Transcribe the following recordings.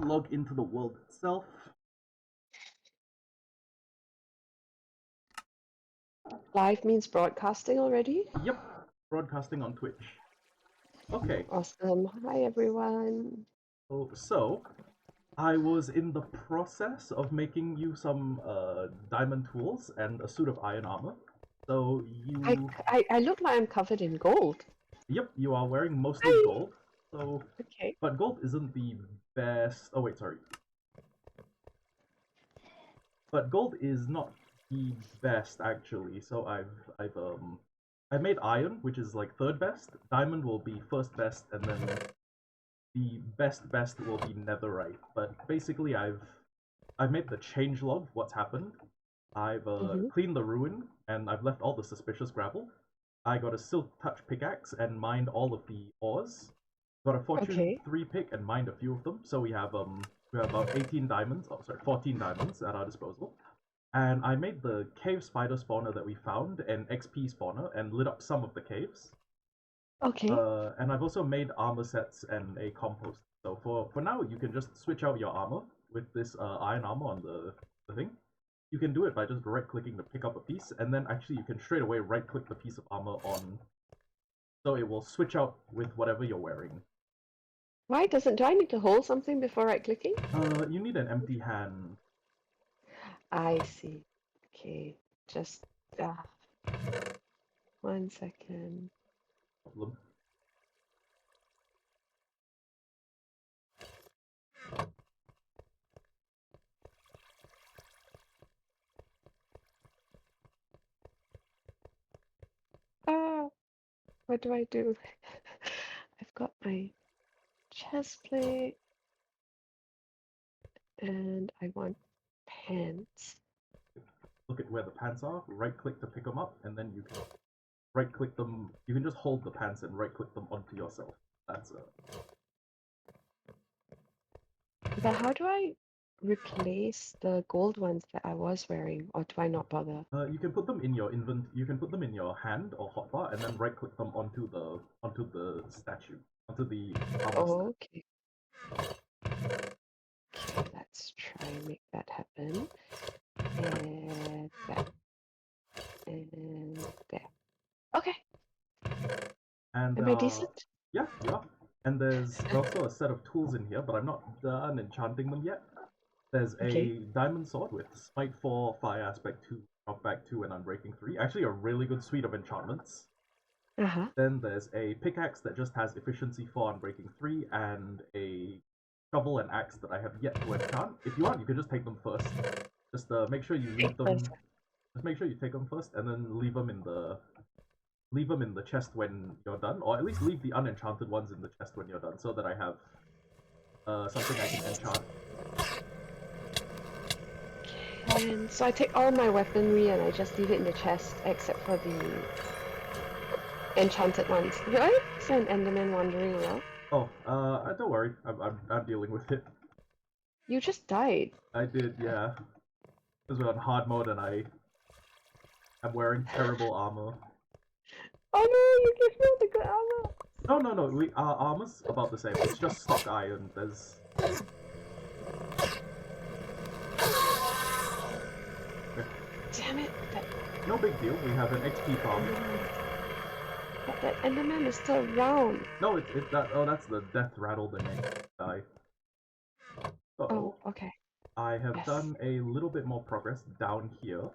log into the world itself. Live means broadcasting already? Yep, broadcasting on Twitch. Okay. Awesome. Hi, everyone. So I was in the process of making you some diamond tools and a suit of iron armor. So you... I look like I'm covered in gold. Yep, you are wearing mostly Hi. gold. So... Okay. But gold isn't the best... Oh, wait, sorry. But gold is not the best, actually. So I made iron, which is like third best. Diamond will be first best, and then the best will be netherite. But basically, I've made the changelog. What's happened? I've cleaned the ruin, and I've left all the suspicious gravel. I got a silk touch pickaxe and mined all of the ores. Got a fortune 3 pick and mined a few of them. So we have about 18 diamonds. Oh, sorry, 14 diamonds at our disposal. And I made the cave spider spawner that we found an XP spawner and lit up some of the caves. Okay. And I've also made armor sets and a compost. So for now, you can just switch out your armor with this iron armor on the thing. You can do it by just right-clicking to pick up a piece, and then actually you can straight away right-click the piece of armor on, so it will switch out with whatever you're wearing. Why doesn't... Do I need to hold something before right-clicking? You need an empty hand. I see. Okay. Just... 1 second. Problem. What do I do? I've got my chest plate. And I want pants. Look at where the pants are, right-click to pick them up, and then you can right-click them. You can just hold the pants and right-click them onto yourself. That's But how do I replace the gold ones that I was wearing, or do I not bother? You can put them in your You can put them in your hand or hotbar, and then right-click them onto the statue, onto the armor Oh, okay. Okay, let's try and make that happen. And that. And there. Okay. And Am I decent? yeah, yeah. And there's also a set of tools in here, but I'm not done enchanting them yet. There's Okay. a diamond sword with Smite 4, Fire Aspect 2, Knockback 2, and Unbreaking 3. Actually, a really good suite of enchantments. Uh-huh. Then there's a pickaxe that just has Efficiency 4, Unbreaking 3, and a shovel and axe that I have yet to enchant. If you want, you can just take them first. Just make sure you leave them. Just make sure you take them first, and then leave them in the chest when you're done, or at least leave the unenchanted ones in the chest when you're done, so that I have something I can enchant. And so I take all my weaponry and I just leave it in the chest, except for the enchanted ones. Did I see an Enderman wandering around? Oh, don't worry, I'm dealing with it. You just died. I did, yeah. Because we're on hard mode and I'm wearing terrible armor. Oh no, you gave me all the good armor! No, our armor's about the same. It's just stock iron. There's... Damn it! No big deal, we have an XP farm. But that Enderman is still around. No, that's the death rattle that makes it die. Oh, okay. I have done a little bit more progress down here.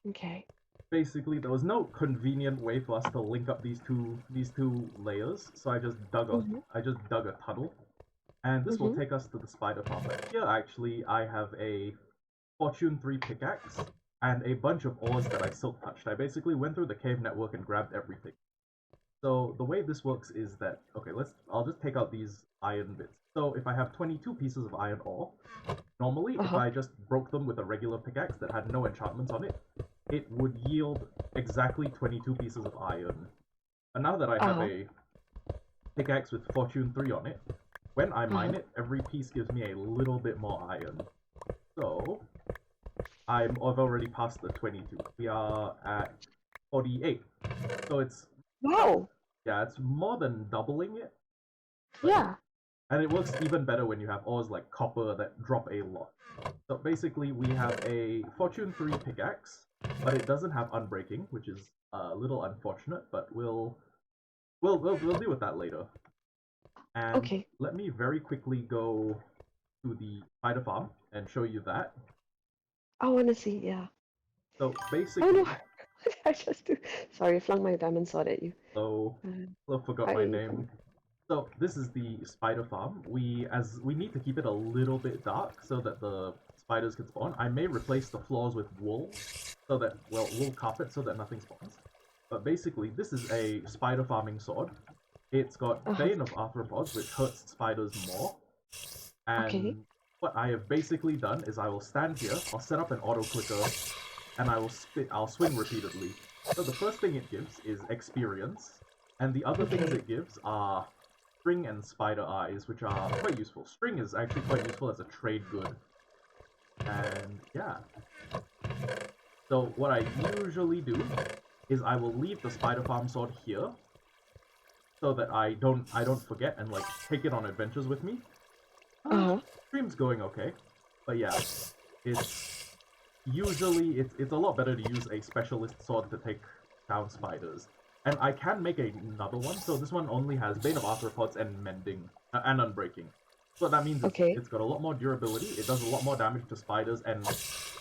Okay. Basically, there was no convenient way for us to link up these two layers, so I just dug a tunnel, and this will take us to the spider farm. But here, actually, I have a Fortune 3 pickaxe and a bunch of ores that I silk touched. I basically went through the cave network and grabbed everything. So the way this works is that, okay, I'll just take out these iron bits. So if I have 22 pieces of iron ore, normally if I just broke them with a regular pickaxe that had no enchantments on it, it would yield exactly 22 pieces of iron. And now that I have a pickaxe with Fortune 3 on it, when I mine it, every piece gives me a little bit more iron. So, I've already passed the 22. We are at 48. So it's... Wow! Yeah, it's more than doubling it. Yeah. And it works even better when you have ores like copper that drop a lot. So basically, we have a Fortune 3 pickaxe, but it doesn't have unbreaking, which is a little unfortunate, but we'll deal with that later. And Okay. let me very quickly go to the spider farm and show you that. I want to see. Yeah. So Oh no! basically, I just do. Sorry, I flung my diamond sword at you. so I forgot my Hi. name. So this is the spider farm. We need to keep it a little bit dark so that the spiders can spawn. I may replace the floors with wool so that wool carpet so that nothing spawns. But basically, this is a spider farming sword. It's got Uh-huh. Bane of Arthropods, which hurts spiders more. Okay. And what I have basically done is I will stand here, I'll set up an auto clicker, and I'll swing repeatedly. So the first thing it gives is experience, and the other things Okay. it gives are string and spider eyes, which are quite useful. String is actually quite useful as a trade good. And yeah. So what I usually do is I will leave the spider farm sword here so that I don't forget and like take it on adventures with me. Uh-huh. Stream's going okay, but yeah, it's it's a lot better to use a specialist sword to take down spiders. And I can make another one, so this one only has Bane of Arthropods and Mending and Unbreaking. So that means Okay. it's got a lot more durability. It does a lot more damage to spiders, and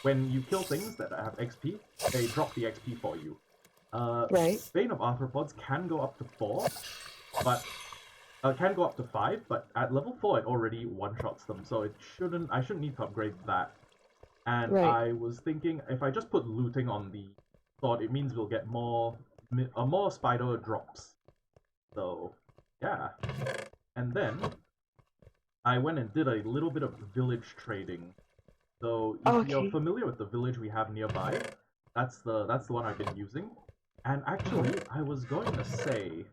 when you kill things that have XP, they drop the XP for you. Uh, Right. Bane of Arthropods can go up to 4, but can go up to 5, but at level 4 it already one-shots them, so I shouldn't need to upgrade that. And Right. I was thinking, if I just put looting on the sword, it means we'll get more spider drops. So, yeah. And then, I went and did a little bit of village trading. So, if you're Okay. familiar with the village we have nearby, that's the one I've been using. And Uh-huh. actually, I was going to say,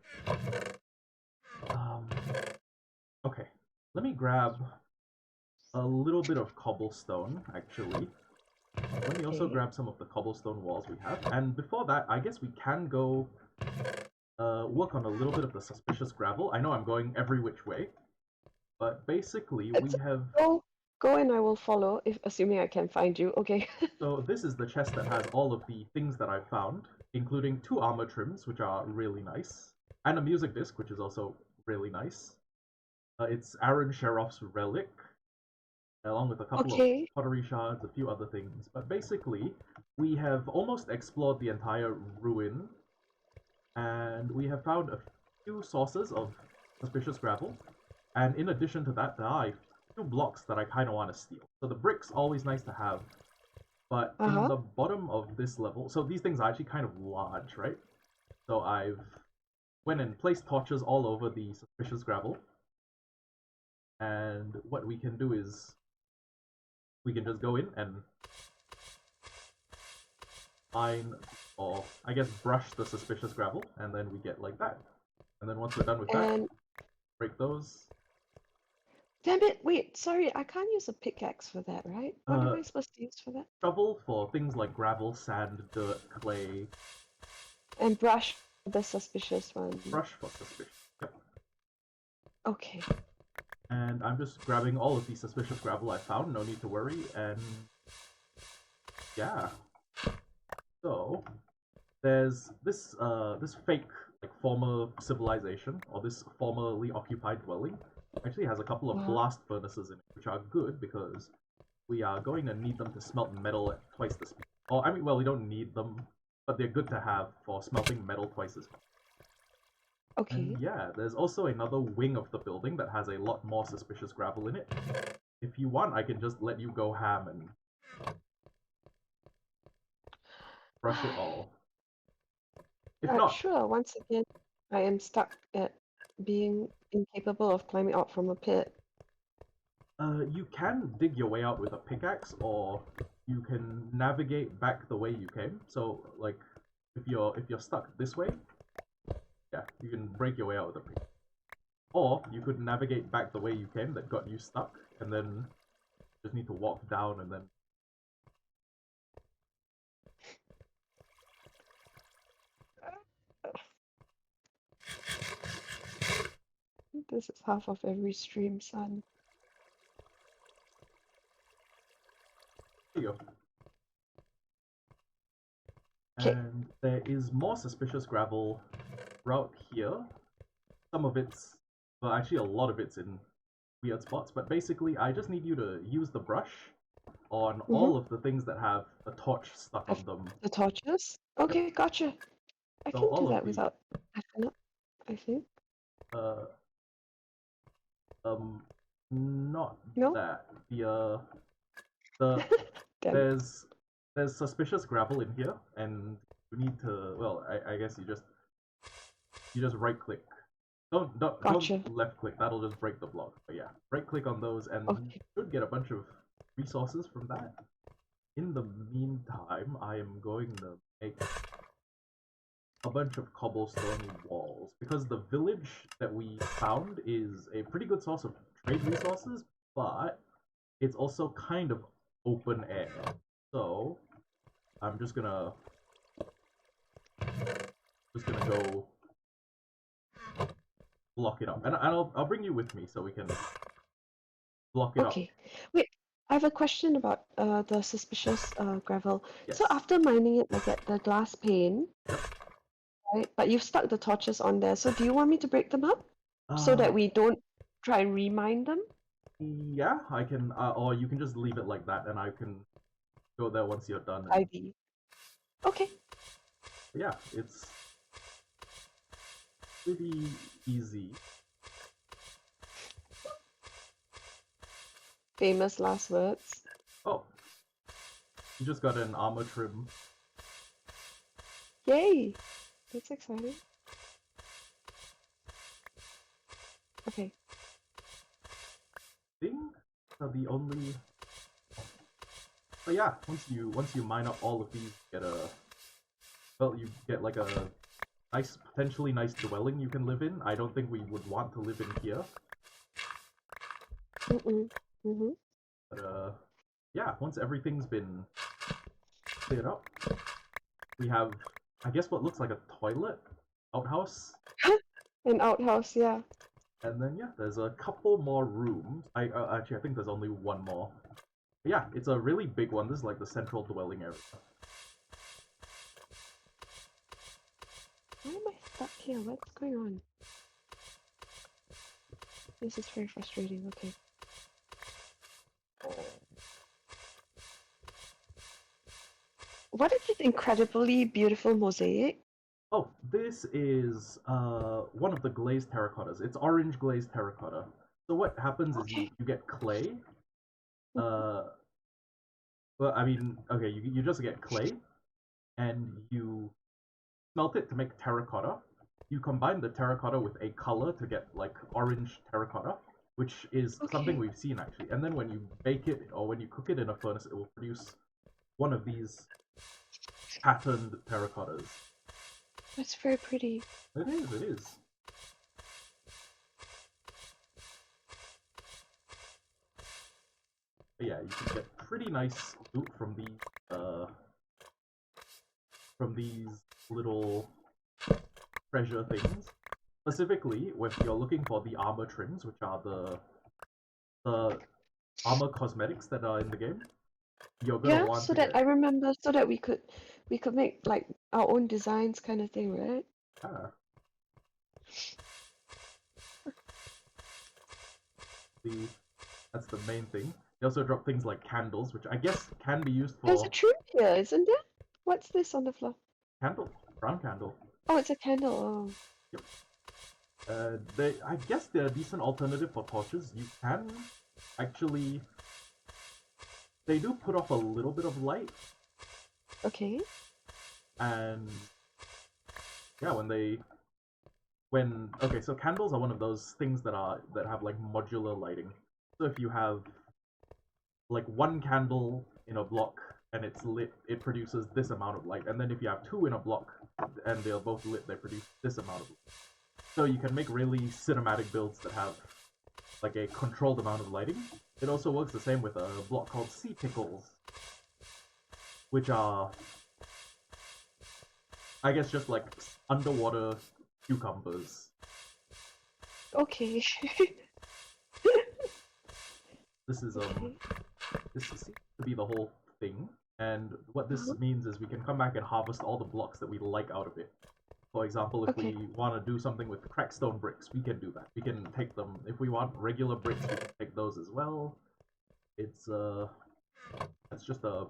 um, okay, let me grab a little bit of cobblestone, actually. Let me also Okay. grab some of the cobblestone walls we have. And before that, I guess we can go work on a little bit of the suspicious gravel. I know I'm going every which way, but basically It's we have... go and I will follow if assuming I can find you. Okay. So this is the chest that has all of the things that I've found, including 2 armor trims, which are really nice, and a music disc, which is also really nice. It's Aaron Sheroff's relic, along with a couple of Okay. pottery shards, a few other things. But basically, we have almost explored the entire ruin, and we have found a few sources of suspicious gravel. And in addition to that, there are a few blocks that I kind of want to steal. So the brick's always nice to have, but in Uh-huh. the bottom of this level, so these things are actually kind of large, right? So I've went and placed torches all over the suspicious gravel, and what we can do is we can just go in and mine, or I guess brush the suspicious gravel, and then we get like that. And then once we're done with that, And break those. damn it, wait, sorry, I can't use a pickaxe for that, right? What am Uh, I supposed to use for that? Shovel for things like gravel, sand, dirt, clay. And brush the suspicious one. Brush for suspicious. Yep. Okay. And I'm just grabbing all of the suspicious gravel I found, no need to worry, and yeah. So there's this fake like former civilization, or this formerly occupied dwelling actually has a couple of Uh-huh. blast furnaces in it, which are good because we are going to need them to smelt metal at twice the speed. Or I mean, well, we don't need them, but they're good to have for smelting metal twice as fast. And Okay. yeah, there's also another wing of the building that has a lot more suspicious gravel in it. If you want, I can just let you go ham and brush it all. If not, Sure, once again, I am stuck at being incapable of climbing out from a pit. you can dig your way out with a pickaxe, or you can navigate back the way you came. So, like, if you're stuck this way, yeah, you can break your way out with a pickaxe. Or you could navigate back the way you came that got you stuck, and then just need to walk down and then... This is half of every stream, son. There you go. Okay. And there is more suspicious gravel throughout here. Some of it's, well, actually a lot of it's in weird spots, but basically I just need you to use the brush on all of the things that have a torch stuck on them. The torches? Yep. Okay, gotcha. I So can do all of that the, without effing up, I think. uh, um, not No? that. The Damn it. there's suspicious gravel in here, and you need to. Well, I guess you just right click. Don't Gotcha. left click. That'll just break the block. But yeah, right click on those, and you Okay. should get a bunch of resources from that. In the meantime, I am going to make a bunch of cobblestone walls because the village that we found is a pretty good source of trade resources, but it's also kind of open air. So I'm just gonna go block it up, and I'll bring you with me so we can block it up. Okay. Wait, I have a question about the suspicious gravel. Yes. So after mining it, I get the glass pane, right? But you've stuck the torches on there. So do you want me to break them up so that Uh, we don't try and remine them? yeah, I can, or you can just leave it like that, and I can go there once you're done. And ID. Okay. yeah, it's pretty easy. Famous last words. Oh, you just got an armor trim Yay! That's exciting. Okay. thing. So the only, but yeah, once you mine up all of these, you get like a nice, potentially nice dwelling you can live in. I don't think we would want to live in here, but yeah, once everything's been cleared up, we have, I guess, what looks like a toilet outhouse. An outhouse, yeah. And then yeah, there's a couple more rooms. I think there's only one more. But yeah, it's a really big one. This is like the central dwelling area. Why am I stuck here? What's going on? This is very frustrating. Okay. What is this incredibly beautiful mosaic? Oh, this is one of the glazed terracottas. It's orange glazed terracotta. So what happens is Okay. you get clay. Uh, well, I mean, okay, you just get clay, and you smelt it to make terracotta. You combine the terracotta with a color to get like orange terracotta, which is something Okay. we've seen actually. And then when you bake it or when you cook it in a furnace, it will produce one of these patterned terracottas. That's very pretty. It is, it is. But yeah, you can get pretty nice loot from these little treasure things. Specifically, if you're looking for the armor trims, which are the armor cosmetics that are in the game, you're gonna Yeah, want so to that get. I remember, so that we could make like our own designs kind of thing, right? Ah, the that's the main thing. They also drop things like candles, which I guess can be used There's a for trim here, isn't there? What's this on the floor? candle, brown candle. Oh, it's a candle. Yep. I guess they're a decent alternative for torches. You can actually, they do put off a little bit of light, Oh, okay. and yeah, when okay, so candles are one of those things that have like modular lighting. So if you have like one candle in a block and it's lit, it produces this amount of light. And then if you have two in a block and they're both lit, they produce this amount of light. So you can make really cinematic builds that have like a controlled amount of lighting. It also works the same with a block called sea pickles, which are, I guess, just like underwater cucumbers. Okay. This is Okay. this seems to be the whole thing, and what this Uh-huh. means is we can come back and harvest all the blocks that we like out of it. For example, if Okay. we want to do something with crackstone bricks, we can do that. We can take them. If we want regular bricks, we can take those as well. It's just a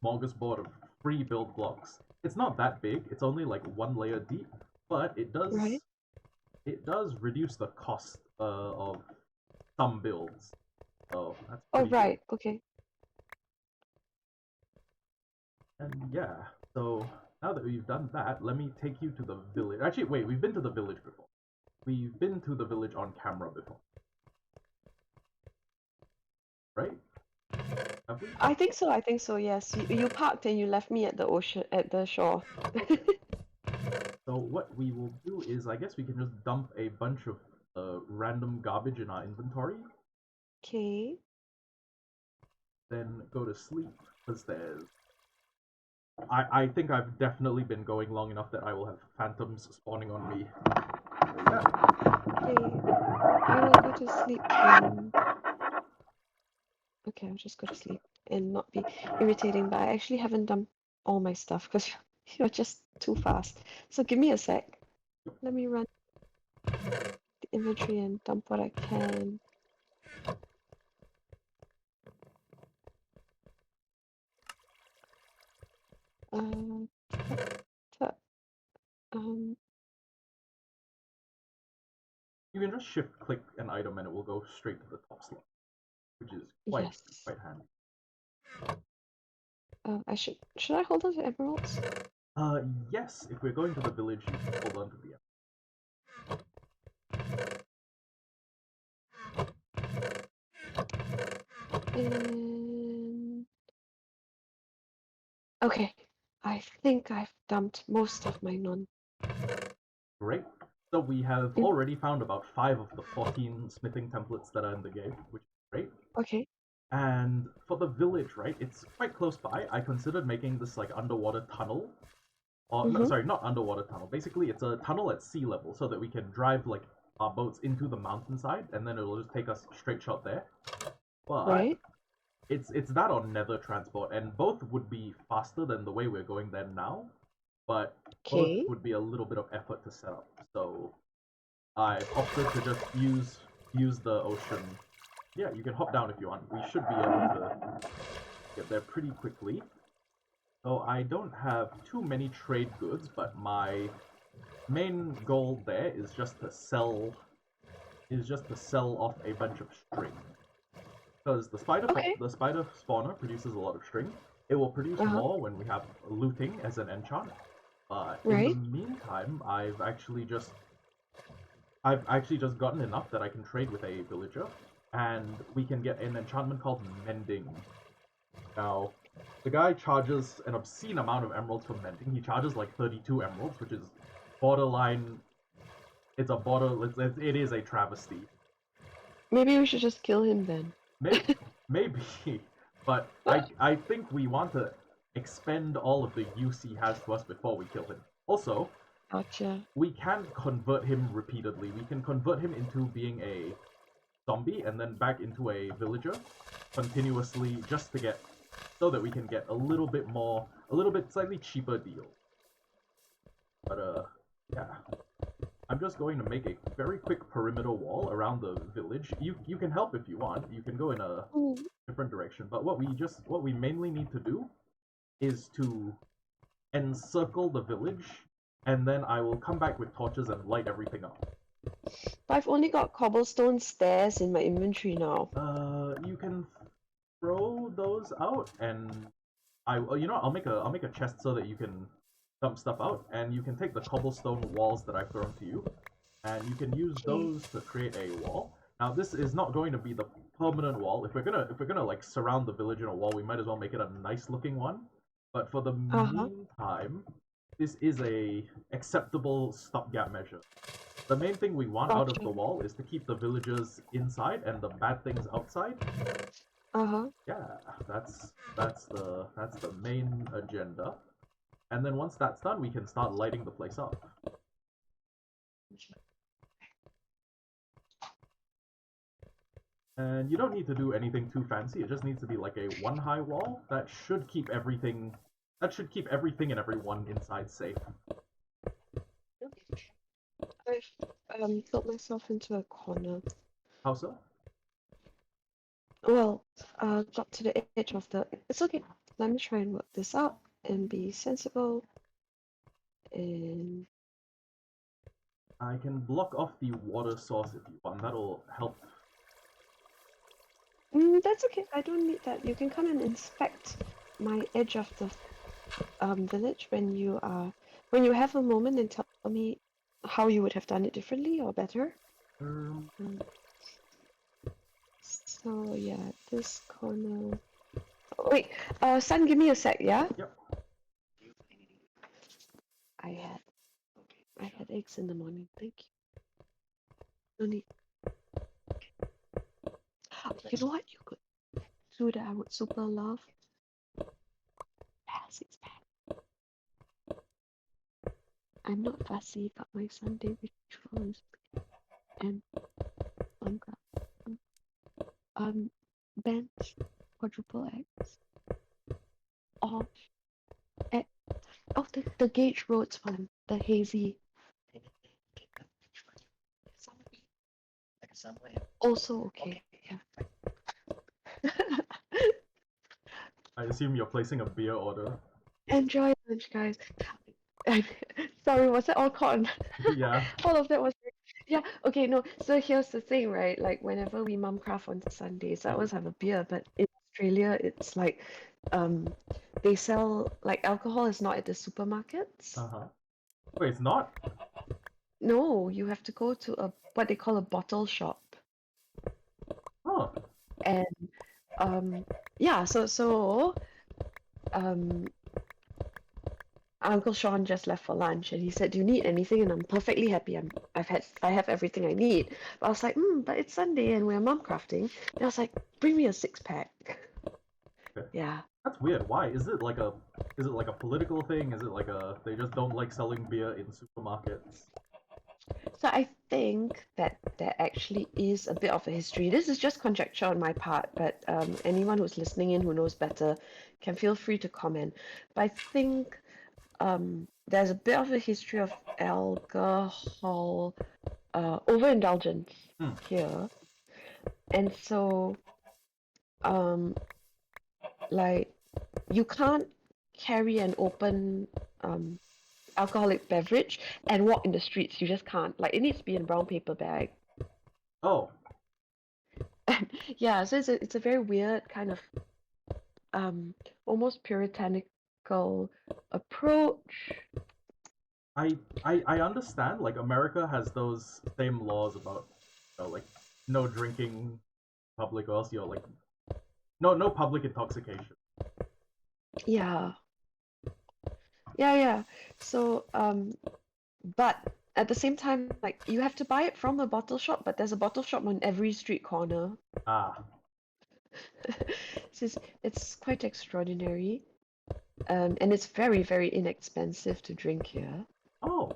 smorgasbord of free build blocks. It's not that big. It's only like one layer deep, but Right. it does reduce the cost of some builds. So that's Oh, pretty good. right. Okay. And yeah, so now that we've done that, let me take you to the village. Actually, wait, we've been to the village before. We've been to the village on camera before, right? Have we? I think so. I think so. Yes. You parked and you left me at the ocean, at the shore. So what we will do is, I guess we can just dump a bunch of random garbage in our inventory, Okay. then go to sleep, because there's... I think I've definitely been going long enough that I will have phantoms spawning on me. Yeah. Okay. I will go to sleep and okay, I'll just go to sleep and not be irritating, but I actually haven't done all my stuff because you're just too fast. So give me a sec. Let me run the inventory and dump what I can. Uh, tuck, um, You can just shift click an item and it will go straight to the top slot, which is yes. quite handy. I should I hold on to emeralds? Yes, if we're going to the village, you can hold on to the... And okay, I think I've dumped most of my non. Great. So we have Mm, already found about 5 of the 14 smithing templates that are in the game, which is great. okay. And for the village, right, it's quite close by. I considered making this like underwater tunnel. Or no, Mm-hmm. sorry, not underwater tunnel. Basically, it's a tunnel at sea level so that we can drive like our boats into the mountainside, and then it'll just take us straight shot there. But Right. it's that on nether transport, and both would be faster than the way we're going there now. But both Okay. would be a little bit of effort to set up. So I opted to just use the ocean. Yeah, you can hop down if you want. We should be able to get there pretty quickly. So I don't have too many trade goods, but my main goal there is just to sell off a bunch of string. Because Okay. the spider spawner produces a lot of string. It will produce Uh-huh. more when we have looting as an enchant. But in the Right. meantime, I've actually just gotten enough that I can trade with a villager, and we can get an enchantment called Mending. Now, the guy charges an obscene amount of emeralds for mending. He charges like 32 emeralds, which is borderline. It's a border. It is a travesty. Maybe we should just kill him then. Maybe, maybe, but I think we want to expend all of the use he has to us before we kill him. Also, Gotcha. we can convert him repeatedly. We can convert him into being a zombie and then back into a villager continuously just to get so that we can get a little bit slightly cheaper deal. But yeah, I'm just going to make a very quick perimeter wall around the village. You can help if you want. You can go in a Mm. different direction. But what we mainly need to do is to encircle the village, and then I will come back with torches and light everything up. But I've only got cobblestone stairs in my inventory now. You can throw those out, and I'll make a chest so that you can dump stuff out, and you can take the cobblestone walls that I've thrown to you, and you can use Okay. those to create a wall. Now this is not going to be the permanent wall. If we're gonna like surround the village in a wall, we might as well make it a nice looking one. But for the Uh-huh. meantime, this is a acceptable stopgap measure. The main thing we want out of the Gotcha. wall is to keep the villagers inside and the bad things outside. Uh-huh. Yeah, that's the main agenda. And then once that's done, we can start lighting the place up. And you don't need to do anything too fancy. It just needs to be like a one high wall that should keep everything. That should keep everything and everyone inside safe. I've built myself into a corner. How so? Well, got to the edge of the. It's okay. Let me try and work this out and be sensible. And I can block off the water source if you want. That'll help. that's okay. I don't need that. You can come and inspect my edge of the village when you have a moment and tell me how you would have done it differently or better. Um, So yeah, this corner. Oh, wait, son, give me a sec, yeah? Yep. I had eggs in the morning. Thank you. No need. You know what you could do that I would super love? Six pack. I'm not fussy about my Sunday rituals and Mumcraft. Bench, quadruple eggs. Off. At, oh, the Gage Roads one, the hazy. Also okay. Yeah. I assume you're placing a beer order. Enjoy lunch, guys. Sorry, was it all cotton? Yeah. All of that was. Yeah, okay, no. So here's the thing, right? Like whenever we Mumcraft on Sundays, I always have a beer, but in Australia, it's like, they sell like alcohol is not at the supermarkets. Uh huh. Wait, it's not? No, you have to go to a what they call a bottle shop, Huh. and yeah, so um Uncle Sean just left for lunch and he said, "Do you need anything?" And I'm perfectly happy. I have everything I need. But I was like, but it's Sunday and we're mum crafting. And I was like, bring me a 6-pack. Okay. Yeah. That's weird. Why? Is it like a political thing? Is it like a they just don't like selling beer in supermarkets? So I think that there actually is a bit of a history. This is just conjecture on my part, but anyone who's listening in who knows better can feel free to comment. But I think there's a bit of a history of alcohol overindulgence Hmm. here. And so, like, you can't carry an open alcoholic beverage and walk in the streets. You just can't. Like, it needs to be in a brown paper bag. Oh. Yeah, so it's a very weird kind of almost puritanical approach. I understand. Like America has those same laws about, like no drinking public, or else you're like no public intoxication. Yeah. Yeah. So but at the same time, like you have to buy it from a bottle shop, but there's a bottle shop on every street corner. Ah. It's quite extraordinary. And it's very, very inexpensive to drink here. Oh.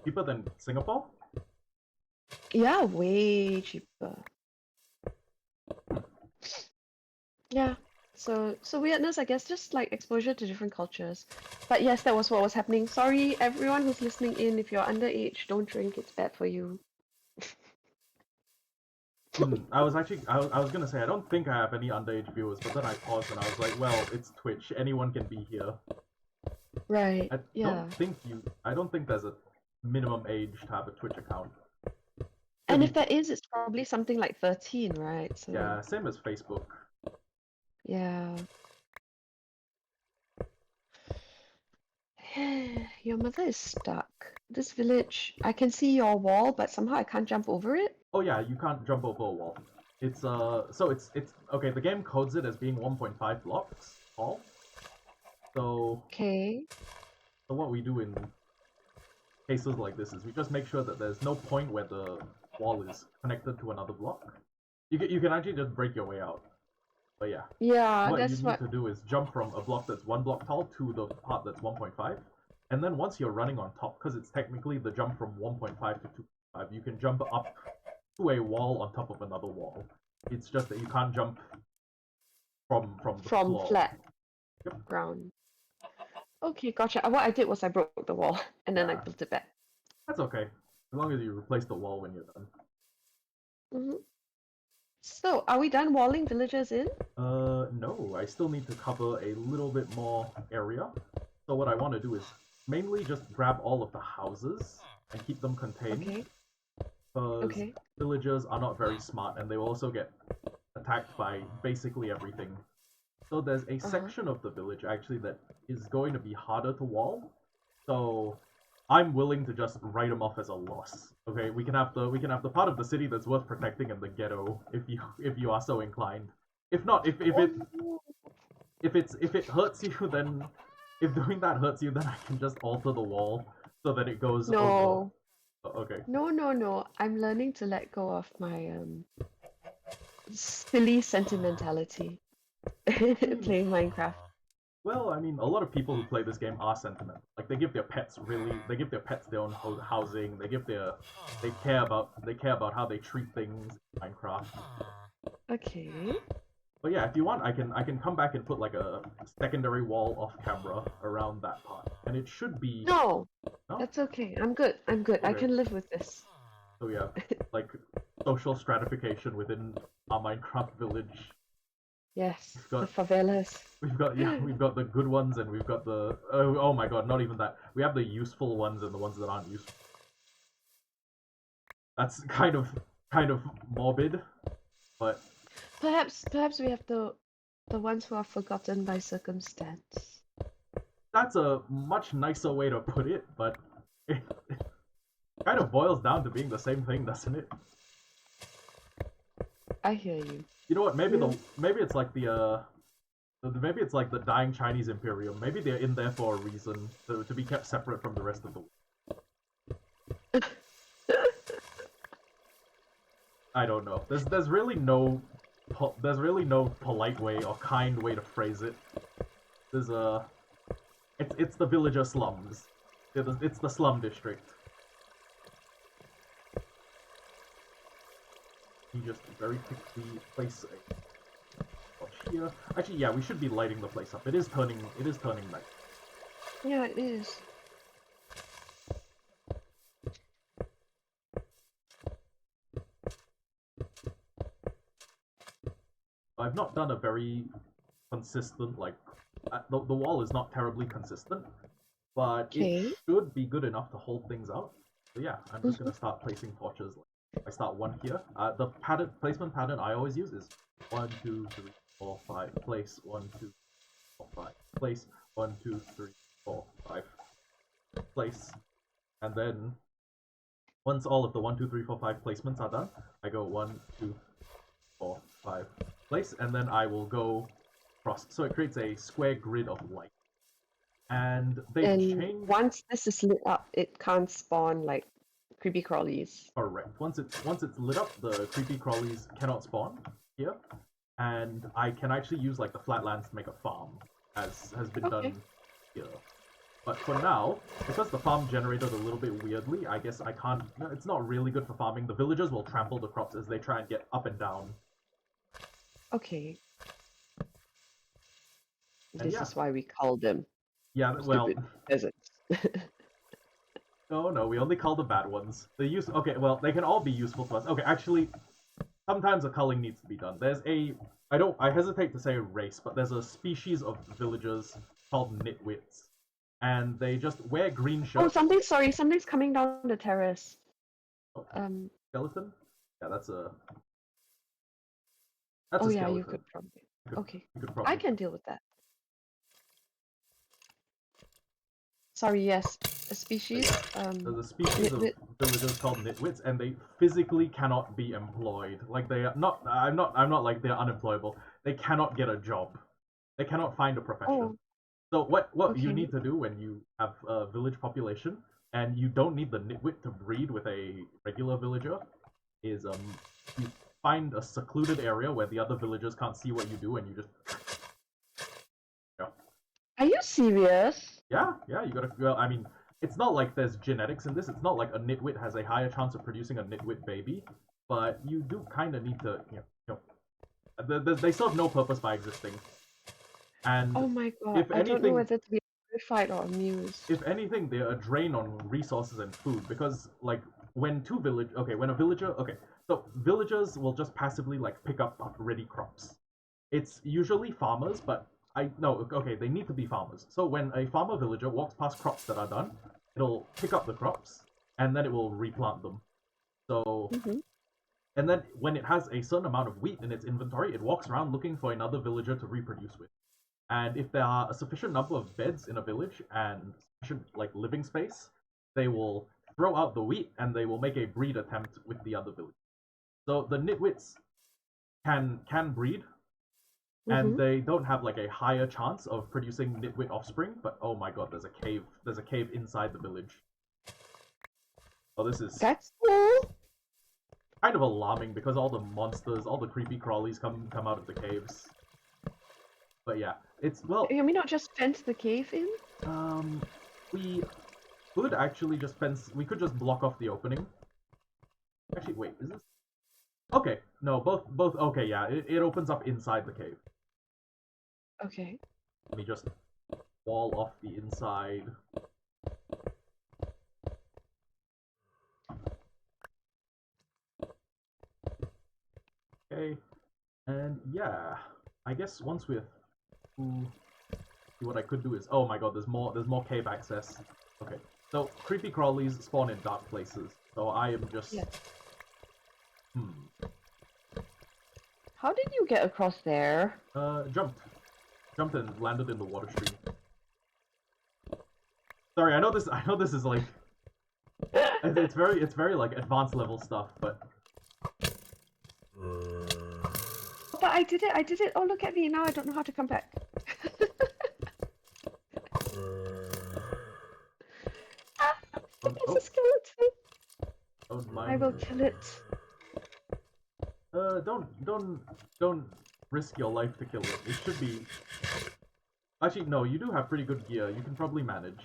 Cheaper than Singapore? Yeah, way cheaper. Yeah. So weirdness, I guess, just like exposure to different cultures. But yes, that was what was happening. Sorry, everyone who's listening in, if you're underage, don't drink, it's bad for you. I was gonna say I don't think I have any underage viewers, but then I paused and I was like, well, it's Twitch. Anyone can be here. Right. I Yeah. I don't think there's a minimum age to have a Twitch account. And if there is, it's probably something like 13, right? So Yeah, same as Facebook. yeah. Your mother is stuck. This village, I can see your wall, but somehow I can't jump over it. Oh yeah, you can't jump over a wall. It's so it's okay, the game codes it as being 1.5 blocks tall. So Okay. what we do in cases like this is we just make sure that there's no point where the wall is connected to another block. You can actually just break your way out. But yeah. Yeah, What you that's need what. to do is jump from a block that's 1 block tall to the part that's 1.5. And then once you're running on top, because it's technically the jump from 1.5 to 2.5, you can jump up to a wall on top of another wall. It's just that you can't jump from the From floor. flat Yep. ground. Okay, gotcha. What I did was I broke the wall and then I Yeah, built it back. that's okay. As long as you replace the wall when you're done. So, are we done walling villagers in? No, I still need to cover a little bit more area. So what I want to do is mainly just grab all of the houses and keep them contained. Okay. Because Okay. villagers are not very smart and they will also get attacked by basically everything. So there's a section of the village actually that is going to be harder to wall. So I'm willing to just write them off as a loss. Okay, we can have the part of the city that's worth protecting in the ghetto if you are so inclined. If not, if it hurts you, then if doing that hurts you, then I can just alter the wall so that it goes over. No. Okay. No. I'm learning to let go of my silly sentimentality playing Minecraft. Well, I mean, a lot of people who play this game are sentimental. Like they give their pets their own housing. They care about how they treat things in Minecraft. Okay. But yeah, if you want, I can come back and put like a secondary wall off camera around that part, and it should be No, no. that's okay. I'm good. I'm good. I Okay. can live with this. So yeah, like social stratification within our Minecraft village. Yes, We've the got favelas. we've got the good ones and we've got the oh my god, not even that. We have the useful ones and the ones that aren't useful. That's kind of morbid, but Perhaps we have the ones who are forgotten by circumstance. that's a much nicer way to put it, but it kind of boils down to being the same thing, doesn't it? I hear you. You know what? Maybe it's like maybe it's like the dying Chinese Imperium. Maybe they're in there for a reason, to be kept separate from the rest of the world. I don't know. There's really no polite way or kind way to phrase it. There's it's the villager slums. It's the slum district. You just very quickly place a torch here. Actually, yeah, we should be lighting the place up. It is turning night. Yeah, it is. I've not done a very consistent the wall is not terribly consistent, but Okay. it should be good enough to hold things out. So yeah, I'm just gonna start placing torches. I start one here. The placement pattern I always use is 1, 2, 3, 4, 5. Place 1, 2, 4, 5. Place 1, 2, 3, 4, 5. Place, and then once all of the 1, 2, 3, 4, 5 placements are done, I go 1, 2, 4, 5 place, and then I will go across. So it creates a square grid of light. And they've changed. Once this is lit up, it can't spawn like creepy crawlies. Correct. Once it's lit up, the creepy crawlies cannot spawn here, and I can actually use like the flatlands to make a farm, as has been done here. But for now, because the farm generated a little bit weirdly, I guess I can't. It's not really good for farming. The villagers will trample the crops as they try and get up and down. Okay. And This is why we call them stupid peasants. No, we only call the bad ones. Okay, well, they can all be useful to us. Okay, actually, sometimes a culling needs to be done. I hesitate to say race, but there's a species of villagers called nitwits. And they just wear green shirts. Oh, something's coming down the terrace. Okay. Skeleton? Yeah, that's a yeah, skeleton. you could probably. Okay. You could probably. I can deal with that. Sorry, yes. A species. There's a species of villagers called nitwits, and they physically cannot be employed. Like they are not. I'm not like they're unemployable. They cannot get a job. They cannot find a profession. Oh. So what you need to do when you have a village population and you don't need the nitwit to breed with a regular villager is you find a secluded area where the other villagers can't see what you do, and you just. Yeah. Are you serious? Yeah, you gotta. Well, I mean, it's not like there's genetics in this. It's not like a nitwit has a higher chance of producing a nitwit baby. but you do kind of need to, they serve no purpose by existing. And Oh my god, if I don't know anything, whether to be horrified or amused. if anything, they're a drain on resources and food because, like, when when a villager, so villagers will just passively like pick up ready crops. It's usually farmers, but I no, okay, they need to be farmers. So when a farmer villager walks past crops that are done, it'll pick up the crops and then it will replant them. So Mm-hmm. and then when it has a certain amount of wheat in its inventory, it walks around looking for another villager to reproduce with. And if there are a sufficient number of beds in a village and sufficient like living space, they will throw out the wheat and they will make a breed attempt with the other village. So the nitwits can breed, and Mm-hmm. they don't have like a higher chance of producing nitwit offspring. But oh my god, there's a cave. There's a cave inside the village. Oh, this is That's cool. kind of alarming because all the monsters, all the creepy crawlies come out of the caves. But yeah, it's well, Can we not just fence the cave in? um, we could actually just fence. We could just block off the opening. Actually, wait, is this? Okay, no, both. Okay, yeah, it opens up inside the cave. Okay. Let me just wall off the inside. Okay, and yeah, I guess once we're through, what I could do is, oh my god, there's more cave access. Okay, so creepy crawlies spawn in dark places. So I am just, Yes. hmm, How did you get across there? jumped and landed in the water stream. Sorry, I know this. I know this is like, it's very like advanced level stuff, but But I did it. I did it. Oh, look at me. Now I don't know how to come back. Ah, oh, it's a skeleton. don't I mind. will kill it. Don't risk your life to kill it. It should be. Actually, no. You do have pretty good gear. You can probably manage.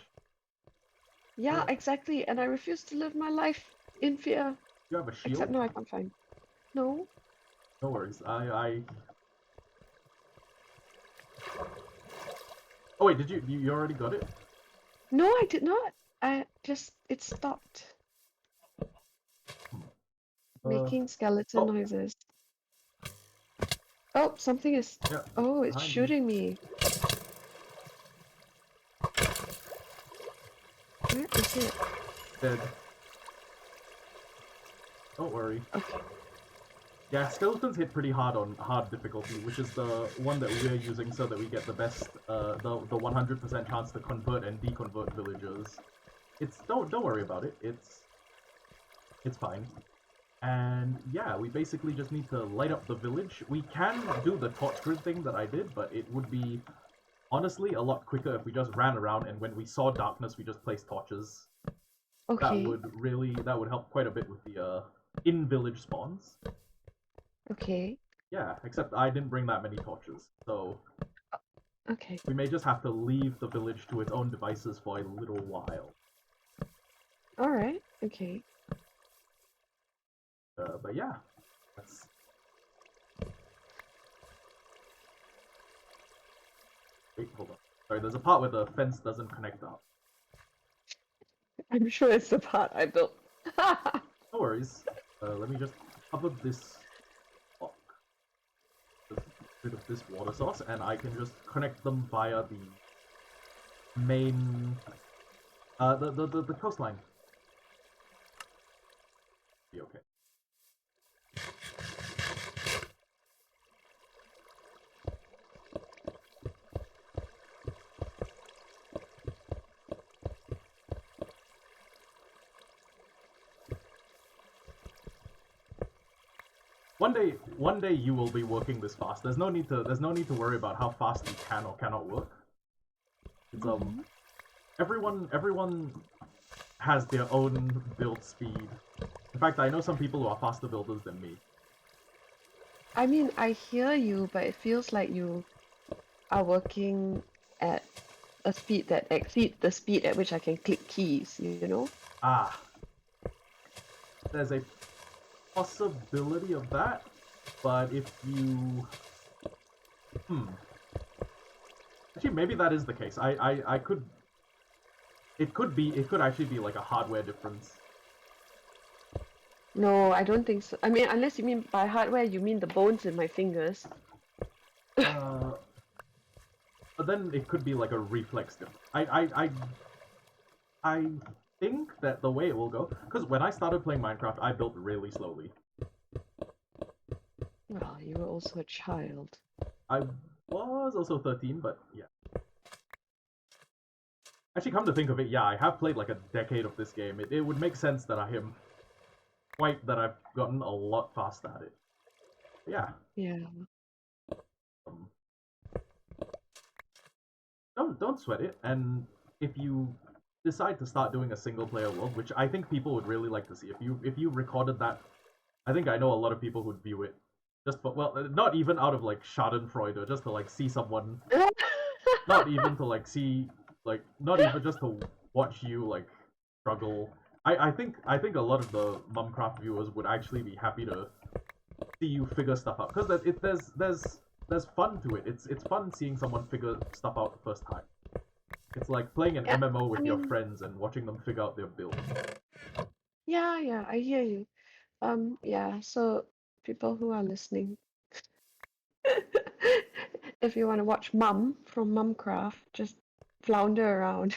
Yeah, exactly. And I refuse to live my life in fear. You have a shield. Except no, I can't find. No. No worries. I. Oh wait, did you already got it? No, I did not. It stopped making skeleton oh. noises. Oh, something is. Yeah. Oh, it's Behind shooting me. Where is it? Dead. Don't worry. Okay. Yeah, skeletons hit pretty hard on hard difficulty, which is the one that we're using so that we get the best, the 100% chance to convert and deconvert villagers. It's don't worry about it. It's fine. And yeah, we basically just need to light up the village. We can do the torch grid thing that I did, but it would be honestly a lot quicker if we just ran around and when we saw darkness, we just placed torches. Okay. That would help quite a bit with the in-village spawns. Okay. Yeah, except I didn't bring that many torches, so Okay. we may just have to leave the village to its own devices for a little while. Alright. Okay. But yeah, that's... Wait, hold on. Sorry, there's a part where the fence doesn't connect up. I'm sure it's the part I built. No worries. Let me just cover this block. Just rid of this water source, and I can just connect them via the main... the coastline. Be okay. One day you will be working this fast. There's no need to worry about how fast you can or cannot work. It's everyone has their own build speed. In fact, I know some people who are faster builders than me. I mean, I hear you, but it feels like you are working at a speed that exceeds the speed at which I can click keys, you know? Ah, there's a possibility of that, but if you... Actually, maybe that is the case. I could... It could actually be like a hardware difference. No, I don't think so. I mean, unless you mean by hardware, you mean the bones in my fingers. But then it could be like a reflex difference. I think that the way it will go, because when I started playing Minecraft, I built really slowly. Well, you were also a child. I was also 13, but yeah. Actually, come to think of it, yeah, I have played like a decade of this game. It would make sense that I've gotten a lot fast at it. Yeah. Yeah. Don't sweat it, and if you decide to start doing a single player world, which I think people would really like to see, if you recorded that, I think I know a lot of people who'd view it. Just for, well, not even out of like Schadenfreude, just to like see someone, not even to like see, like, not even just to watch you like struggle. I think a lot of the Mumcraft viewers would actually be happy to see you figure stuff out, because there's fun to it. It's fun seeing someone figure stuff out the first time. It's like playing an Yeah, MMO with I your mean, friends and watching them figure out their build. yeah, I hear you. Yeah, so people who are listening, if you want to watch Mum from Mumcraft, just flounder around.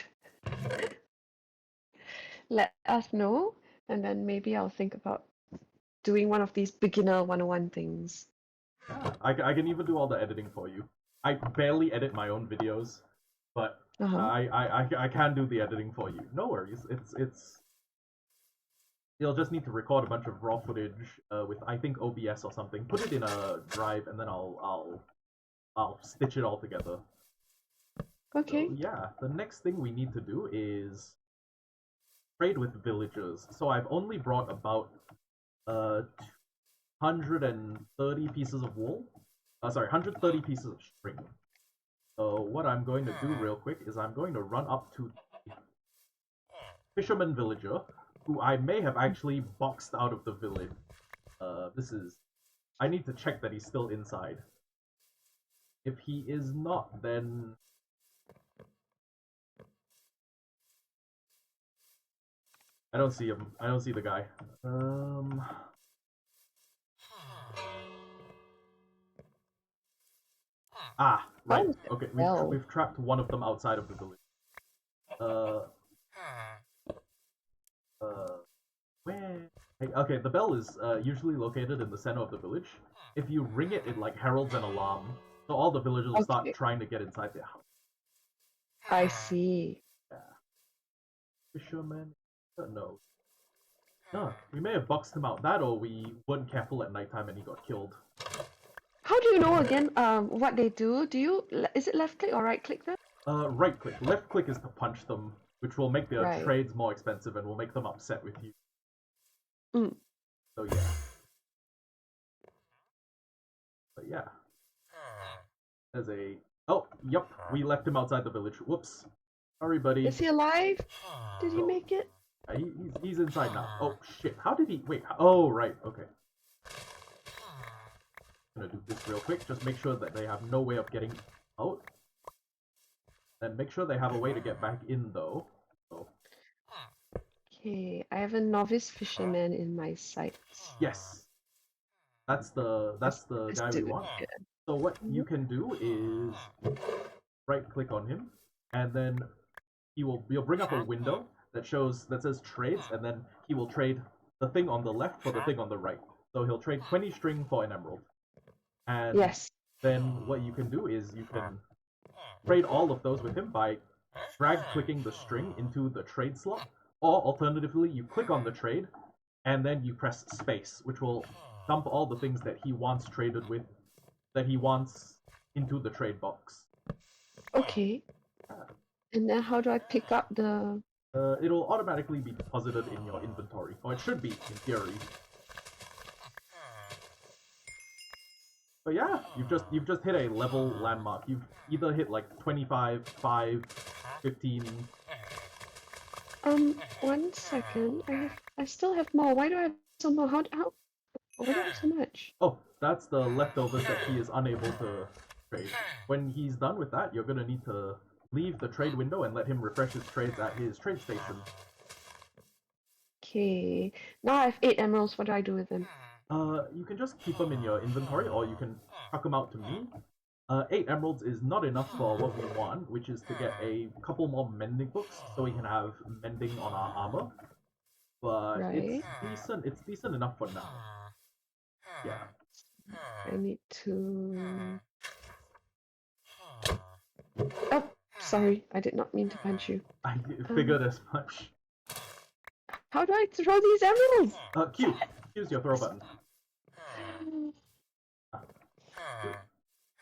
Let us know, and then maybe I'll think about doing one of these beginner 101 things. Yeah, I can even do all the editing for you. I barely edit my own videos, but Uh-huh. I can do the editing for you. No worries. It's you'll just need to record a bunch of raw footage with I think OBS or something. Put it in a drive, and then I'll stitch it all together. Okay. So yeah, the next thing we need to do is trade with villagers. So I've only brought about 130 pieces of wool. Sorry, 130 pieces of string. So what I'm going to do real quick is I'm going to run up to fisherman villager, who I may have actually boxed out of the village. This is... I need to check that he's still inside. If he is not, then... I don't see him. I don't see the guy. Ah, right. Oh, Okay, well. we've trapped one of them outside of the village. Uh, where? Hey, okay, the bell is usually located in the center of the village. If you ring it, it like heralds an alarm, so all the villagers will start Okay, trying to get inside their house. I see. Yeah. Fisherman? No. No, we may have boxed him out. That, or we weren't careful at nighttime and he got killed. How do you know again what they do? Is it left click or right click then? Right click. Left click is to punch them, which will make their Right. trades more expensive and will make them upset with you. Mm. So yeah. But yeah. There's a... Oh, yep, we left him outside the village. Whoops. Sorry, buddy. Is he alive? Did he make it? He's inside now. Oh, shit. How did he... Wait. Oh, right. Okay. I'm gonna do this real quick. Just make sure that they have no way of getting out. And make sure they have a way to get back in, though. So, Okay, I have a novice fisherman in my sights. yes. That's the guy we want. So what you can do is right-click on him, and then you'll bring up a window that says trades, and then he will trade the thing on the left for the thing on the right. So he'll trade 20 string for an emerald. And Yes. then what you can do is you can trade all of those with him by drag-clicking the string into the trade slot, or alternatively, you click on the trade, and then you press space, which will dump all the things that he wants traded with, that he wants into the trade box. Okay. And then how do I pick up the... It'll automatically be deposited in your inventory, or it should be, in theory. But yeah, you've just hit a level landmark. You've either hit like 25, 5, 15. 1 second. I still have more. Why do I have some more? How Why do I have so much? Oh, that's the leftovers that he is unable to trade. When he's done with that, you're gonna need to leave the trade window and let him refresh his trades at his trade station. Okay. Now I have 8 emeralds. What do I do with them? You can just keep them in your inventory, or you can chuck them out to me. 8 emeralds is not enough for what we want, which is to get a couple more mending books so we can have mending on our armor. But Right. it's decent enough for now. Yeah. I need to... Oh, sorry. I did not mean to punch you. I figured as much. How do I throw these emeralds? Q. Q's your throw button.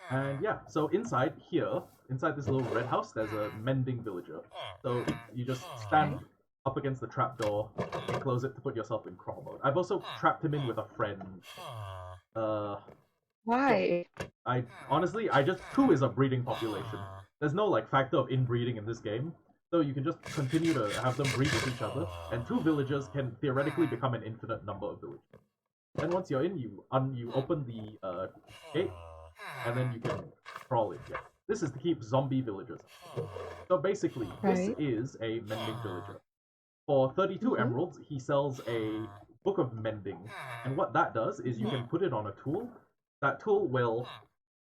And yeah, so inside here, inside this little red house, there's a mending villager. So you just stand up against the trapdoor and close it to put yourself in crawl mode. I've also trapped him in with a friend. Why? I honestly, I just 2 is a breeding population. There's no like factor of inbreeding in this game, so you can just continue to have them breed with each other, and 2 villagers can theoretically become an infinite number of villagers. Then once you're in, you open the gate, and then you can crawl in. Yeah. This is to keep zombie villagers. So basically, this is a mending villager. For 32 emeralds, he sells a book of mending, and what that does is you can put it on a tool. That tool will...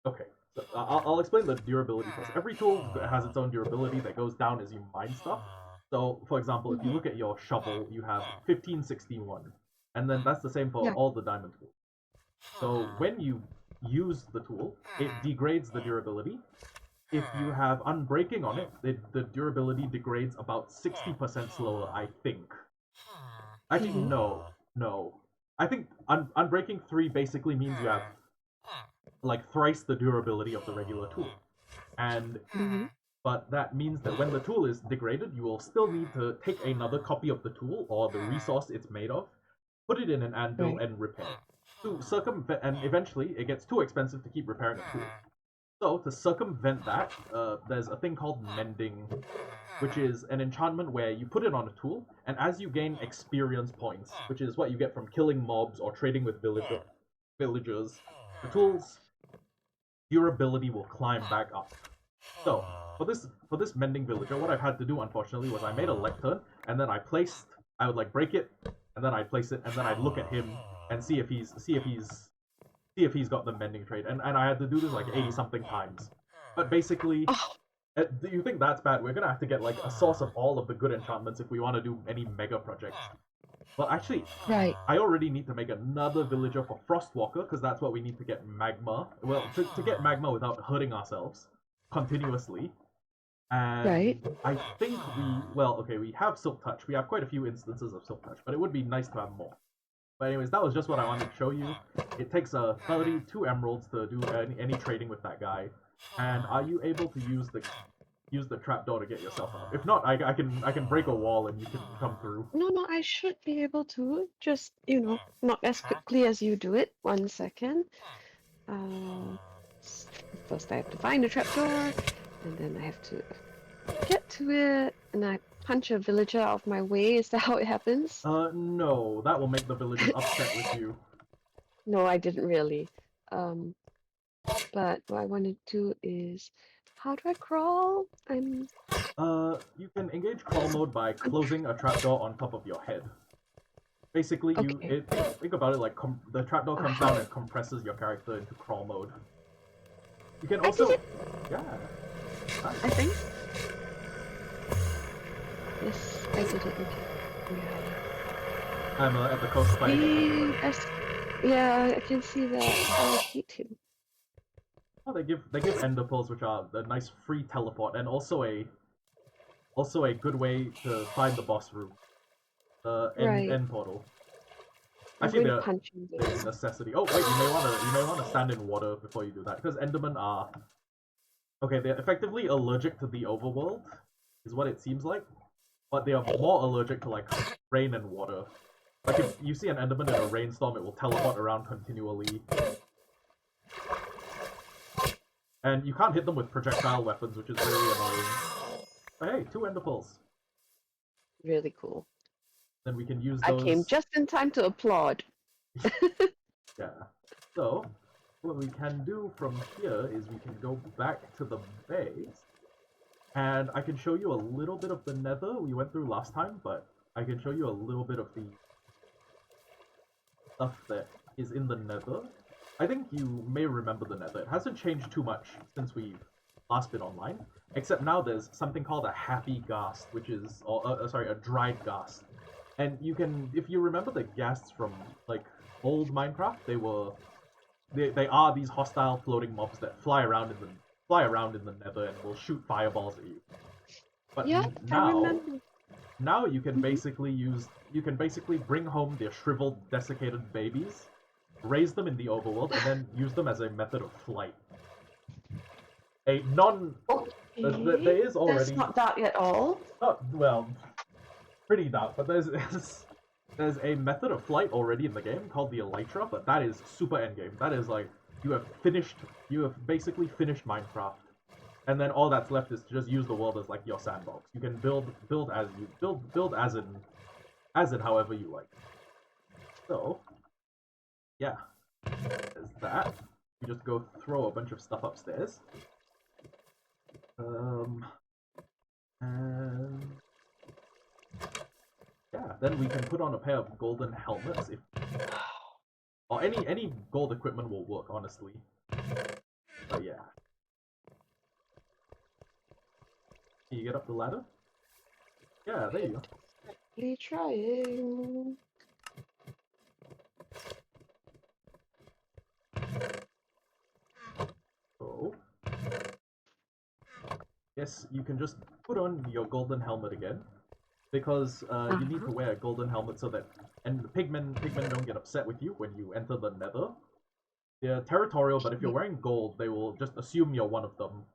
Okay, so I'll explain the durability first. Every tool has its own durability that goes down as you mine stuff. So, for example, if you look at your shovel, you have 1561, and then that's the same for all the diamond tools. So when you use the tool, it degrades the durability. If you have unbreaking on it, the durability degrades about 60% slower, I think. Actually, no. I think unbreaking 3 basically means you have like thrice the durability of the regular tool. And but that means that when the tool is degraded, you will still need to take another copy of the tool or the resource it's made of, put it in an anvil and repair. To circumvent, and eventually it gets too expensive to keep repairing a tool. So to circumvent that, there's a thing called mending, which is an enchantment where you put it on a tool, and as you gain experience points, which is what you get from killing mobs or trading with villagers, the tool's durability will climb back up. So for this mending villager, what I've had to do unfortunately was I made a lectern, and then I would like break it, and then I'd place it, and then I'd look at him and see if he's got the mending trait, and I had to do this like 80 something times. But basically, do you think that's bad? We're gonna have to get like a source of all of the good enchantments if we want to do any mega projects. Well, actually, I already need to make another villager for Frostwalker, because that's what we need to get magma. Well, to get magma without hurting ourselves continuously. And I think we have Silk Touch. We have quite a few instances of Silk Touch, but it would be nice to have more. But anyways, that was just what I wanted to show you. It takes 32 emeralds to do any trading with that guy. And are you able to use the trapdoor to get yourself out? If not, I can break a wall and you can come through. No, I should be able to. Just, not as quickly as you do it. 1 second. First I have to find a trapdoor, and then I have to get to it, and I punch a villager out of my way. Is that how it happens? No, that will make the villagers upset with you. No, I didn't really. But what I want to do is, how do I crawl? You can engage crawl mode by closing a trapdoor on top of your head. Basically, think about it like the trapdoor comes down and compresses your character into crawl mode. You can also, yeah. Nice. I think. Yes, I did it. Okay. I'm at the coast fighting. Yeah, I can see that. I hate him. Oh, they give ender pearls, which are a nice free teleport, and also a good way to find the boss room, end portal. Actually, they're a necessity. Oh wait, you may wanna stand in water before you do that, because Endermen are they're effectively allergic to the overworld, is what it seems like, but they are more allergic to like rain and water. Like if you see an Enderman in a rainstorm, it will teleport around continually. And you can't hit them with projectile weapons, which is very annoying. But hey, 2 ender pearls. Really cool. Then we can use those... I came just in time to applaud. Yeah. So, what we can do from here is we can go back to the base, and I can show you a little bit of the nether we went through last time, but I can show you a little bit of the stuff that is in the nether. I think you may remember the nether. It hasn't changed too much since we've last been online, except now there's something called a happy ghast, which is, sorry, a dried ghast. And you can, if you remember the ghasts from, like, old Minecraft, they are these hostile floating mobs that fly around in the nether and will shoot fireballs at you. But Yeah, I remember. now you can basically bring home their shriveled, desiccated babies, raise them in the overworld, and then use them as a method of flight. A non Okay. there is already That's not dark at all. not well, pretty dark, but there's a method of flight already in the game called the Elytra, but that is super endgame. That is like you have basically finished Minecraft, and then all that's left is to just use the world as like your sandbox. You can build as in however you like. So yeah, there's that. You just go throw a bunch of stuff upstairs. And yeah, then we can put on a pair of golden helmets if, or any gold equipment will work, honestly. But yeah. Can you get up the ladder? Yeah, there you go. Trying. So, yes, you can just put on your golden helmet again, because you need to wear a golden helmet so that, and the pigmen don't get upset with you when you enter the nether. They're territorial, but if you're wearing gold, they will just assume you're one of them.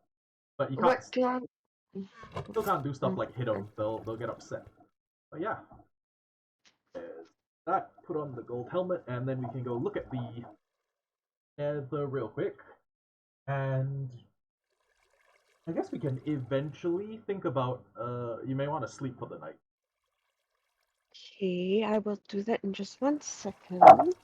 But you can't. Still can't do stuff like hit them. They'll get upset. But yeah, there's that. Put on the gold helmet, and then we can go look at the nether real quick. And I guess we can eventually think about. You may want to sleep for the night. Okay, I will do that in just 1 second.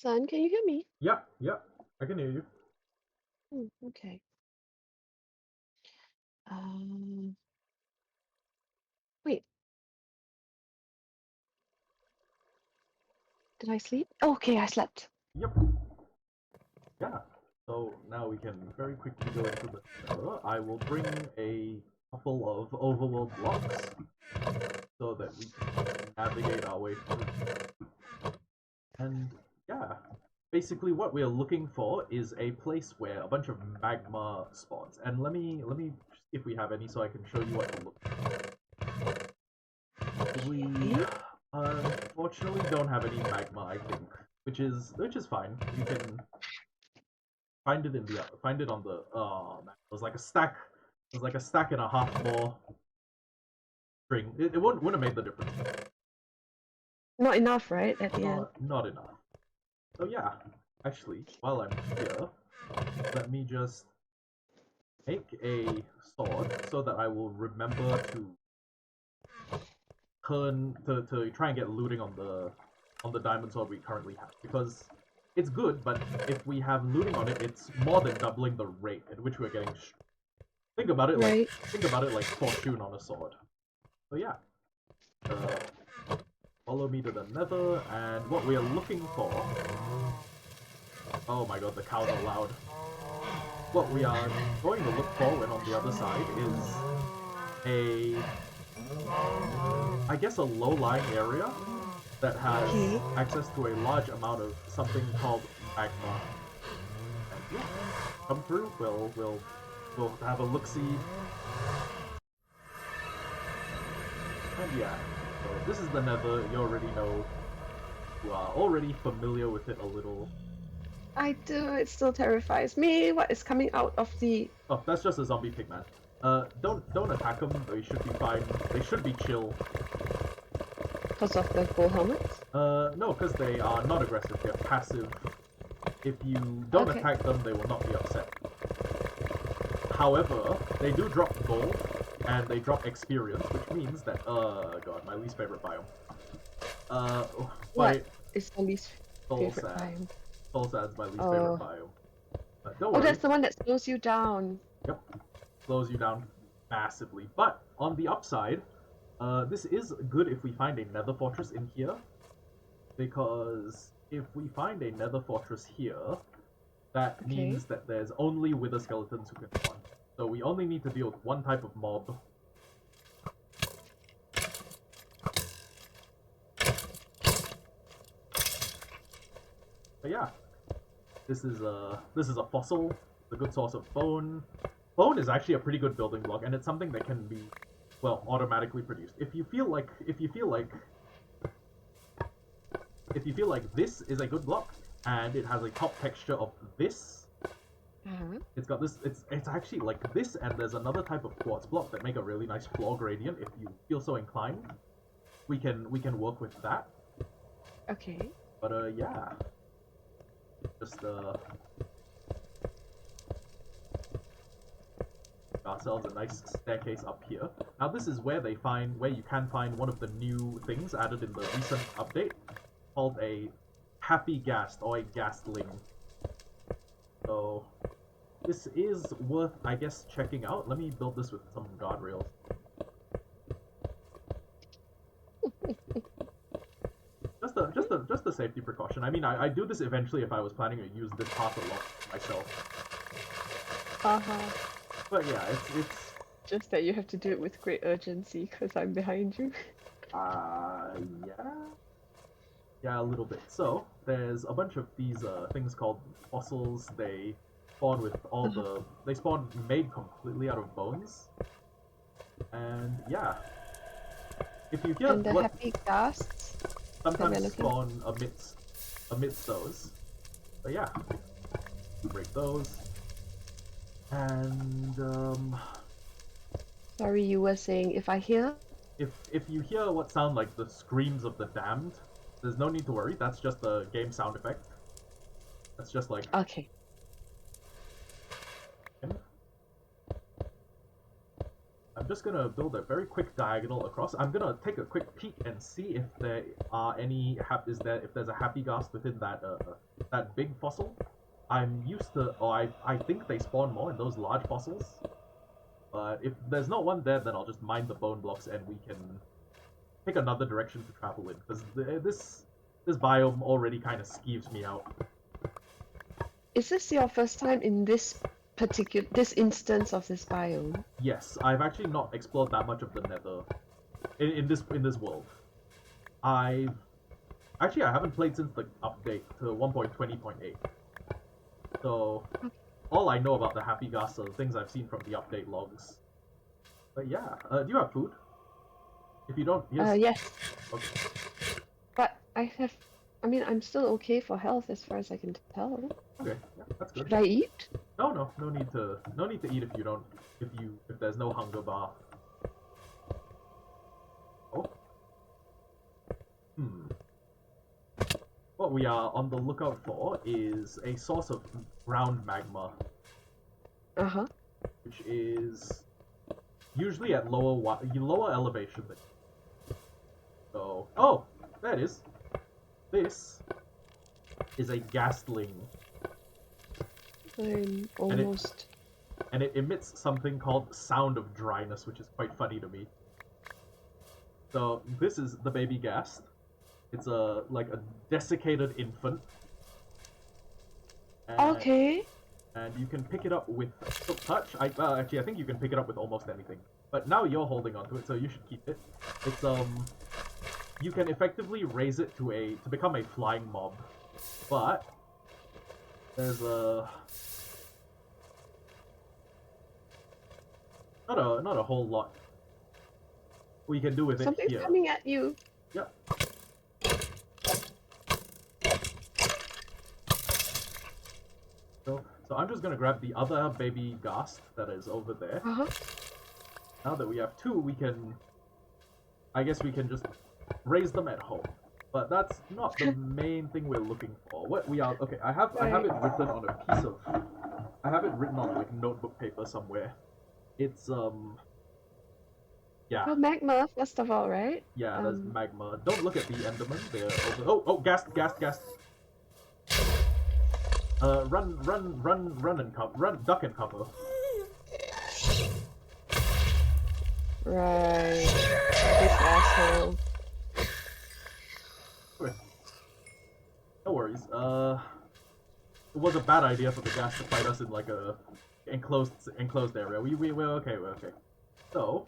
Son, can you hear me? Yeah, I can hear you. Okay. Wait. Did I sleep? Okay, I slept. Yep. Yeah. So now we can very quickly go into the nether. I will bring a couple of overworld blocks so that we can navigate our way through. And yeah, basically what we're looking for is a place where a bunch of magma spawns. And let me see if we have any so I can show you what to look for. We unfortunately don't have any magma, I think, which is fine. You can find it on the man, it was like a stack. It was like a stack and a half more string. It wouldn't have made the difference. Not enough, right? At the end. Not enough. So yeah, actually, while I'm here, let me just make a sword so that I will remember to try and get looting on the diamond sword we currently have, because it's good, but if we have looting on it, it's more than doubling the rate at which we're getting. Think about it like fortune on a sword. So yeah, follow me to the nether, and what we are looking for. Oh my god, the cows are loud. What we are going to look for when on the other side is I guess a low-lying area that has access to a large amount of something called magma. yeah, come through. We'll have a look-see. And yeah, so this is the Nether. You already know. You are already familiar with it a little. I do. It still terrifies me. What is coming out of the? Oh, that's just a zombie pigman. Don't attack them. They should be fine. They should be chill. Because of the gold helmets? No, because they are not aggressive. They're passive. If you don't Okay. attack them, they will not be upset. However, they do drop gold, and they drop experience, which means that, god, my least favorite biome. What is your least favorite Soulsad. biome? Soulsad's my least favorite Oh. biome. But don't Oh, worry. that's the one that slows you down. Yep. Slows you down massively. But, on the upside, this is good if we find a nether fortress in here, because if we find a nether fortress here, that means that there's only wither skeletons who can spawn. So we only need to deal with one type of mob. But yeah, this is a fossil, a good source of bone. Bone is actually a pretty good building block, and it's something that can be, well, automatically produced. If you feel like this is a good block, and it has a top texture of this, it's got this. It's actually like this, and there's another type of quartz block that make a really nice floor gradient. If you feel so inclined, we can work with that. Okay. But yeah, just ourselves a nice staircase up here. Now this is where you can find one of the new things added in the recent update, called a happy ghast or a ghastling. So this is worth, I guess, checking out. Let me build this with some guardrails. Just a safety precaution. I mean, I do this eventually if I was planning to use this path a lot myself. But yeah, it's just that you have to do it with great urgency because I'm behind you. Yeah. Yeah, a little bit. So there's a bunch of these things called fossils. They spawn with they spawn made completely out of bones. And yeah, if you hear and the happy ghasts sometimes spawn amidst those. But yeah, break those. And sorry, you were saying if I hear? If you hear what sound like the screams of the damned, there's no need to worry. That's just a game sound effect. That's just like okay. I'm just gonna build a very quick diagonal across. I'm gonna take a quick peek and see if there are any if there's a happy ghast within that big fossil. I'm used to, or I think they spawn more in those large fossils. But if there's not one there, then I'll just mine the bone blocks and we can pick another direction to travel in, because this biome already kind of skeeves me out. Is this your first time in this instance of this biome? Yes, I've actually not explored that much of the Nether in this world. I haven't played since the update to 1.20.8. So all I know about the happy ghasts are the things I've seen from the update logs. But yeah, do you have food? If you don't, yes. Okay. But I'm still okay for health as far as I can tell. Okay, yeah, that's good. Should I eat? No need to eat if there's no hunger bar. Oh. What we are on the lookout for is a source of ground magma. Which is usually at lower elevation than. So, oh, there it is. This is a ghastling. I'm almost. And it emits something called Sound of Dryness, which is quite funny to me. So this is the baby ghast. It's like a desiccated infant. And, okay. And you can pick it up with Silk Touch. Actually, I think you can pick it up with almost anything. But now you're holding onto it, so you should keep it. It's you can effectively raise it to become a flying mob, but there's not a whole lot we can do with it Something's here. coming at you. Yep. So I'm just gonna grab the other baby ghast that is over there. Uh-huh. Now that we have two, we can... I guess we can just raise them at home. But that's not the main thing we're looking for. What we are... Okay, I have it written on a piece of... I have it written on, like, notebook paper somewhere. It's, yeah. Well, magma, first of all, right? Yeah, there's magma. Don't look at the Enderman. They're over... Oh, ghast. Run and cover. Run, duck and cover. Right. This asshole. Okay. No worries. It was a bad idea for the ghast to fight us in like a enclosed area. We're okay. We're okay. So,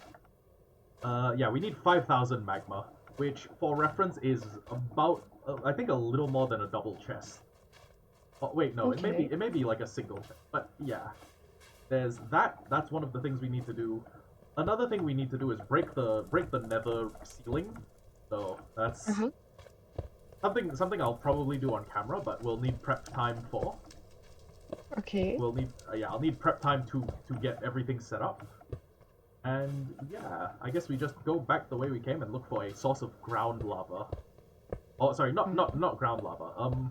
yeah, we need 5,000 magma, which for reference is about I think a little more than a double chest. Oh, wait, no, Okay. it may be like a single chest, but yeah. There's that. That's one of the things we need to do. Another thing we need to do is break the nether ceiling. So that's something I'll probably do on camera, but we'll need prep time for. Okay. We'll need yeah, I'll need prep time to get everything set up. And yeah, I guess we just go back the way we came and look for a source of ground lava. Oh, sorry, not ground lava.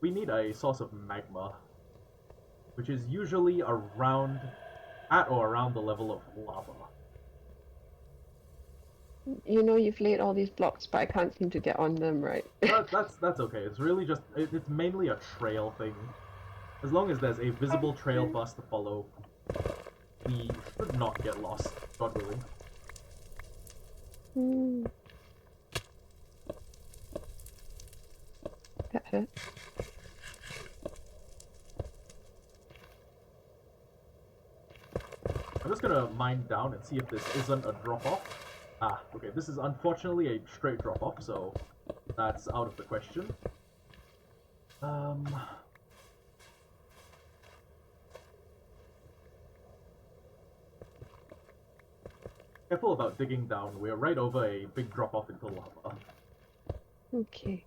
We need a source of magma, which is usually at or around the level of lava. You know you've laid all these blocks, but I can't seem to get on them, right? That's okay. It's really just it's mainly a trail thing. As long as there's a visible trail for us to follow, we should not get lost, God willing. That hurt. I'm just gonna mine down and see if this isn't a drop-off. Ah, okay, this is unfortunately a straight drop-off, so that's out of the question. Careful about digging down. We're right over a big drop-off into lava. Okay.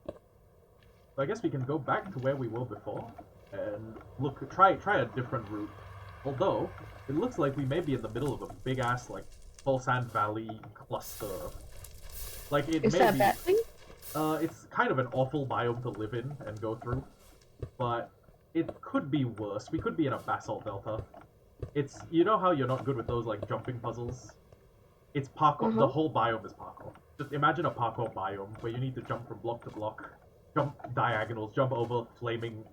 So I guess we can go back to where we were before and try a different route. Although, it looks like we may be in the middle of a big-ass, like, full sand valley cluster. Like, it Is may that a be... bad thing? It's kind of an awful biome to live in and go through. But it could be worse. We could be in a basalt delta. It's... You know how you're not good with those, like, jumping puzzles? It's parkour. The whole biome is parkour. Just imagine a parkour biome where you need to jump from block to block. Jump diagonals, jump over flaming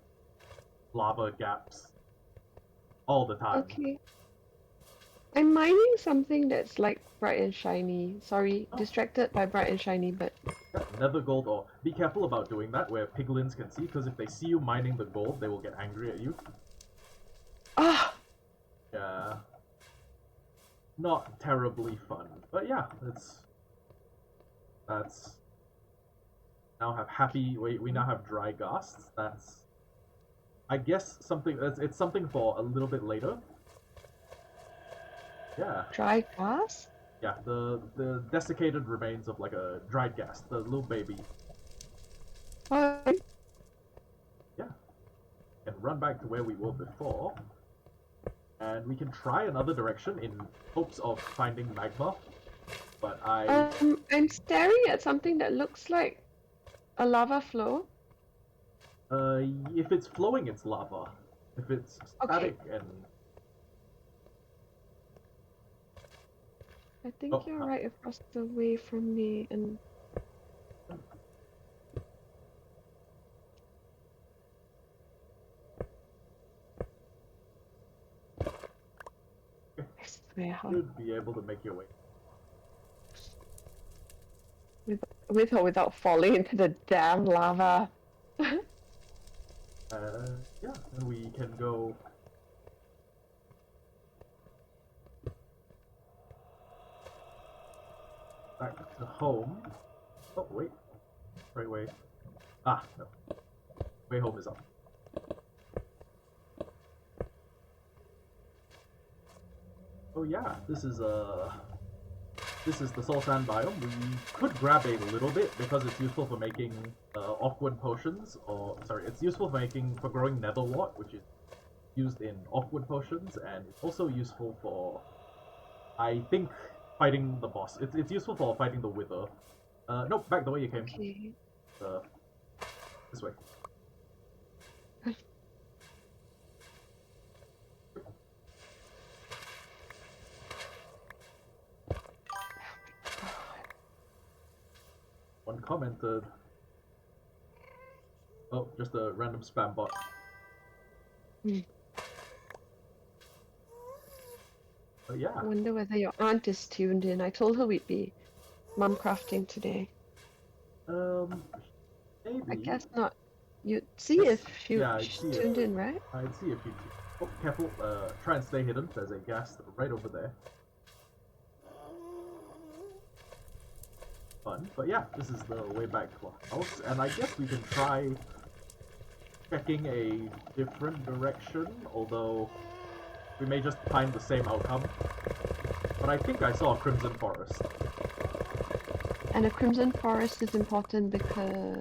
lava gaps. All the time. Okay. I'm mining something that's like bright and shiny. Sorry, distracted by bright and shiny, but... Yeah, nether gold ore. Be careful about doing that where piglins can see, because if they see you mining the gold, they will get angry at you. Ah! Yeah. Not terribly fun. But yeah, that's... Now have we now have dry ghasts. That's... I guess it's something for a little bit later. Yeah. Dry grass? Yeah, the desiccated remains of like a dried ghast, the little baby. Yeah. And run back to where we were before. And we can try another direction in hopes of finding magma. But I'm staring at something that looks like a lava flow. If it's flowing, it's lava. If it's static and... I think you're right across the way from me, and... I swear, how... Should be able to make your way. With or without falling into the damn lava. Yeah, and we can go... back to home. Oh, wait. Right way. Ah, no. Way home is up. Oh yeah, this is the soul sand biome. We could grab a little bit because it's useful for making awkward potions, or sorry, it's useful for growing netherwort, which is used in awkward potions, and it's also useful for, I think, fighting the boss. It's useful for fighting the wither. Nope, back the way you came. Okay. Uh, this way. One commented. Oh, just a random spam bot. Hmm. But yeah. I wonder whether your aunt is tuned in. I told her we'd be mumcrafting today. Maybe. I guess not. You'd see if I'd see tuned in, right? I'd see if you. Oh, careful! Try and stay hidden. There's a ghast right over there. Fun, but yeah, this is the way back to our house, and I guess we can try checking a different direction. Although we may just find the same outcome. But I think I saw a crimson forest. And a crimson forest is important because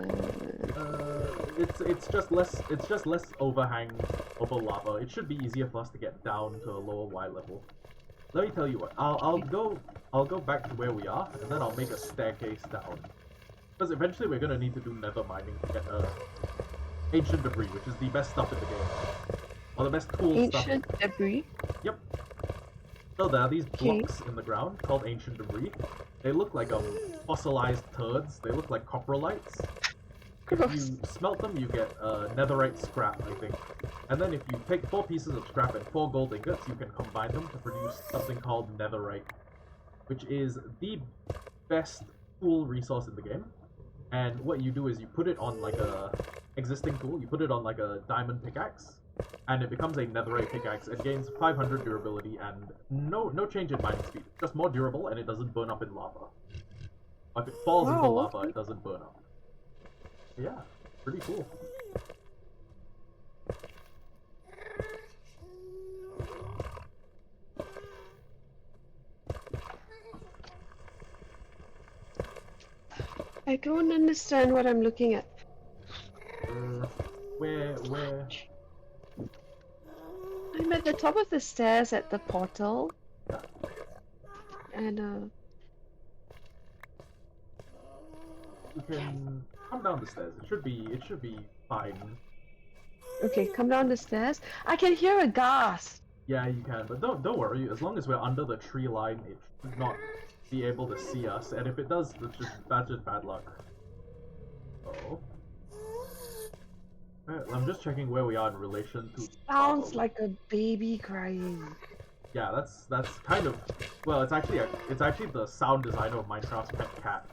it's just less overhang over lava. It should be easier for us to get down to a lower Y level. Let me tell you what. I'll go back to where we are, and then I'll make a staircase down. Because eventually we're gonna need to do nether mining to get ancient debris, which is the best stuff in the game, or the best tool stuff. ancient debris. Yep. So there are these blocks in the ground called ancient debris. They look like fossilized turds. They look like coprolites. If you smelt them, you get netherite scrap, I think. And then if you take 4 pieces of scrap and 4 gold ingots, you can combine them to produce something called netherite, which is the best tool resource in the game. And what you do is you put it on like a existing tool, you put it on like a diamond pickaxe, and it becomes a netherite pickaxe. It gains 500 durability and no change in mining speed. It's just more durable and it doesn't burn up in lava. If it falls into lava, it doesn't burn up. Yeah, pretty cool. I don't understand what I'm looking at. Where? I'm at the top of the stairs at the portal. And you can come down the stairs. It should be fine. okay, come down the stairs. I can hear a ghast. Yeah, you can, but don't worry. As long as we're under the tree line, it should not be able to see us. And if it does, that's just bad luck. Oh. I'm just checking where we are in relation to. Sounds like a baby crying. Yeah, that's kind of, well, it's actually the sound designer of Minecraft's pet cat.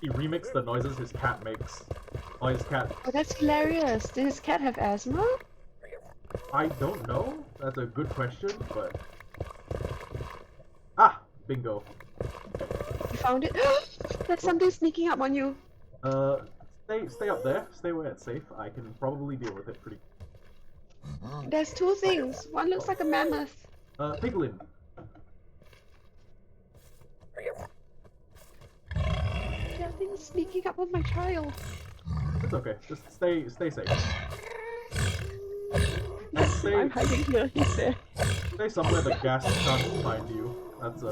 He remixed the noises his cat makes. Oh, his cat. Oh, that's hilarious. Does his cat have asthma? I don't know. That's a good question, but bingo. You found it? That's something sneaking up on you. Stay up there. Stay where it's safe. I can probably deal with it pretty. There's 2 things. One looks like a mammoth. Piglin. There are things sneaking up on my child. It's okay. Just stay safe. I'm hiding here, he's there. Stay somewhere the gas can't find you. That's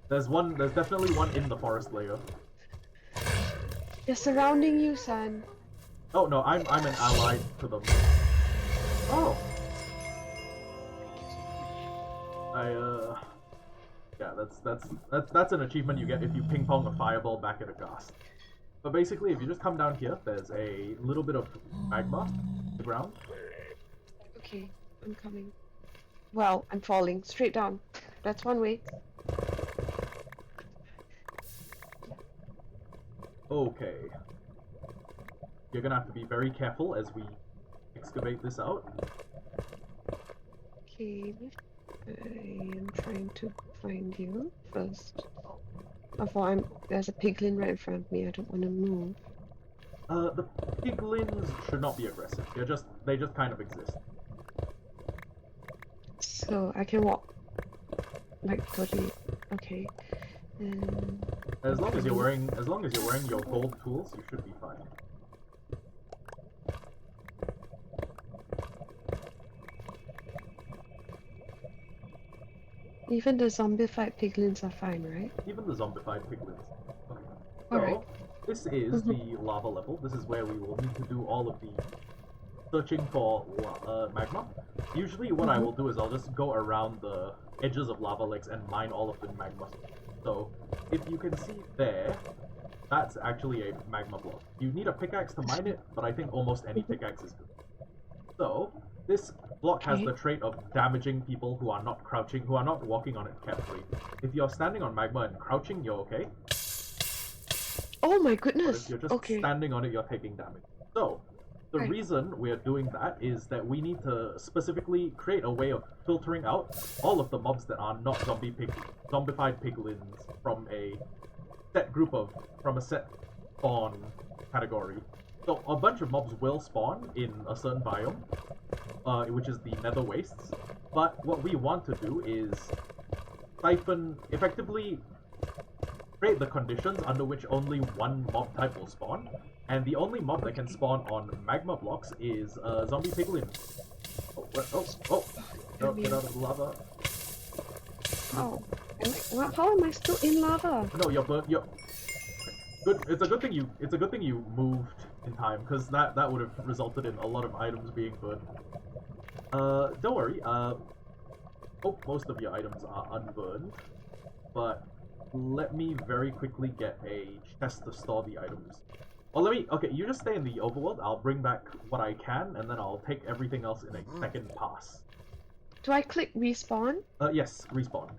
there's definitely one in the forest layer. They're surrounding you, son. Oh no, I'm an ally to them. Oh. Yeah, that's an achievement you get if you ping pong a fireball back at a ghast. But basically, if you just come down here, there's a little bit of magma on the ground. Okay, I'm coming. Well, I'm falling straight down. That's one way. Okay. You're gonna have to be very careful as we excavate this out. Okay, I am trying to find you first. There's a piglin right in front of me. I don't want to move. The piglins should not be aggressive. They just kind of exist. So I can walk. like totally. Okay. And As long as you're wearing your gold tools, you should be fine. even the zombified piglins are fine, right? Even the zombified piglins. Okay. Alright. So this is the lava level. This is where we will need to do all of the searching for magma. Usually what I will do is I'll just go around the edges of lava lakes and mine all of the magma. So if you can see there, that's actually a magma block. You need a pickaxe to mine it, but I think almost any pickaxe is good. So this block has the trait of damaging people who are not crouching, who are not walking on it carefully. If you're standing on magma and crouching, you're okay. Oh my But goodness! if you're just standing on it, you're taking damage. So the reason we're doing that is that we need to specifically create a way of filtering out all of the mobs that are not zombified piglins from a set spawn category. So a bunch of mobs will spawn in a certain biome, which is the Nether Wastes. But what we want to do is effectively create the conditions under which only one mob type will spawn, and the only mob that can spawn on magma blocks is zombie piglins. No, get out of the lava. Oh, how am I still in lava? No, you're good. It's a good thing you moved in time, because that would have resulted in a lot of items being burnt. Don't worry. Hope most of your items are unburned, but let me very quickly get a chest to store the items. Okay, you just stay in the overworld. I'll bring back what I can, and then I'll take everything else in a second pass. Do I click respawn? Yes, respawn.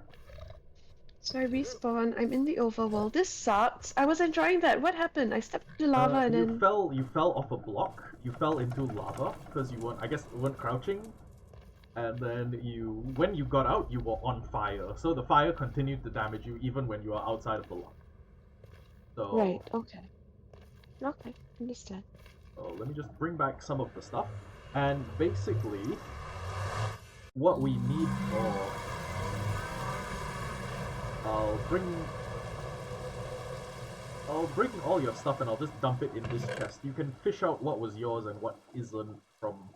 So I respawn, I'm in the overworld. This sucks. I was enjoying that. What happened? I stepped into lava and you then... You fell off a block. You fell into lava, because I guess you weren't crouching. And then when you got out, you were on fire. So the fire continued to damage you even when you are outside of the lock. So... Right, okay. Okay, understand. So let me just bring back some of the stuff. And basically, what we need for... I'll bring all your stuff and I'll just dump it in this chest. You can fish out what was yours and what isn't from...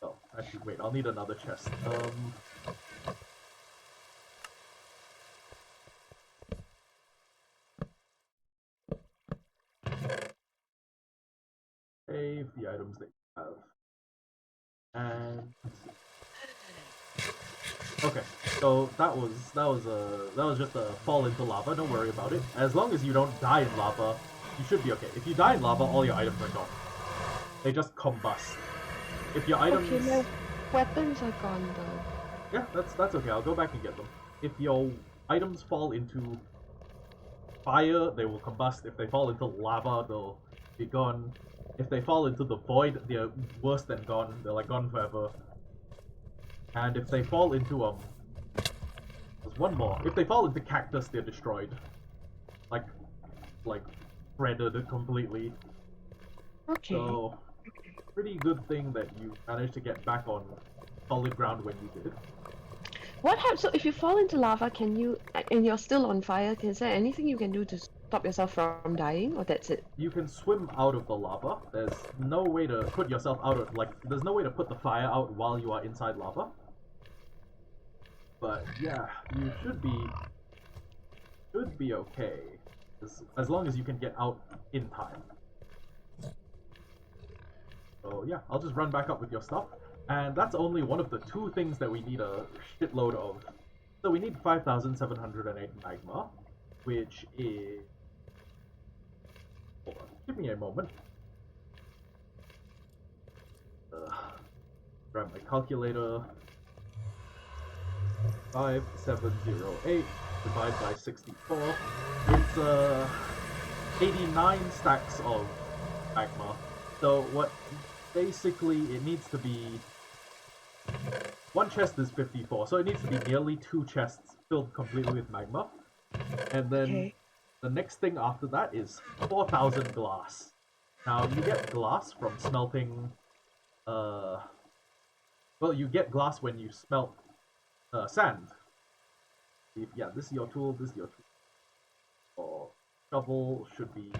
Oh, actually, wait, I'll need another chest. Save the items that you have. And... Okay, so that was just a fall into lava. Don't worry about it. As long as you don't die in lava, you should be okay. If you die in lava, all your items are gone. They just combust. If your items... Okay, my weapons are gone though. Yeah, that's okay. I'll go back and get them. If your items fall into fire, they will combust. If they fall into lava, they'll be gone. If they fall into the void, they're worse than gone. They're like gone forever. And if they fall into there's one more. If they fall into cactus, they're destroyed. Like shredded completely. Okay. So pretty good thing that you managed to get back on solid ground when you did. What happens? So if you fall into lava, can you, and you're still on fire, is there anything you can do to stop yourself from dying, or that's it? You can swim out of the lava. There's no way to put yourself out of, there's no way to put the fire out while you are inside lava. But yeah, you should be okay. As long as you can get out in time. So yeah, I'll just run back up with your stuff. And that's only one of the two things that we need a shitload of. So we need 5,708 magma, which is... Hold on, give me a moment. Grab my calculator. 5708 divided by 64. It's 89 stacks of magma. So what basically it needs to be, one chest is 54, so it needs to be nearly 2 chests filled completely with magma. And then the next thing after that is 4,000 glass. Now you get glass from smelting well, you get glass when you smelt sand. Yeah, this is your tool. This is your tool. Or shovel should be.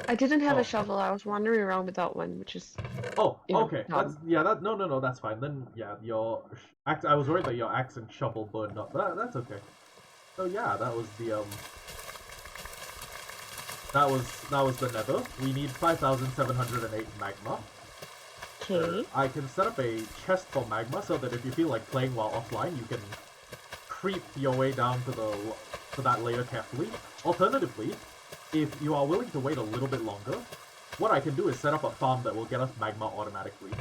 I didn't have a shovel. I was wandering around without one, which is okay. dumb. No, that's fine. Then yeah, your axe. I was worried that your axe and shovel burned up. That's okay. So yeah, that was the that was the Nether. We need 5,708 magma. Okay. I can set up a chest for magma so that if you feel like playing while offline, you can creep your way down to that layer carefully. Alternatively, if you are willing to wait a little bit longer, what I can do is set up a farm that will get us magma automatically.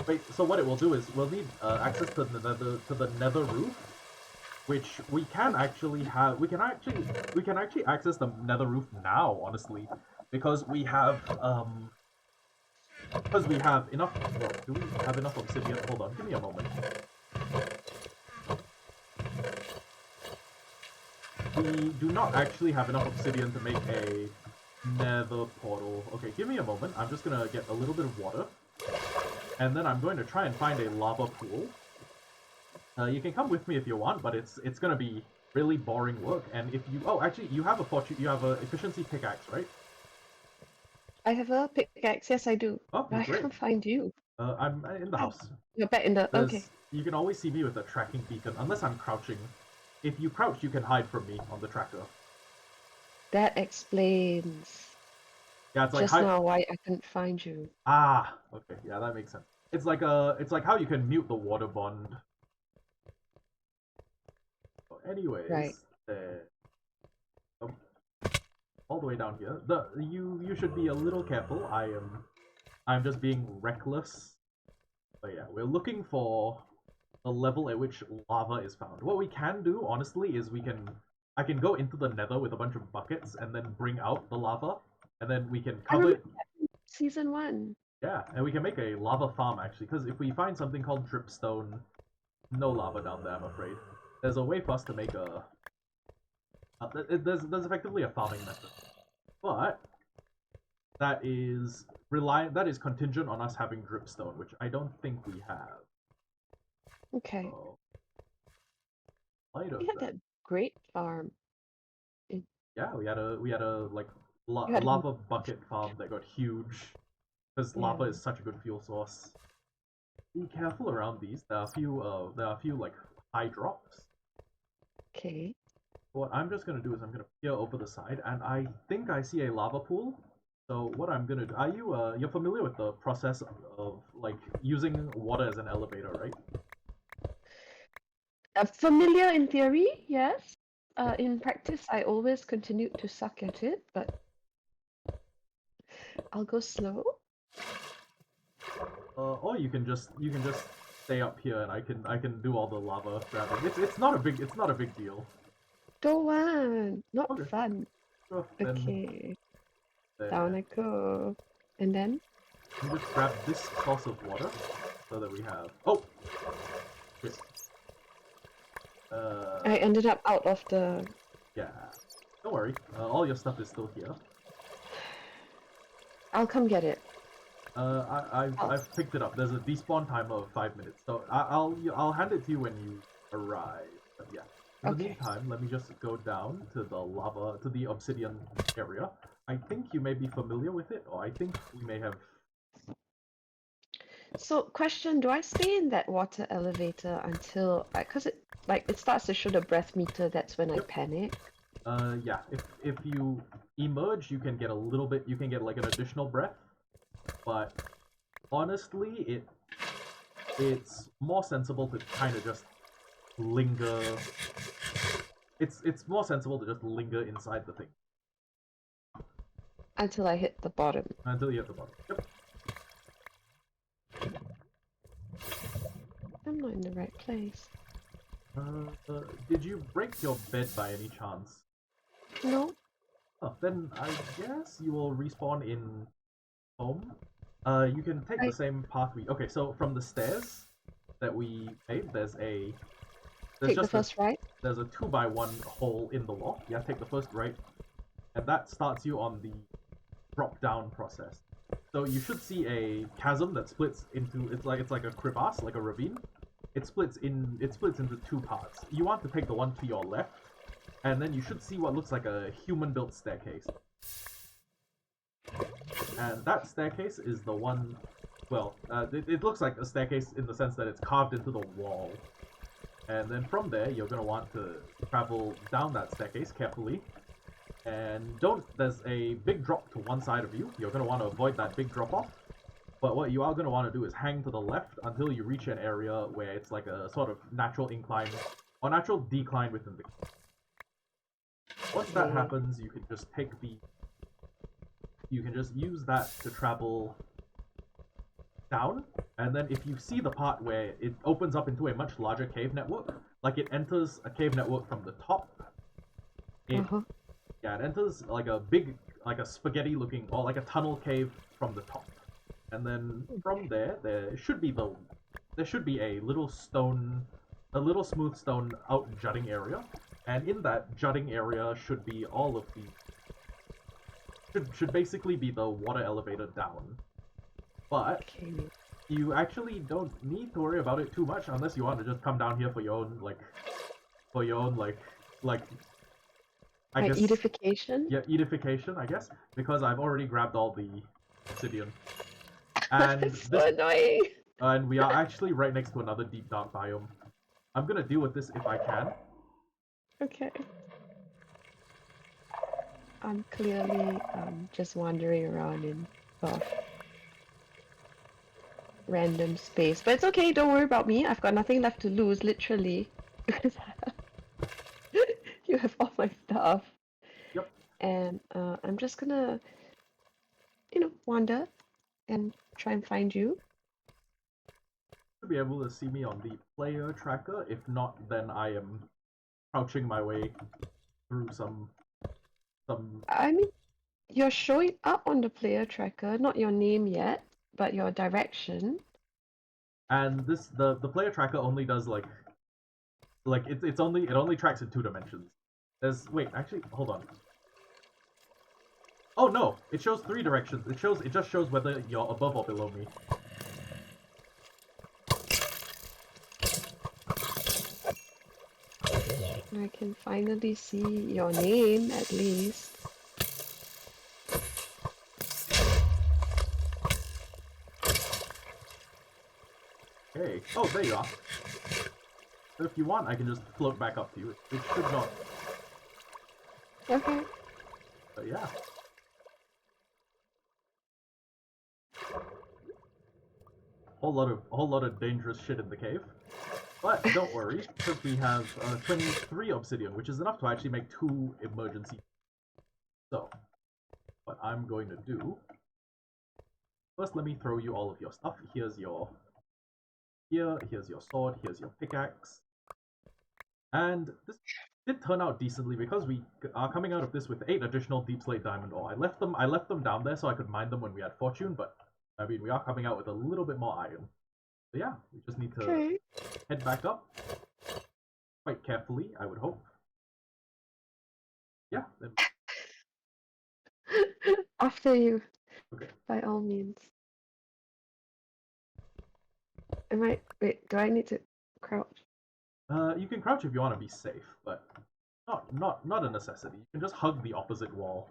Wait, so what it will do is we'll need access to the nether roof, which we can actually have. We can actually access the nether roof now, honestly, because we have enough. Well, do we have enough obsidian? Hold on, give me a moment. We do not actually have enough obsidian to make a nether portal. Okay, give me a moment. I'm just gonna get a little bit of water. And then I'm going to try and find a lava pool. You can come with me if you want, but it's gonna be really boring work. And if you actually you have a efficiency pickaxe, right? I have a pickaxe. Yes, I do. Oh, But I great. can't find you. I'm in the house. You're back in the. Okay. You can always see me with a tracking beacon, unless I'm crouching. If you crouch, you can hide from me on the tracker. That explains. Yeah, it's like just now why I couldn't find you. Ah, okay, yeah, that makes sense. It's like how you can mute the water bond. Anyways, right. All the way down here. You should be a little careful. I'm just being reckless. But yeah, we're looking for a level at which lava is found. What we can do, honestly, is I can go into the nether with a bunch of buckets and then bring out the lava, and then we can cover it. Season 1. Yeah, and we can make a lava farm, actually, because if we find something called dripstone, no lava down there, I'm afraid. There's a way for us to make a... there's effectively a farming method. But that is contingent on us having dripstone, which I don't think we have. Okay. So, we had that great farm. Yeah, we had a lava bucket farm that got huge because lava is such a good fuel source. Be careful around these. There are a few like high drops. Okay. What I'm just gonna do is I'm gonna peer over the side, and I think I see a lava pool. So what I'm gonna do? Are you you're familiar with the process of like using water as an elevator, right? Familiar in theory, yes. In practice, I always continued to suck at it, but I'll go slow. Or you can just stay up here, and I can do all the lava grabbing. It's not a big deal. Don't want. Not fun. Sure, okay. There. Down I go. And then? You just grab this source of water so that we have. Oh! Shit. I ended up out of the. Yeah. Don't worry. All your stuff is still here. I'll come get it. I've picked it up. There's a despawn timer of 5 minutes, so I'll hand it to you when you arrive. But yeah. In the meantime, let me just go down to the obsidian area. I think you may be familiar with it, or I think we may have. So, question: do I stay in that water elevator until because it starts to show the breath meter? That's when I panic. Yeah. If you emerge, you can get a little bit. You can get like an additional breath, but honestly, it's more sensible to kind of just linger. It's more sensible to just linger inside the thing until I hit the bottom. Until you hit the bottom. Yep. I'm not in the right place. Did you break your bed by any chance? No. Oh, then I guess you will respawn in home. You can take the same path okay, so from the stairs that we made, there's the first right? There's a 2x1 hole in the wall. Yeah, take the first right. And that starts you on the drop-down process. So you should see a chasm that splits into it's like a crevasse, like a ravine. it splits into two parts. You want to take the one to your left, and then you should see what looks like a human-built staircase. And that staircase is the one. Well, it looks like a staircase in the sense that it's carved into the wall. And then from there, you're gonna want to travel down that staircase carefully. And there's a big drop to one side of you. You're gonna want to avoid that big drop off. But what you are going to want to do is hang to the left until you reach an area where it's like a sort of natural incline or natural decline within the cave. Once that happens, you can just you can just use that to travel down, and then if you see the part where it opens up into a much larger cave network, like it enters a cave network from the top, it enters like a big, like a spaghetti looking, or like a tunnel cave from the top. And then from there, there should be a little smooth stone out jutting area, and in that jutting area should be all of the should basically be the water elevator down. But you actually don't need to worry about it too much unless you want to just come down here for your own I guess edification. Yeah, edification, I guess, because I've already grabbed all the obsidian. And That's so annoying. And we are actually right next to another deep dark biome. I'm gonna deal with this if I can. Okay. I'm clearly just wandering around in random space, but it's okay. Don't worry about me. I've got nothing left to lose, literally, because you have all my stuff. Yep. And I'm just gonna, wander and try and find you. Should be able to see me on the player tracker. If not, then I am crouching my way through some. I mean, you're showing up on the player tracker, not your name yet, but your direction. And the player tracker only does it only tracks in 2 dimensions. Wait, actually, hold on. Oh no, it shows 3 directions. It just shows whether you're above or below me. I can finally see your name, at least. Okay. Oh, there you are. So if you want, I can just float back up to you. It should not. Okay. But yeah. Whole lot of dangerous shit in the cave. But don't worry, because we have 23 obsidian, which is enough to actually make 2 emergency. So, what I'm going to do... First, let me throw you all of your stuff. Here's your sword, here's your pickaxe. And this did turn out decently because we are coming out of this with 8 additional deep slate diamond ore. I left them down there so I could mine them when we had fortune, but I mean we are coming out with a little bit more iron. So yeah, we just need to head back up quite carefully, I would hope. Yeah. Then... After you. Okay. By all means. Wait, do I need to crouch? You can crouch if you want to be safe, but not a necessity. You can just hug the opposite wall.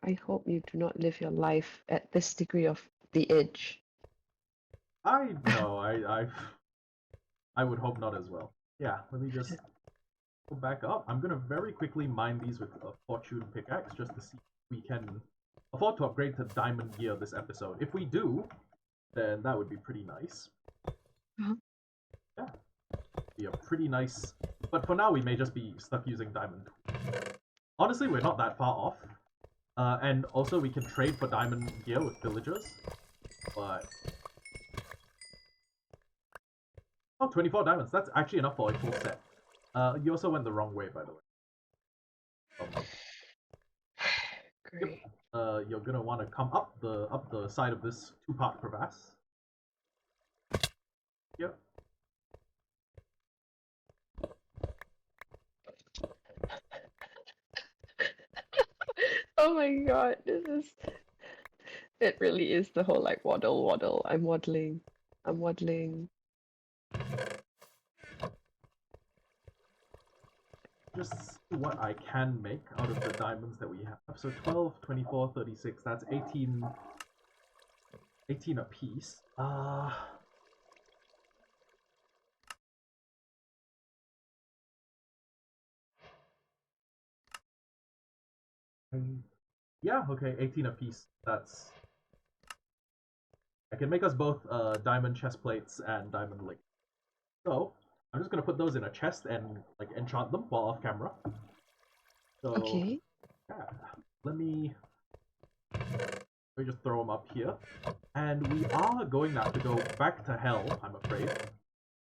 I hope you do not live your life at this degree of the edge. I know, I would hope not as well. Yeah, let me just go back up. I'm gonna very quickly mine these with a fortune pickaxe just to see if we can afford to upgrade to diamond gear this episode. If we do, then that would be pretty nice. Yeah, be a pretty nice. But for now, we may just be stuck using diamond. Honestly, we're not that far off. And also, we can trade for diamond gear with villagers. But... Oh, 24 diamonds. That's actually enough for a full set. You also went the wrong way, by the way. Great. Yep. You're gonna want to come up the side of this 2-part crevasse. Yep. Oh my god, It really is the whole like waddle, waddle. I'm waddling. I'm waddling. Just see what I can make out of the diamonds that we have. So 12, 24, 36, that's 18, 18 a piece. Yeah, okay, 18 a piece. That's... I can make us both diamond chest plates and diamond link. So, I'm just gonna put those in a chest and like enchant them while off camera. So, Okay. yeah, let me just throw them up here. And we are going to have to go back to hell, I'm afraid.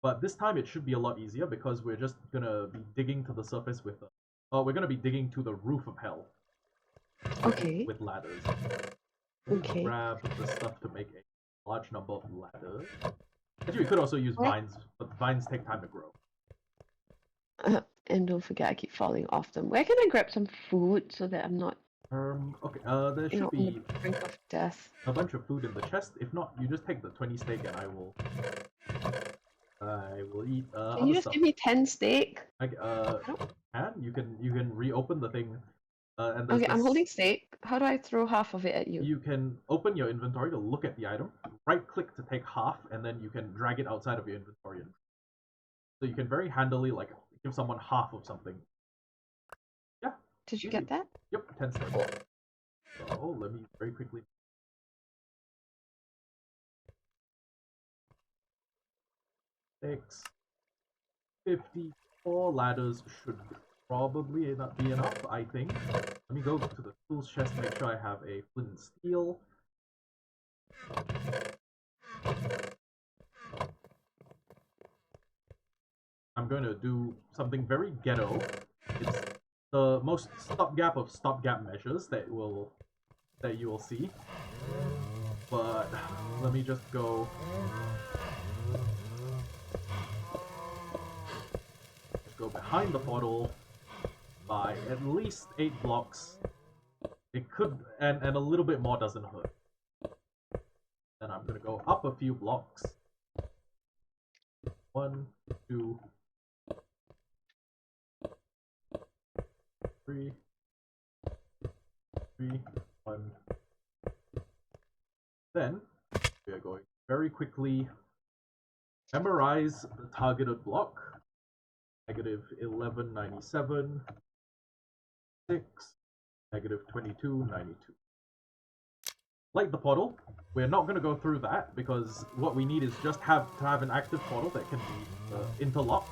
But this time it should be a lot easier because we're just gonna be digging to the surface with we're gonna be digging to the roof of hell. Okay. With ladders. Okay. Grab the stuff to make a large number of ladders. Actually, we could also use What? vines, but vines take time to grow. And don't forget, I keep falling off them. Where can I grab some food so that I'm not, Okay, there you should know, on the be brink of death? a bunch of food in the chest. If not, you just take the 20 steak and I will eat Can you other just stuff. give me 10 steak? Like, you can reopen the thing, and there's Okay, this. I'm holding steak. How do I throw half of it at you? You can open your inventory to look at the item, right click to take half, and then you can drag it outside of your inventory. So you can very handily like give someone half of something. Yeah. Did you Easy. get that? Yep, 10 steaks. So let me very quickly. 6, 54 ladders should probably not be enough, I think. Let me go to the tools chest, make sure I have a flint and steel. I'm going to do something very ghetto. It's the most stopgap of stopgap measures that you will see. But let me just go. Go behind the portal by at least 8 blocks. It could, and a little bit more doesn't hurt. Then I'm gonna go up a few blocks. 1, 2, 3, 3, 1. Then we are going very quickly memorize the targeted block. Negative 1197, 6, negative 2292. Like the portal, we're not going to go through that because what we need is just to have an active portal that can be interlocked.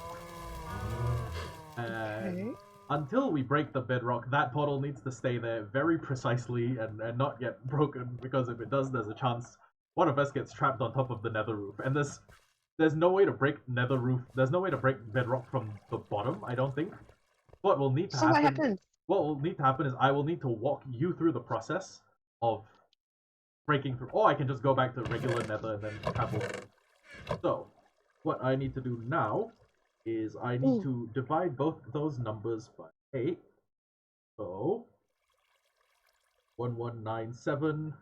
And until we break the bedrock, that portal needs to stay there very precisely and not get broken, because if it does, there's a chance one of us gets trapped on top of the nether roof. And there's no way to break nether roof. There's no way to break bedrock from the bottom, I don't think. What will need to So what happen... happens? What will need to happen is I will need to walk you through the process of breaking through. Or I can just go back to regular nether and then travel through. So, what I need to do now is I need to divide both those numbers by 8. So, 1197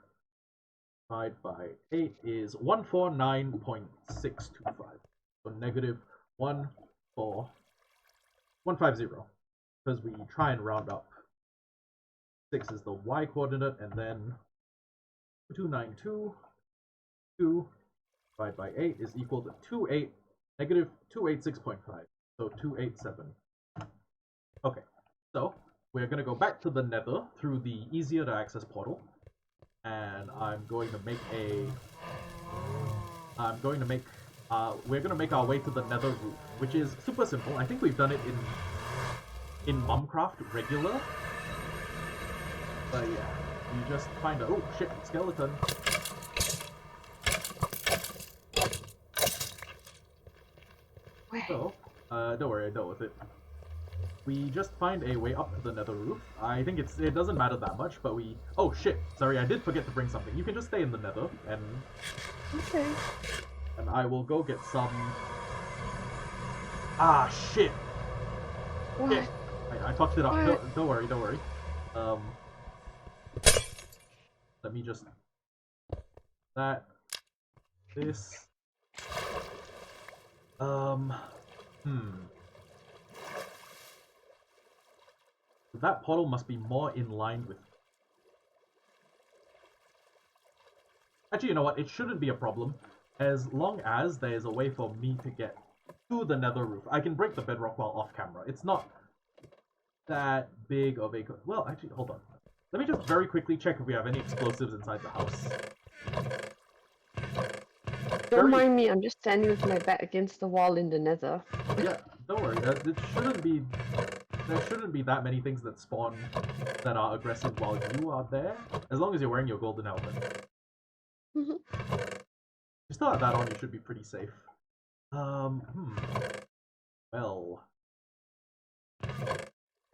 divided by 8 is 149.625. So negative 150. Because we try and round up. 6 is the y coordinate, and then 292 divided by 8 is equal to negative 286.5. So 287. Okay, so we're going to go back to the nether through the easier to access portal. And I'm going to make we're going to make our way to the nether roof, which is super simple. I think we've done it in Mumcraft regular. But yeah, you just find a... Oh shit, skeleton. Where? So, don't worry, I dealt with it. We just find a way up to the nether roof. I think it doesn't matter that much, but we... Oh shit, sorry, I did forget to bring something. You can just stay in the nether, and... Okay. And I will go get some... Ah, shit! What? Shit. I touched it up. Don't worry, don't worry. Let me just that, this, um, that portal must be more in line with. Actually, you know what? It shouldn't be a problem, as long as there is a way for me to get to the nether roof. I can break the bedrock while off camera. It's not that big of a... Well, actually, hold on. Let me just very quickly check if we have any explosives inside the house. Don't mind me, I'm just standing with my back against the wall in the nether. Yeah, don't worry. It shouldn't be... There shouldn't be that many things that spawn that are aggressive while you are there, as long as you're wearing your golden helmet. Mhm. You still have that on, you should be pretty safe. Well...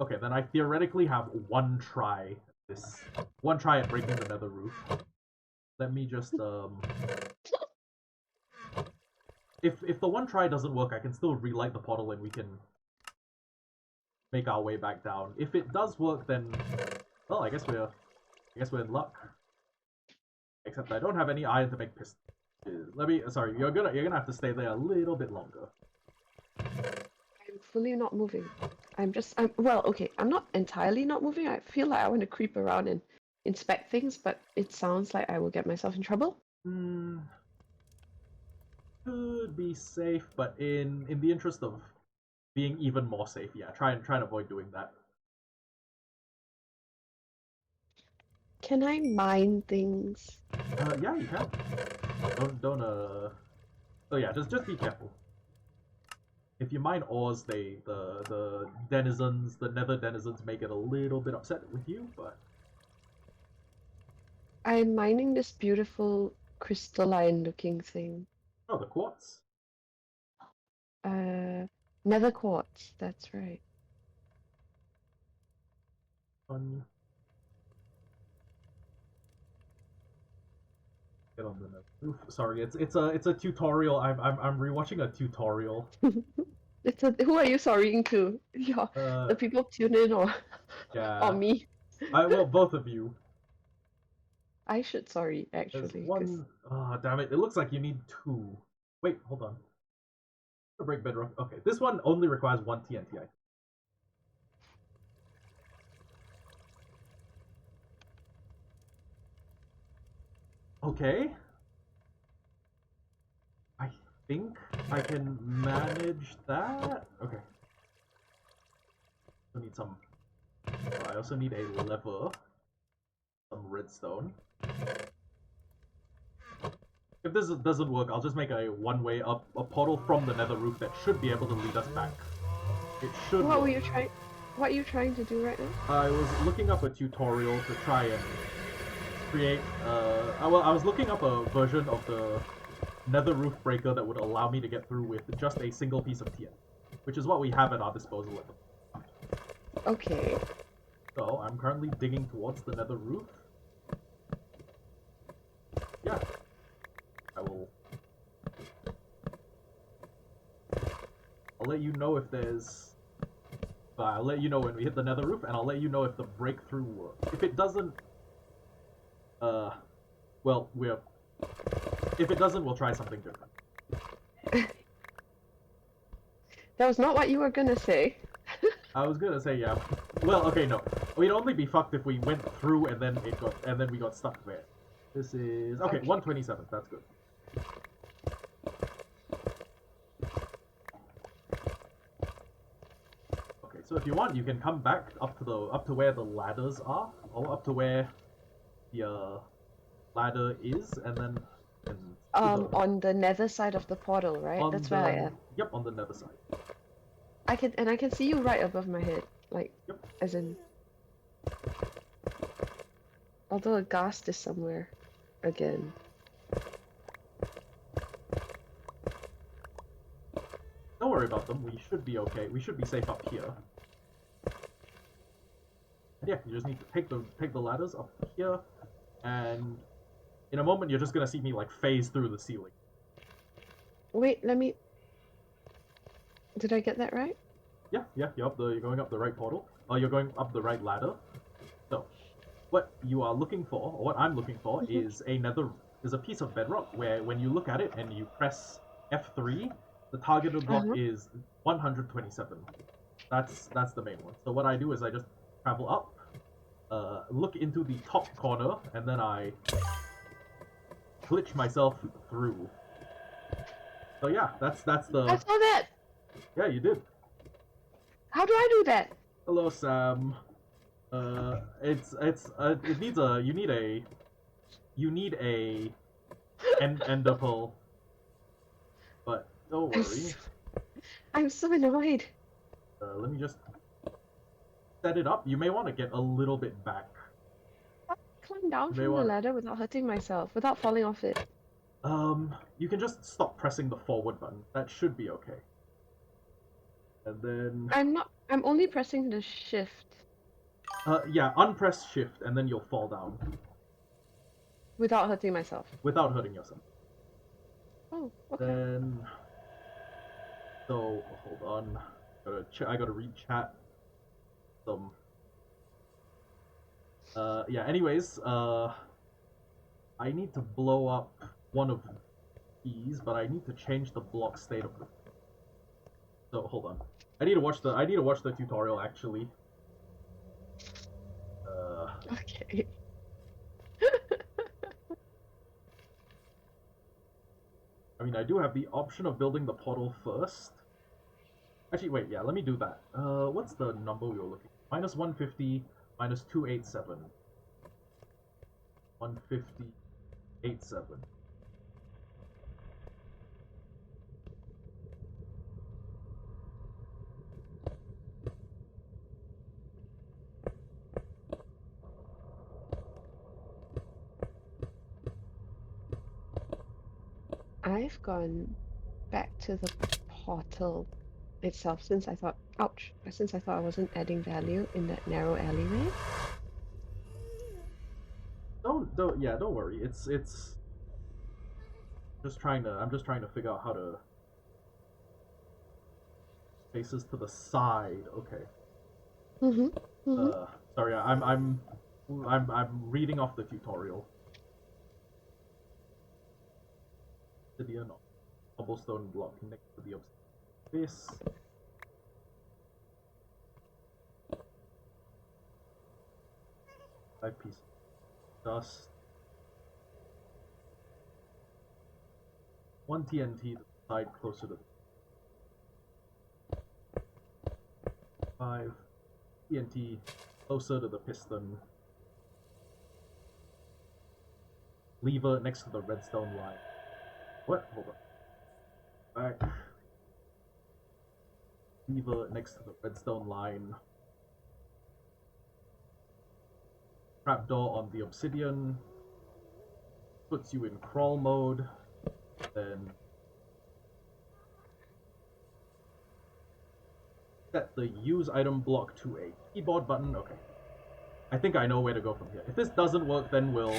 Okay, then I theoretically have one try at breaking the nether roof. Let me just, If the one try doesn't work, I can still relight the portal and we can make our way back down. If it does work, then, well, I guess we're in luck. Except I don't have any iron to make pistons. Sorry, you're gonna have to stay there a little bit longer. I'm fully not moving. Well, okay, I'm not entirely not moving. I feel like I want to creep around and inspect things, but it sounds like I will get myself in trouble. Could be safe, but in the interest of being even more safe, yeah, try and avoid doing that. Can I mine things? Yeah, you can. Don't Oh yeah, just be careful. If you mine ores, the denizens, the nether denizens may get a little bit upset with you, but I'm mining this beautiful crystalline looking thing. oh, the quartz. Nether quartz, that's right. On get on the nether roof. Sorry, it's a tutorial. I'm rewatching a tutorial. Who are you sorrying to? The people tune in or Yeah, me? well, both of you. I should sorry There's actually, because one. Ah, damn it! It looks like you need two. Wait, hold on. Break bedrock. Okay, this one only requires one TNT. Okay. I think I can manage that. Okay. I need some. I also need a lever. Some redstone. If this doesn't work, I'll just make a one-way up a portal from the nether roof that should be able to lead us back. It should what work. What are you trying to do right now? I was looking up a tutorial to try and create. Well, I was looking up a version of the nether roof breaker that would allow me to get through with just a single piece of TNT, which is what we have at our disposal at the moment. Okay. So I'm currently digging towards the nether roof. Yeah. I'll let you know if there's... I'll let you know when we hit the nether roof, and I'll let you know if the breakthrough works. If it doesn't... well, if it doesn't, we'll try something different. That was not what you were gonna say. I was gonna say, yeah. Well, okay, no. We'd only be fucked if we went through and then we got stuck there. This is... Okay, 127, that's good. So if you want, you can come back up to where the ladders are, or up to where the ladder is, and then on the nether side of the portal, right? That's where I am. Yep, on the nether side. I can see you right above my head, like, yep. As in, although a ghast is somewhere, again. Don't worry about them. We should be okay. We should be safe up here. And yeah, you just need to take the ladders up here, and in a moment you're just gonna see me like phase through the ceiling. Wait, let me. Did I get that right? Yeah, you're going up the right portal. Oh, you're going up the right ladder. So, what you are looking for, or what I'm looking for, is a nether is a piece of bedrock where when you look at it and you press F3, the targeted block is 127. That's the main one. So what I do is I just travel up, look into the top corner, and then I glitch myself through. So yeah, that's the. I saw that. Yeah, you did. How do I do that? Hello, Sam. It needs a you need a ender pearl, but don't worry. I'm so annoyed. Let me just set it up. You may want to get a little bit back. Climb down from the ladder without hurting myself, without falling off it. You can just stop pressing the forward button. That should be okay. And then I'm only pressing the shift. Yeah, unpress shift and then you'll fall down. Without hurting myself. Without hurting yourself. Oh, okay. Then so hold on. I gotta read chat. Some yeah, anyways, I need to blow up one of these, but I need to change the block state of them. So hold on. I need to watch the tutorial actually. Okay. I mean, I do have the option of building the portal first. Actually, wait, yeah, let me do that. What's the number we were looking at? Minus 150, minus 287. 150, 87. I've gone back to the portal itself since I thought, since I thought I wasn't adding value in that narrow alleyway. Don't worry. It's I'm just trying to figure out how to faces to the side. Okay. Sorry, I'm reading off the tutorial. Obsidian, cobblestone block next to the this. Five pieces of dust. One TNT to the side closer to the 5 TNT closer to the piston. Lever next to the redstone line. What? Hold on. Back. Lever next to the redstone line. Trapdoor on the obsidian. Puts you in crawl mode. Then set the use item block to a keyboard button. Okay. I think I know where to go from here. If this doesn't work, then we'll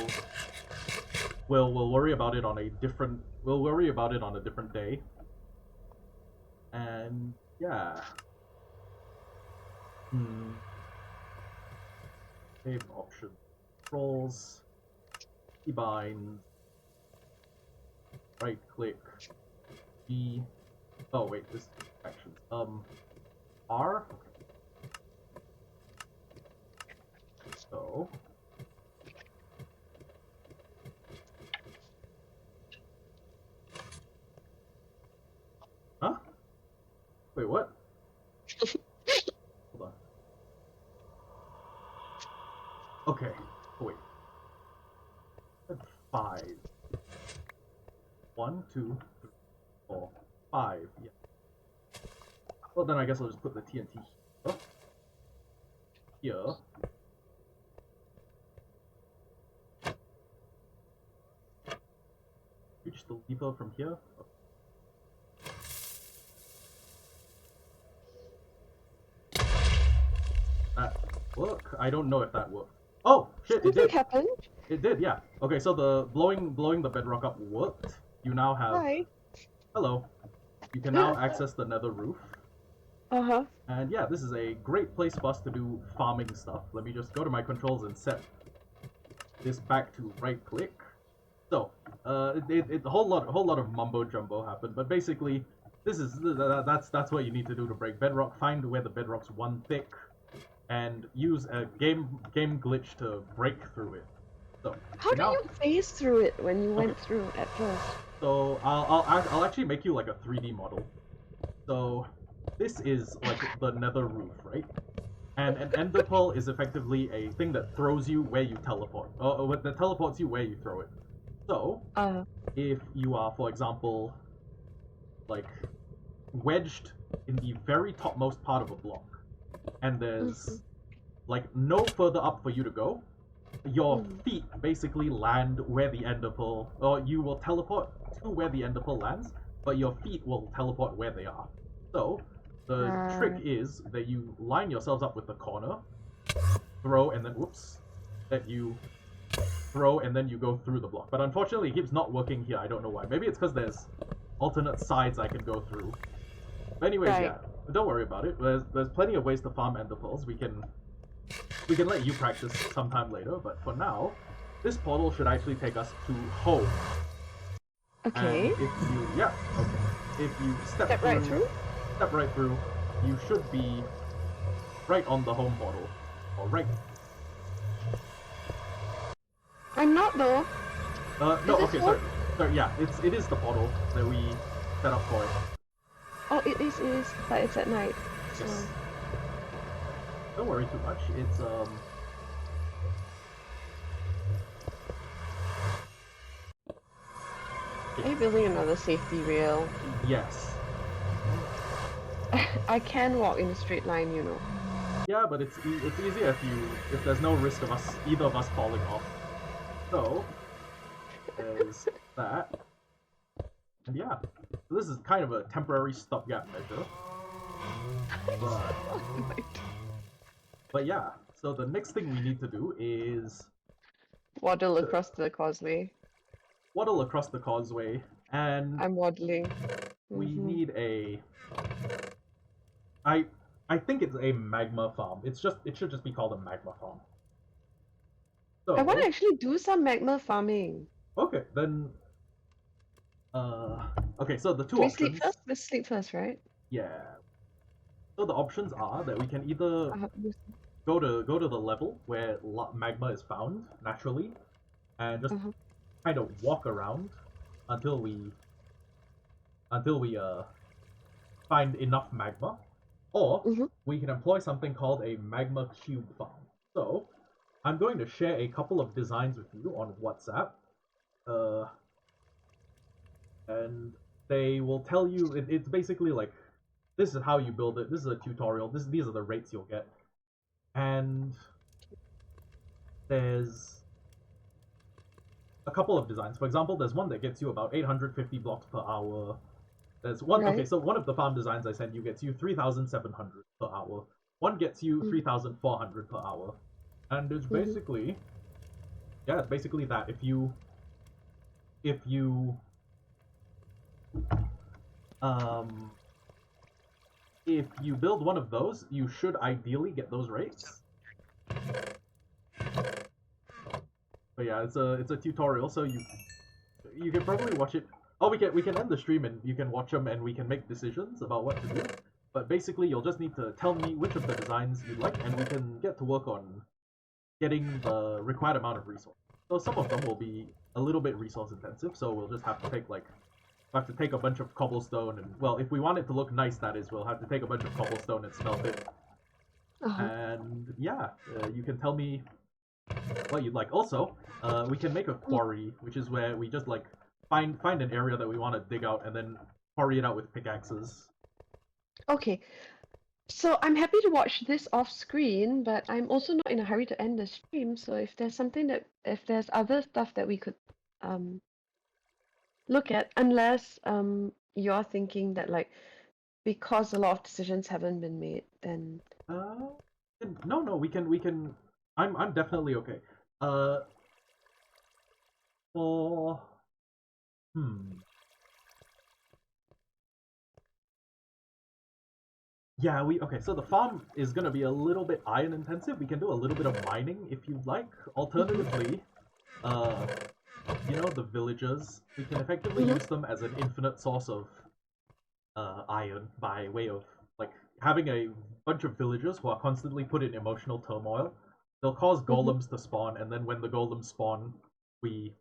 worry about it on a different day. And yeah. Save option. Controls. Keybinds. Right click. G. Oh wait, this is actions. R. Okay. So. Huh? Wait, what? Hold on. Okay. Oh, wait. 5. 1, 2, 3, 4, 5. Yeah. Well, then I guess I'll just put the TNT here. Here. Reach the lever from here. That work? I don't know if that worked. Oh shit! It did. Happened? It did. Yeah. Okay. So the blowing the bedrock up worked. You now have. Hi. Hello. You can now access the nether roof. And yeah, this is a great place for us to do farming stuff. Let me just go to my controls and set this back to right click. So a whole lot of mumbo jumbo happened, but basically, that's what you need to do to break bedrock. Find where the bedrock's one thick, and use a game glitch to break through it. So How for do now, you phase through it when you okay. went through at first? So I'll actually make you like a 3D model. So this is like the nether roof, right? And an ender pearl is effectively a thing that throws you where you teleport, or that teleports you where you throw it. So Uh, if you are, for example, like wedged in the very topmost part of a block, and mhm, there's like no further up for you to go, your mhm. feet basically land where the ender pearl, or you will teleport to where the ender pearl lands, but your feet will teleport where they are. So the trick Uh, is that you line yourselves up with the corner, throw, and then whoops, that you throw and then you go through the block. But unfortunately, it keeps not working here. I don't know why. Maybe it's because there's alternate sides I can go through. But anyways, right. yeah, don't worry about it. There's plenty of ways to farm ender pearls. We can let you practice sometime later. But for now, this portal should actually take us to home. And Okay. if you if you Step right through. step right through, you should be right on the home portal. Or right. I'm not though. No, Is this okay, home? sorry. Yeah, it is the portal that we set up for it. Oh, it is, but it's at night. So, Yes. Don't worry too much. It's are you building another safety rail? yes. I can walk in a straight line, you know. Yeah, but it's easier if there's no risk of either of us falling off. So there's that, and yeah, so this is kind of a temporary stopgap measure. But but yeah, so the next thing we need to do is Waddle to across the causeway. waddle across the causeway, and I'm waddling. we Mm-hmm. need a I I think it's a magma farm. It should just be called a magma farm. I want to So actually do some magma farming. okay, then uh okay, so the Do two we sleep options, first? Let's sleep first, right? yeah. So the options are that we can either Uh, go to the level where magma is found naturally, and just uh-huh. kind of walk around until we find enough magma, or Mm-hmm. we can employ something called a magma cube farm. So I'm going to share a couple of designs with you on WhatsApp, uh, and they will tell you it's basically like this is how you build it. This is a tutorial. These are the rates you'll get, and there's a couple of designs. For example, there's one that gets you about 850 blocks per hour. There's one. Okay, Right. so one of the farm designs I sent you gets you 3,700 per hour. One gets you Mm-hmm. 3,400 per hour, and it's Mm-hmm. basically it's basically that. If you um if you build one of those, you should ideally get those rates. But yeah, it's a tutorial, so you can probably watch it. Oh, we can end the stream and you can watch them and we can make decisions about what to do. But basically, you'll just need to tell me which of the designs you'd like, and we can get to work on getting the required amount of resource. So some of them will be a little bit resource intensive, so we'll just have to take a bunch of cobblestone and well, if we want it to look nice, that is, we'll have to take a bunch of cobblestone and smelt it. Uh-huh. And yeah, you can tell me what you'd like. Also, we can make a quarry, which is where we just like find an area that we want to dig out and then quarry it out with pickaxes. Okay. So I'm happy to watch this off screen, but I'm also not in a hurry to end the stream. So if there's other stuff that we could um look at, unless you're thinking that like because a lot of decisions haven't been made, then Uh, no, we can. I'm definitely okay. Uh, for hmm, yeah, we okay. So the farm is gonna be a little bit iron intensive. We can do a little bit of mining if you'd like. Mhm. Alternatively, uh, you know, the villagers, we can effectively use them as an infinite source of iron by way of like having a bunch of villagers who are constantly put in emotional turmoil. They'll cause golems to spawn, and then when the golems spawn, we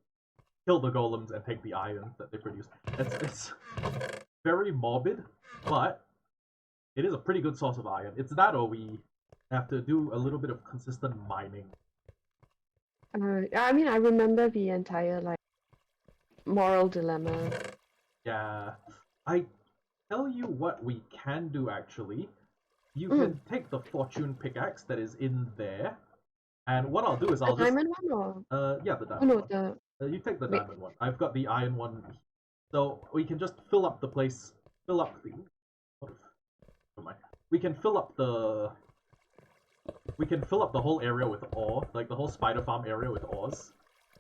kill the golems and take the iron that they produce. It's very morbid, but it is a pretty good source of iron. It's that, or we have to do a little bit of consistent mining. I mean, I remember the entire like moral dilemma. Yeah, I tell you what we can do actually. You can take the fortune pickaxe that is in there, and what I'll do is The I'll just diamond one, or yeah, the oh diamond no, one. the You take the wait. diamond one. I've got the iron one, so we can just fill up the place. Fill up the. What am I? We can fill up the. We can fill up the whole area with ore, like the whole spider farm area with ores,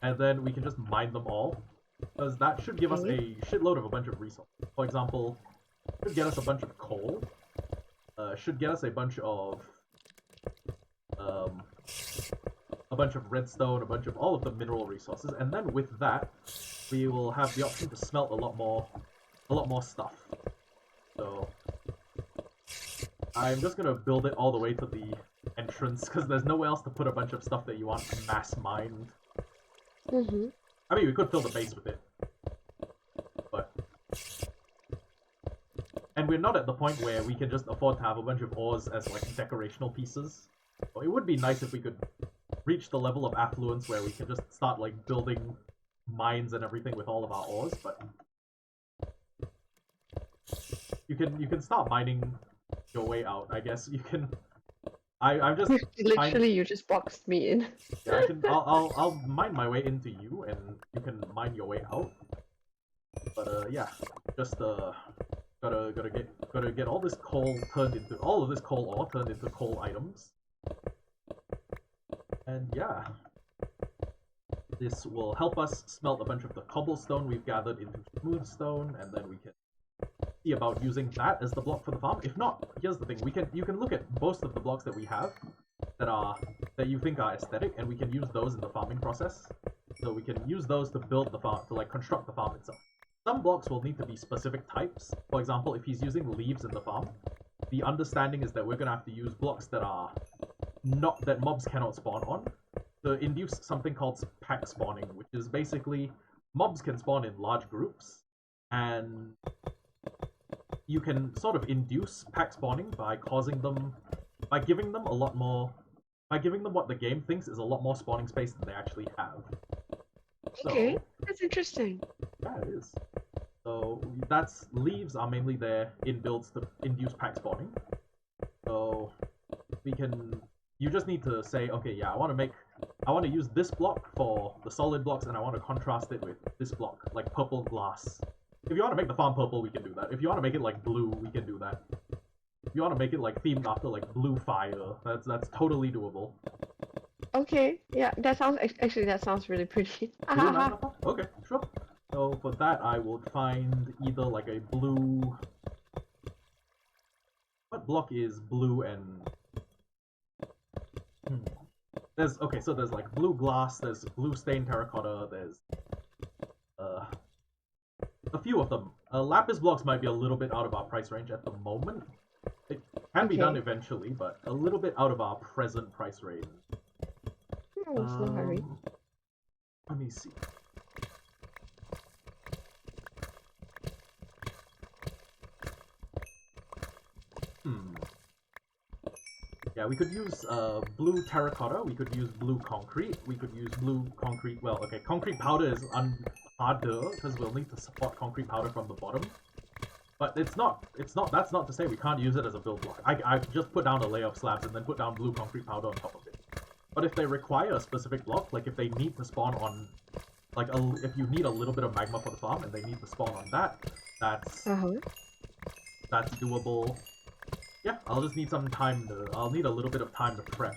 and then we can just mine them all, because that should give us Okay. a shitload of a bunch of resources. For example, should get us a bunch of coal. Should get us um, a bunch of redstone, a bunch of all of the mineral resources, and then with that, we will have the option to smelt a lot more stuff. So I'm just gonna build it all the way to the entrance because there's nowhere else to put a bunch of stuff that you want mass mined. I mean, we could fill the base with it, but and we're not at the point where we can just afford to have a bunch of ores as like decorational pieces. So it would be nice if we could reach the level of affluence where we can just start like building mines and everything with all of our ores, but you can start mining your way out. I guess you can. I'm just Literally, you just boxed me in. yeah. I'll mine my way into you, and you can mine your way out. But yeah, just gotta get all this coal turned into all of this coal ore turned into coal items, and yeah, this will help us smelt a bunch of the cobblestone we've gathered into smooth stone, and then we can see about using that as the block for the farm. If not, here's the thing: you can look at most of the blocks that we have that you think are aesthetic, and we can use those in the farming process. So we can use those to build the farm, to like construct the farm itself. Some blocks will need to be specific types. For example, if he's using leaves in the farm, the understanding is that we're gonna have to use blocks that are not that mobs cannot spawn on to induce something called pack spawning, which is basically mobs can spawn in large groups, and you can sort of induce pack spawning by giving them a lot more, by giving them what the game thinks is a lot more spawning space than they actually have. Okay, So, that's interesting. yeah, it is. So that's leaves are mainly there in builds to induce pack spawning. So we can. You just need to say, okay, yeah, I want to use this block for the solid blocks, and I want to contrast it with this block, like purple glass. If you want to make the farm purple, we can do that. If you want to make it like blue, we can do that. If you want to make it like themed after like blue fire, that's totally doable. Okay, yeah, that sounds actually that sounds really pretty. Blue magma? Okay, sure. So for that, I would find either like a blue. What block is blue and? There's okay, so there's like blue glass, there's blue stained terracotta, there's uh, a few of them. Lapis blocks might be a little bit out of our price range at the moment. It can be done eventually, but a little bit out of our present price range. No hurry. Let me see. Yeah, we could use blue terracotta, we could use blue concrete, we could use blue concrete. Well, okay, concrete powder is harder because we'll need to support concrete powder from the bottom. But that's not to say we can't use it as a build block. I just put down a layer of slabs and then put down blue concrete powder on top of it. But if they require a specific block, like if they need to spawn on, like if you need a little bit of magma for the farm and they need to spawn on that, that's doable. Yeah, I'll just need some time I'll need a little bit of time to prep.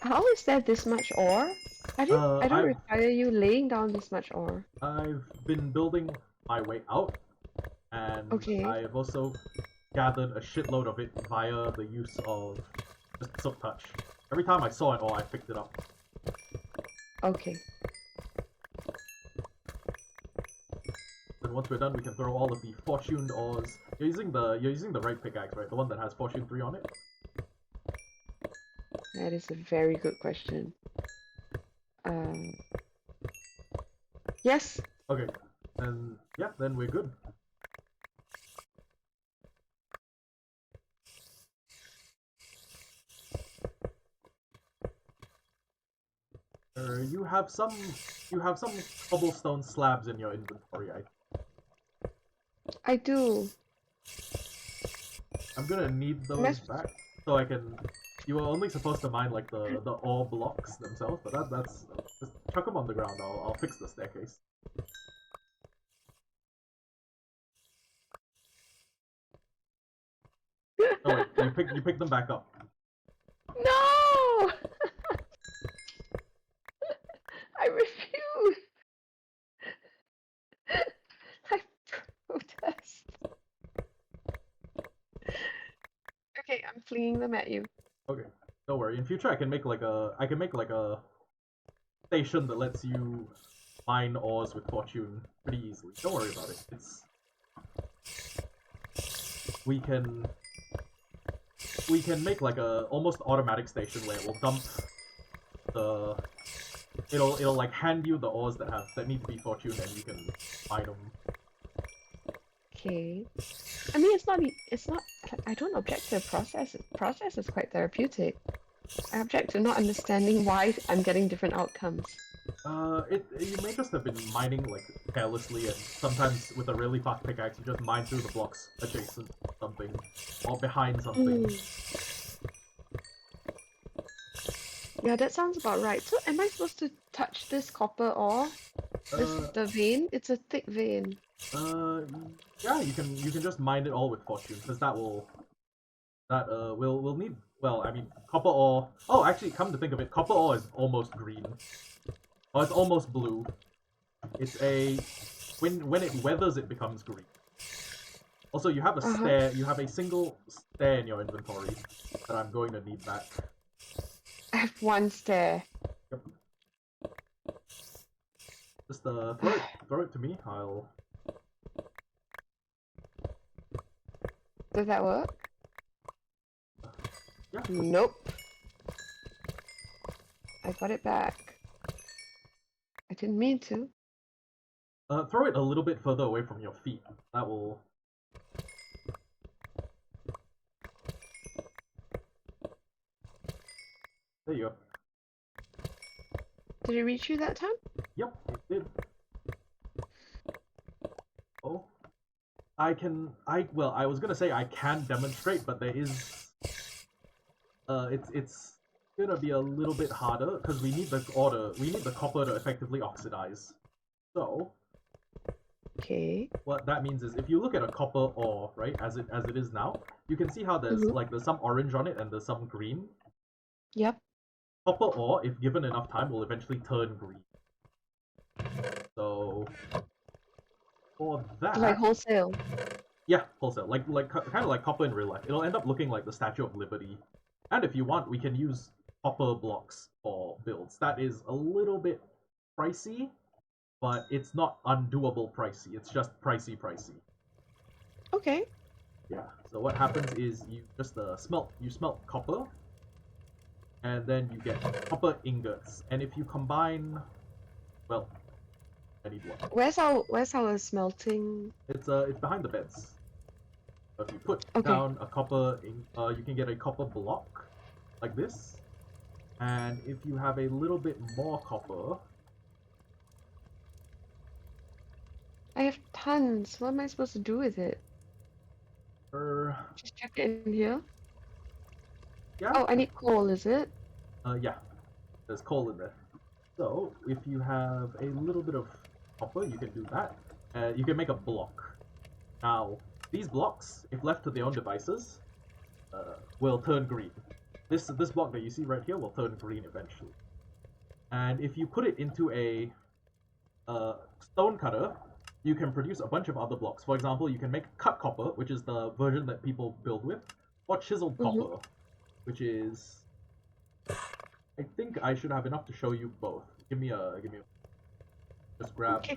How is there this much ore? I don't require you laying down this much ore. I've been building my way out, and I've also gathered a shitload of it via the use of just silk touch. Every time I saw an ore, I picked it up. Okay. Then once we're done, we can throw all of the fortuned ores. You're using the right pickaxe, right? The one that has fortune 3 on it? That is a very good question. Um, yes. Okay. Then yeah, then we're good. You have some cobblestone slabs in your inventory. I do. I'm gonna need those back so I can. You were only supposed to mine like the ore blocks themselves, but that's just chuck them on the ground. I'll fix the staircase. Oh wait, you pick them back up. No! I refuse. I protest. Okay, I'm flinging them at you. Okay, don't worry. In future, I can make like a station that lets you mine ores with fortune pretty easily. Don't worry about it. We can make like a almost automatic station where it will dump the it'll like hand you the ores that need to be fortuned and you can mine them. Okay. I mean, it's not, I don't object to the process. Process is quite therapeutic. I object to not understanding why I'm getting different outcomes. You may just have been mining like carelessly, and sometimes with a really fast pickaxe, you just mine through the blocks adjacent to something or behind something. Yeah, that sounds about right. So, am I supposed to touch this copper ore? The vein? It's a thick vein. Yeah, you can just mine it all with fortune, because we'll need. Well, I mean, copper ore. Oh, actually, come to think of it, copper ore is almost green. Oh, it's almost blue. It's a when it weathers, it becomes green. Also, you have a stair. You have a single stair in your inventory that I'm going to need back. I have one stair. Yep. Just throw it to me. I'll. Does that work? Yeah. Nope. I got it back. I didn't mean to. Throw it a little bit further away from your feet. That will. There you go. Did it reach you that time? Yep, it did. Oh. Well, I was gonna say I can demonstrate, but there is... it's gonna be a little bit harder, because we need the copper to effectively oxidize. So... Okay. What that means is, if you look at a copper ore, right, as it is now, you can see how there's some orange on it and there's some green. Yep. Copper ore, if given enough time, will eventually turn green. So for that, like wholesale. Yeah, wholesale, kind of like copper in real life. It'll end up looking like the Statue of Liberty. And if you want, we can use copper blocks for builds. That is a little bit pricey, but it's not undoable pricey. It's just pricey. Okay. Yeah. So what happens is you just smelt copper, and then you get copper ingots. And if you combine, well, I need one. Where's our smelting? It's behind the beds. So if you put down a copper, you can get a copper block like this. And if you have a little bit more copper, I have tons. What am I supposed to do with it? Just chuck it in here? Yeah. Oh, I need coal, is it? Yeah. There's coal in there. So, if you have a little bit of copper, you can do that. You can make a block. Now, these blocks, if left to their own devices, will turn green. This block that you see right here will turn green eventually. And if you put it into a stone cutter, you can produce a bunch of other blocks. For example, you can make cut copper, which is the version that people build with, or chiseled copper, which is... I think I should have enough to show you both. Give me a. Just grab. Okay,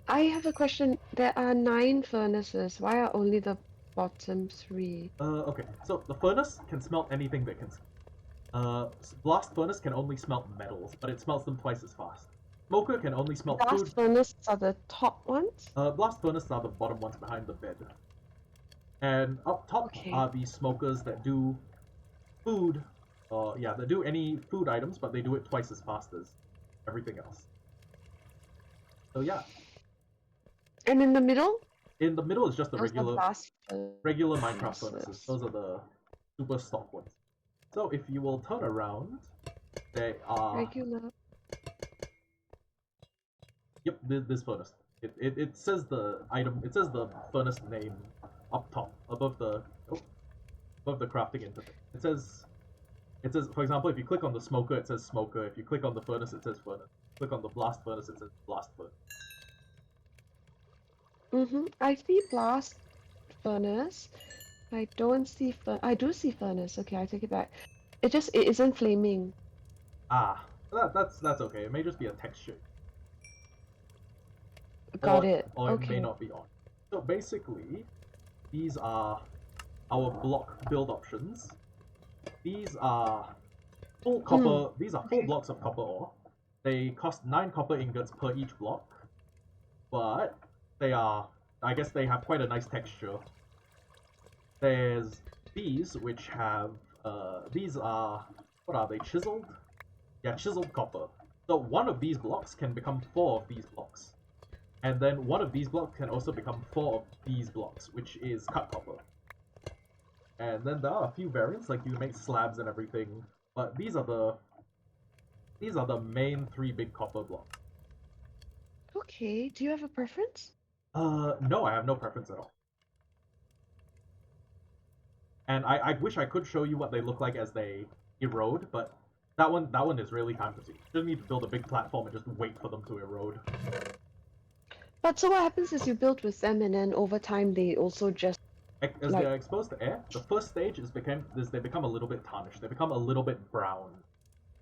I have a question. There are 9 furnaces. Why are only the bottom 3? Okay. So the furnace can smelt anything that can. Blast furnace can only smelt metals, but it smelts them twice as fast. Smoker can only smelt Blast food. furnaces are the top ones? Blast furnaces are the bottom ones behind the bed. And up top Okay. are the smokers that do food. Yeah, they do any food items, but they do it twice as fast as everything else. So yeah. And in the middle? In the middle is just the Those are blast regular Minecraft furnaces. furnaces. Those are the super stock ones. So if you will turn around, they are Regular. Yep, this furnace. It says the item. It says the furnace name up top above the crafting interface. It says, for example, if you click on the smoker, it says smoker. If you click on the furnace, it says furnace. Click on the blast furnace, it says blast furnace. I see blast furnace. I don't see I do see furnace. Okay, I take it back. It isn't flaming. Ah, that's okay. It may just be a texture. Got it. Or it may Okay. not be on. So basically, these are our block build options. These are full copper. These are full blocks of copper ore. They cost 9 copper ingots per each block, but they are. I guess they have quite a nice texture. There's these which have. These are. What are they? Chiseled? Yeah, chiseled copper. So one of these blocks can become 4 of these blocks. And then one of these blocks can also become 4 of these blocks, which is cut copper. And then there are a few variants, like you make slabs and everything, but these are the main 3 big copper blocks. Okay. Do you have a preference? No, I have no preference at all. And I wish I could show you what they look like as they erode, but that one is really time consuming. You just need to build a big platform and just wait for them to erode. But so what happens is you build with them, and then over time they also just As they're exposed to air, the first stage is they become a little bit tarnished. They become a little bit brown.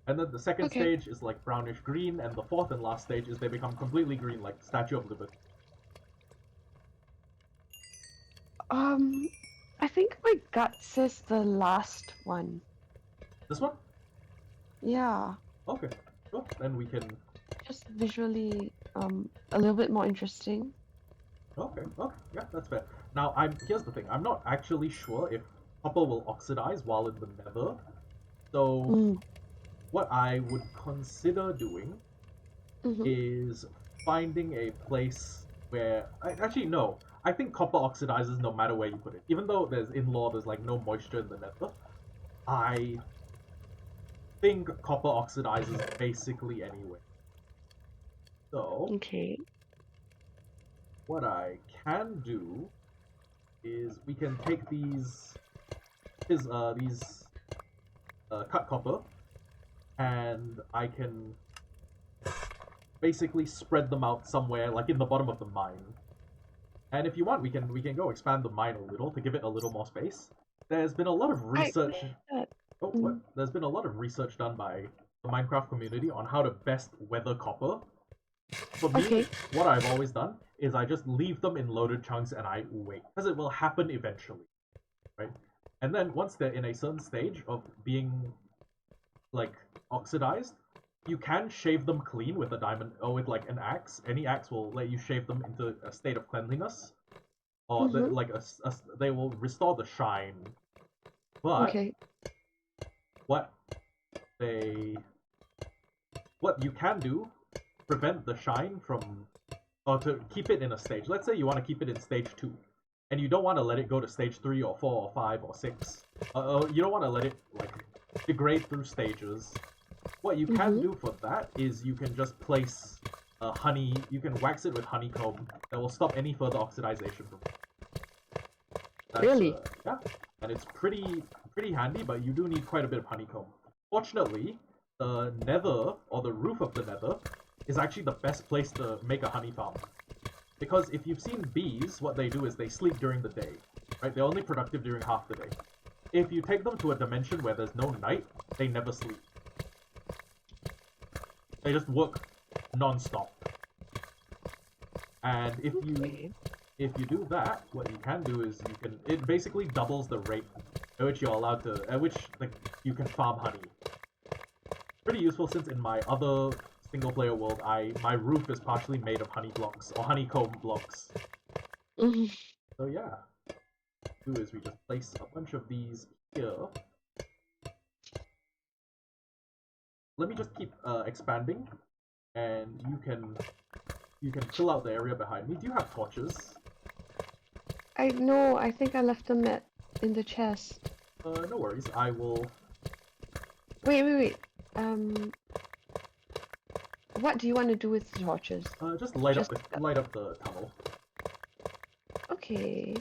And then the second stage is like brownish green, and the fourth and last stage is they become completely green, like Statue of Liberty. I think my gut says the last one. This one? Yeah. Okay. Well, then we can. Just visually, a little bit more interesting. Okay. Yeah, that's fair. Now, here's the thing. I'm not actually sure if copper will oxidize while in the nether. So, what I would consider doing is finding a place where... Actually, no. I think copper oxidizes no matter where you put it. Even though there's like no moisture in the nether, I think copper oxidizes basically anywhere. So... Okay. What I can do is we can take these cut copper, and I can basically spread them out somewhere, like in the bottom of the mine. And if you want, we can go expand the mine a little to give it a little more space. There's been a lot of research. There's been a lot of research done by the Minecraft community on how to best weather copper. For me, what I've always done is I just leave them in loaded chunks and I wait, because it will happen eventually, right? And then once they're in a certain stage of being, like, oxidized, you can shave them clean with a diamond, or with, like, an axe. Any axe will let you shave them into a state of cleanliness. Or, they will restore the shine. But, what you can do, prevent the shine from... or to keep it in a stage. Let's say you want to keep it in stage 2, and you don't want to let it go to stage 3 or 4 or 5 or 6. You don't want to let it, like, degrade through stages. What you can do for that is you can just place honey, you can wax it with honeycomb that will stop any further oxidization from it. Really? Yeah, and it's pretty handy, but you do need quite a bit of honeycomb. Fortunately, the nether, or the roof of the nether, is actually the best place to make a honey farm. Because if you've seen bees, what they do is they sleep during the day, right? They're only productive during half the day. If you take them to a dimension where there's no night, they never sleep. They just work non-stop. And Okay. if you do that, what you can do is it basically doubles the rate at which you're allowed to at which like you can farm honey. Pretty useful since in my other single player world my roof is partially made of honey blocks or honeycomb blocks. Mhm. So yeah. What we do is we just place a bunch of these here. Let me just keep expanding and you can fill out the area behind me. Do you have torches? I know, I think I left them in the chest. No worries. I will. Wait. What do you want to do with the torches? Just Just light up the tunnel. okay.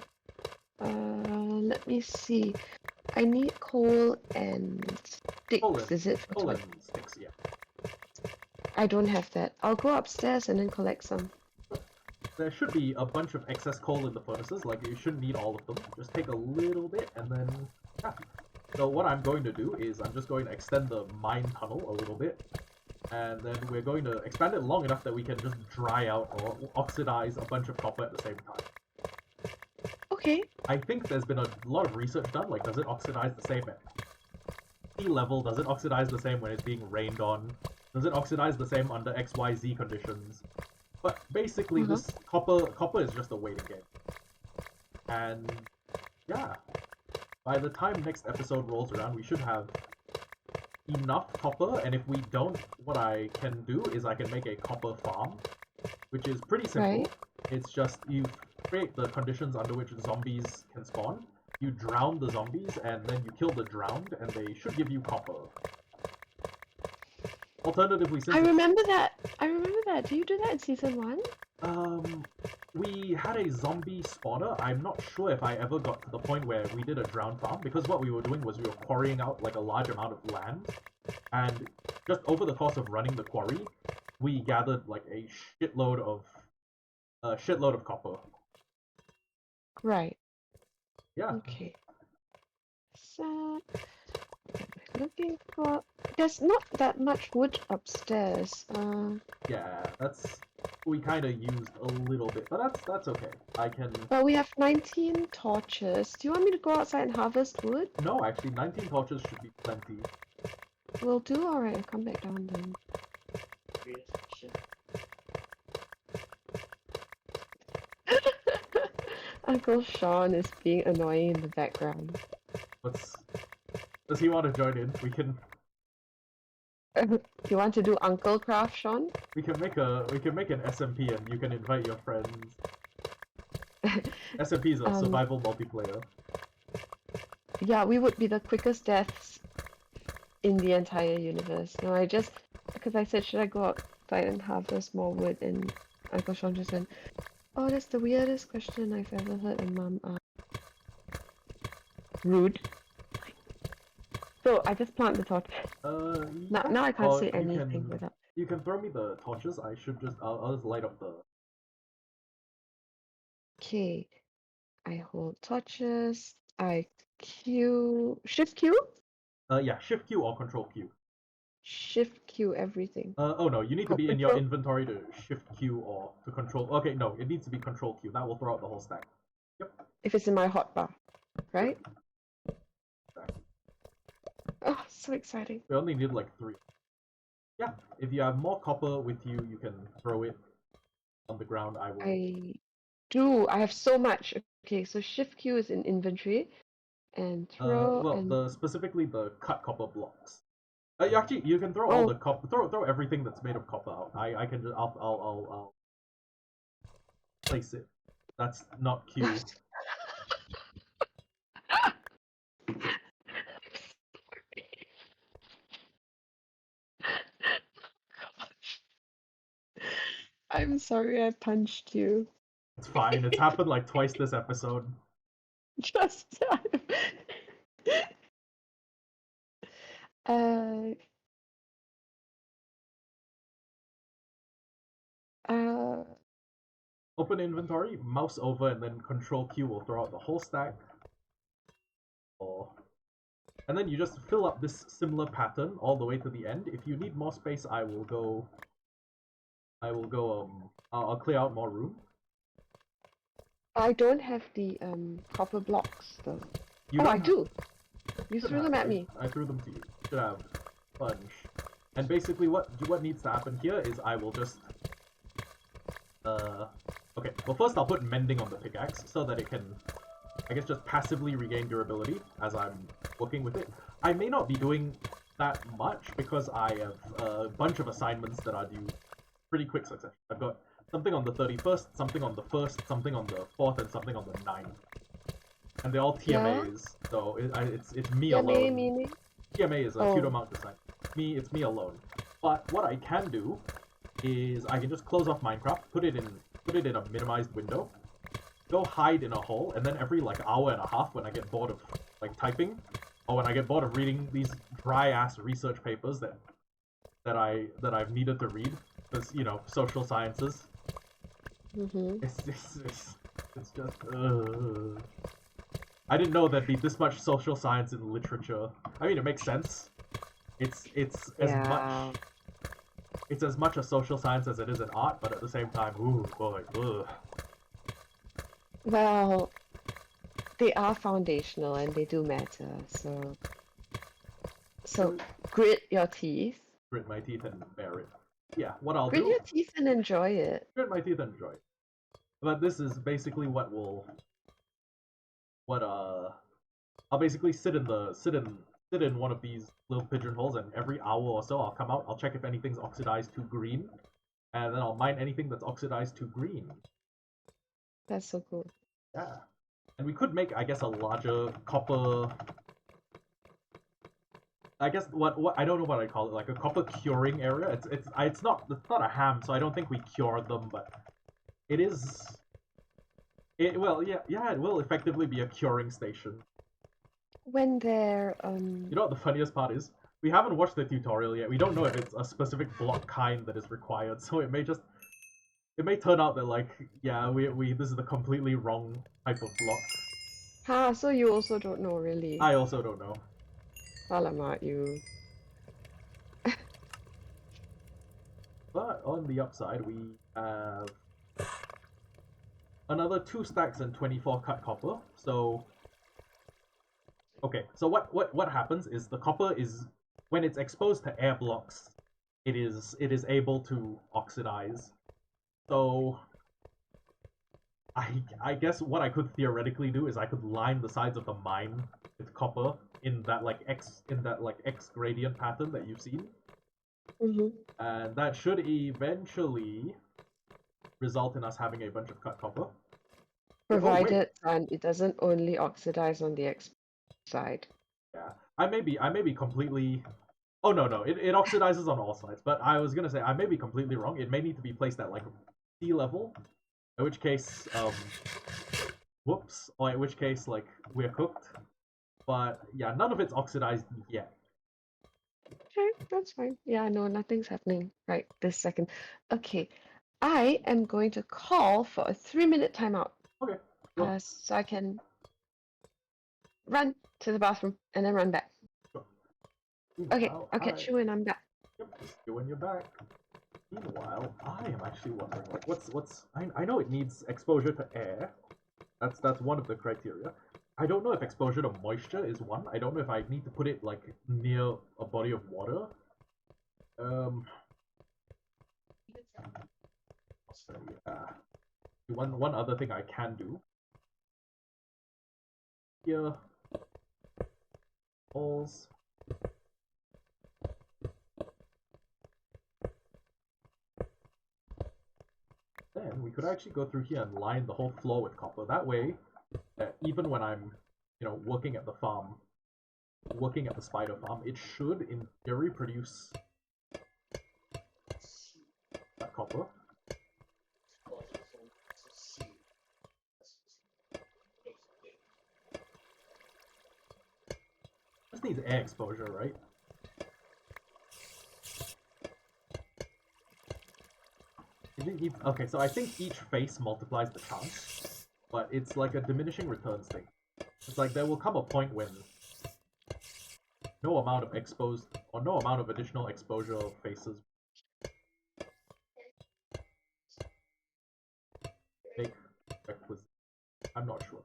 Let me see. I need coal and sticks, is it for Coal torch? and sticks. Yeah. I don't have that. I'll go upstairs and then collect some. There should be a bunch of excess coal in the furnaces. Like you shouldn't need all of them. Just take a little bit and then. Yeah. So what I'm going to do is I'm just going to extend the mine tunnel a little bit. And then we're going to expand it long enough that we can just dry out or oxidize a bunch of copper at the same time. Okay. I think there's been a lot of research done, like does it oxidize the same at sea level? Does it oxidize the same when it's being rained on? Does it oxidize the same under XYZ conditions? But basically this copper is just a waiting game. And yeah, by the time next episode rolls around, we should have enough copper, and if we don't, what I can do is I can make a copper farm, which is pretty simple. Right. It's just you create the conditions under which zombies can spawn, you drown the zombies, and then you kill the drowned, and they should give you copper. Alternatively, since I remember that. Do you do that in season 1? we had a zombie spawner. I'm not sure if I ever got to the point where we did a drown farm, because what we were doing was we were quarrying out like a large amount of land, and just over the course of running the quarry, we gathered like a shitload of copper. Right. Yeah. Okay. So, looking for. There's not that much wood upstairs. Yeah, we kind of used a little bit, but that's okay. I can. But we have 19 torches. Do you want me to go outside and harvest wood? No, actually, 19 torches should be plenty. Will do. Alright, I'll come back down then. Uncle Sean is being annoying in the background. Does he want to join in? We can. You want to do Uncle Craft, Sean? We can make an SMP and you can invite your friends. SMP is a survival multiplayer. Yeah, we would be the quickest deaths in the entire universe. No, because I said, should I go outside and harvest more wood? And Uncle Sean just said, oh, that's the weirdest question I've ever heard a mom ask. Rude. So I just plant the torch. Now I can't say anything without. You can throw me the torches. I'll just light up the. Okay, I hold torches. I shift Q. Yeah, Shift Q or Control Q. Shift Q everything. Oh no, you need to be in your Control. inventory to Shift Q or to Control. Okay, no, it needs to be Control Q. That will throw out the whole stack. Yep. If it's in my hotbar, right? Exactly. Oh, so exciting. We only need like 3. Yeah, if you have more copper with you, you can throw it on the ground. I do. I have so much. Okay, so Shift Q is in inventory, and throw and. Specifically the cut copper blocks. Actually, you can throw all the copper. Throw everything that's made of copper out. I can just. I'll place it. That's not Q. I'm sorry I punched you. It's fine. It's happened like twice this episode. Just uh Open inventory, mouse over, and then Control Q will throw out the whole stack. And then you just fill up this similar pattern all the way to the end. If you need more space, I will go I will go. I'll clear out more room. I don't have the copper blocks though. You Oh, don't I have, do. You should threw have. them at me. I threw them to you. Should have a bunch. And basically, what needs to happen here is I will just. Okay. Well, first I'll put mending on the pickaxe so that it can, I guess, just passively regain durability as I'm working with it. I may not be doing that much because I have a bunch of assignments that are due pretty quick succession. I've got something on the 31st, something on the 1st, something on the 4th, and something on the 9th. And they're all Yeah? TMAs, so it's me TMA alone. meaning? TMA is a Oh. tutor mount design. It's me alone. But what I can do is I can just close off Minecraft, put it in a minimized window, go hide in a hole, and then every like hour and a half when I get bored of like typing, or when I get bored of reading these dry ass research papers that I've needed to read, because social sciences. Mm-hmm. It's just. I didn't know there'd be this much social science in literature. I mean, it makes sense. It's Yeah. as much a social science as it is an art, but at the same time, ooh boy, ugh. Well, they are foundational and they do matter. So grit your teeth. Grit my teeth and bear it. Yeah, what I'll Grit do. your teeth and enjoy it. Grit my teeth and enjoy it. But this is basically what I'll basically sit in one of these little pigeonholes, and every hour or so I'll come out, I'll check if anything's oxidized to green, and then I'll mine anything that's oxidized to green. That's so cool. Yeah. And we could make, I guess, a larger copper. I guess what I don't know what I call it, like a copper curing area. It's not a ham, so I don't think we cure them, but it is. It well yeah it will effectively be a curing station. When they're You know what the funniest part is? We haven't watched the tutorial yet. We don't know if it's a specific block kind that is required, so it may turn out that like yeah we this is the completely wrong type of block. so you also don't know really. I also don't know. Alamak, you. But on the upside, we have another 2 stacks and 24 cut copper. So, okay. So what happens is the copper is when it's exposed to air blocks, it is able to oxidize. So, I guess what I could theoretically do is I could line the sides of the mine with copper in that like X gradient pattern that you've seen. Mm-hmm. And that should eventually result in us having a bunch of cut copper. Provided and it doesn't only oxidize on the side. Yeah, I may be completely. Oh no, it oxidizes on all sides. But I was gonna say I may be completely wrong. It may need to be placed at like sea level, in which case, whoops, or in which case like we're cooked. But yeah, none of it's oxidized yet. Okay, that's fine. Yeah, no, nothing's happening right this second. Okay, I am going to call for a 3-minute timeout. Okay. Sure. So I can run to the bathroom and then run back. Sure. Okay, I'll catch you when I'm back. Yep, see you when you're back. Meanwhile, I am actually wondering, like, what's I know it needs exposure to air. That's one of the criteria. I don't know if exposure to moisture is one. I don't know if I need to put it like near a body of water. So yeah. One other thing I can do. Here. Holes. Then we could actually go through here and line the whole floor with copper. That way, even when I'm, working at the farm, working at the spider farm, it should, in theory, produce that copper. Just needs air exposure, right? Okay, so I think each face multiplies the chance, but it's like a diminishing returns thing. It's like there will come a point when no amount of exposed or no amount of additional exposure of faces requisite. I'm not sure.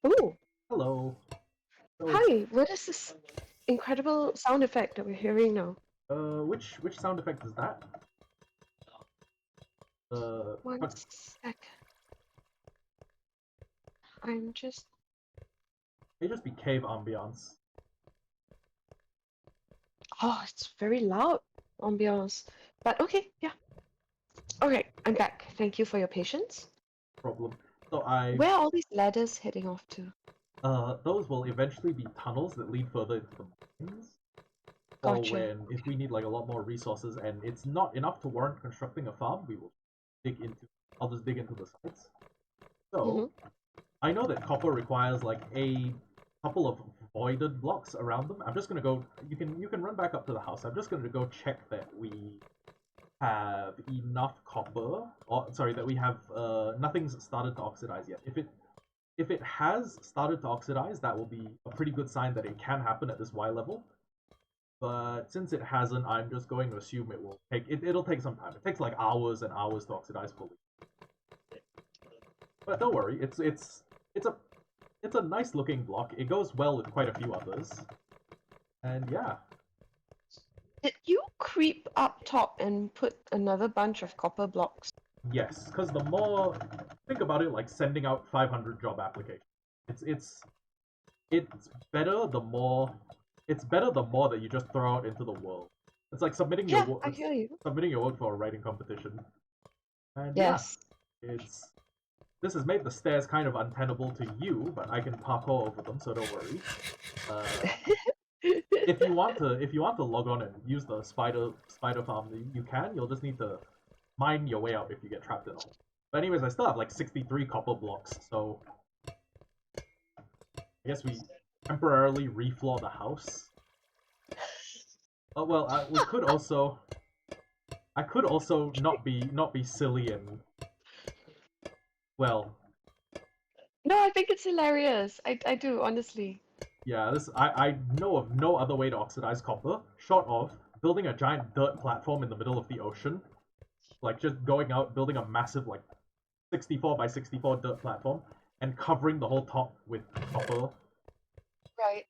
Ooh, Hello. So it's hi, what is this incredible sound effect that we're hearing now? which sound effect is that? One Cut- sec. I'm just. it just be cave ambiance. Oh, it's very loud ambiance. But okay, yeah. Okay, I'm back. Thank you for your patience. Problem. So I Where are all these ladders heading off to? those will eventually be tunnels that lead further into the mines. Or Gotcha. when if we need like a lot more resources and it's not enough to warrant constructing a farm, we will dig into. I'll just dig into the sites. So Mm-hmm. I know that copper requires like a couple of voided blocks around them. I'm just gonna go. You can run back up to the house. I'm just gonna go check that we have enough copper. Or sorry, that we have nothing's started to oxidize yet. If it has started to oxidize, that will be a pretty good sign that it can happen at this Y level. But since it hasn't, I'm just going to assume it will take it'll take some time. It takes like hours and hours to oxidize fully. But don't worry, it's a it's a nice looking block. It goes well with quite a few others. And yeah, Did you creep up top and put another bunch of copper blocks? yes, because the more think about it like sending out 500 job applications. It's it's better the more it's better the more that you just throw out into the world. It's like Yeah, I hear you. submitting your work for a writing competition. And yeah, Yes. it's this has made the stairs kind of untenable to you, but I can parkour over them, so don't worry. Uh, if you want to log on and use the spider farm, you can. You'll just need to mine your way out if you get trapped in all. But anyways, I still have like 63 copper blocks, so I guess we temporarily refloor the house. Oh well, I could also not be silly and well, No, I think it's hilarious. I do, honestly. yeah, this I know of no other way to oxidize copper short of building a giant dirt platform in the middle of the ocean, like just going out building a massive like 64 by 64 dirt platform and covering the whole top with copper. Right.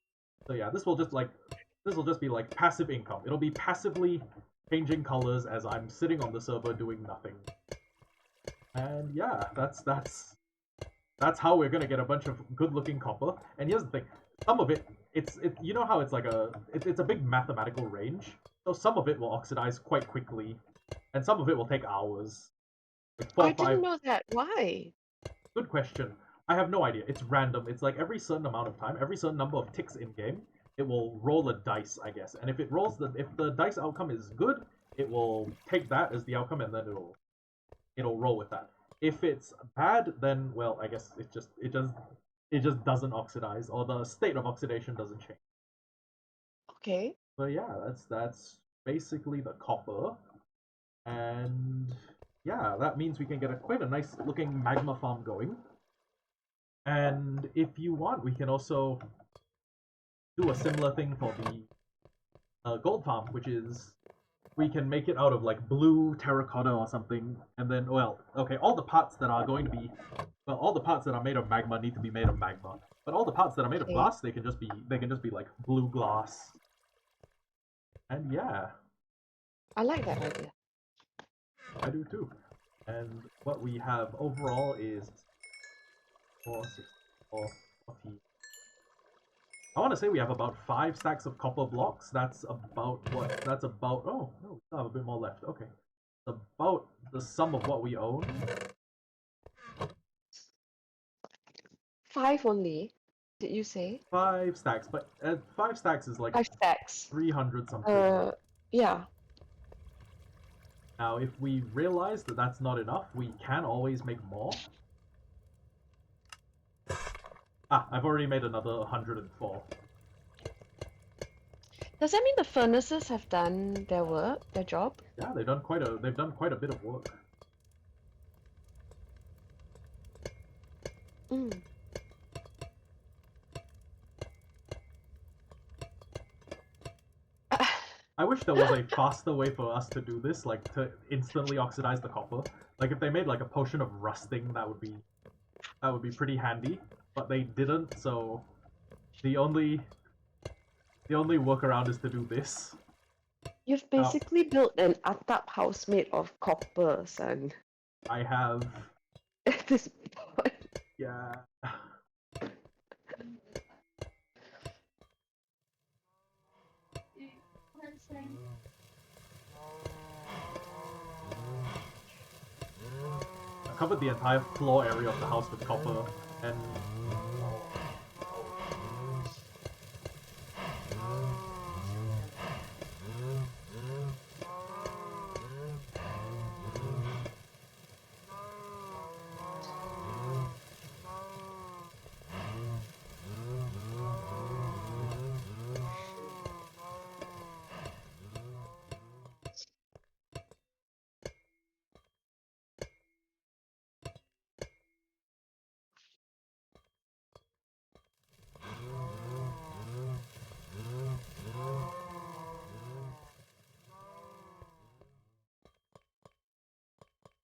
So yeah, this will just be like passive income. It'll be passively changing colors as I'm sitting on the server doing nothing. And yeah, that's how we're gonna get a bunch of good-looking copper. And here's the thing: some of it, you know how it's like it's a big mathematical range. So some of it will oxidize quite quickly, and some of it will take hours, like I four, didn't five. know that. Why? Good question. I have no idea. It's random. It's like every certain amount of time, every certain number of ticks in game, it will roll a dice, I guess. And if the dice outcome is good, it will take that as the outcome, and then it'll roll with that. If it's bad, then well, I guess it just doesn't oxidize, or the state of oxidation doesn't change. Okay. But yeah, that's basically the copper, and yeah, that means we can get quite a nice looking magma farm going. And if you want, we can also do a similar thing for the gold farm, which is we can make it out of like blue terracotta or something, and then well, okay, all the parts that are going to be well, all the parts that are made of magma need to be made of magma, but all the parts that are made of Okay. glass, they can just be like blue glass, and yeah, I like that idea. I do too. And what we have overall is 4, 6, 4, 14. I want to say we have about 5 stacks of copper blocks. That's about what? That's about. Oh, no, we still have a bit more left. Okay. It's about the sum of what we own. 5 only, did you say? 5 stacks, but 5 stacks is like 5 stacks. 300 something. Yeah. Now, if we realize that that's not enough, we can always make more. Ah, I've already made another 104. Does that mean the furnaces have done their work, their job? Yeah, they've done quite a bit of work. Mm. I wish there was a faster way for us to do this, like to instantly oxidize the copper. Like if they made like a potion of rusting, that would be pretty handy. But they didn't, so the only workaround is to do this. You've basically built an atap house made of copper, son. I have, At this point. yeah. I covered the entire floor area of the house with copper, and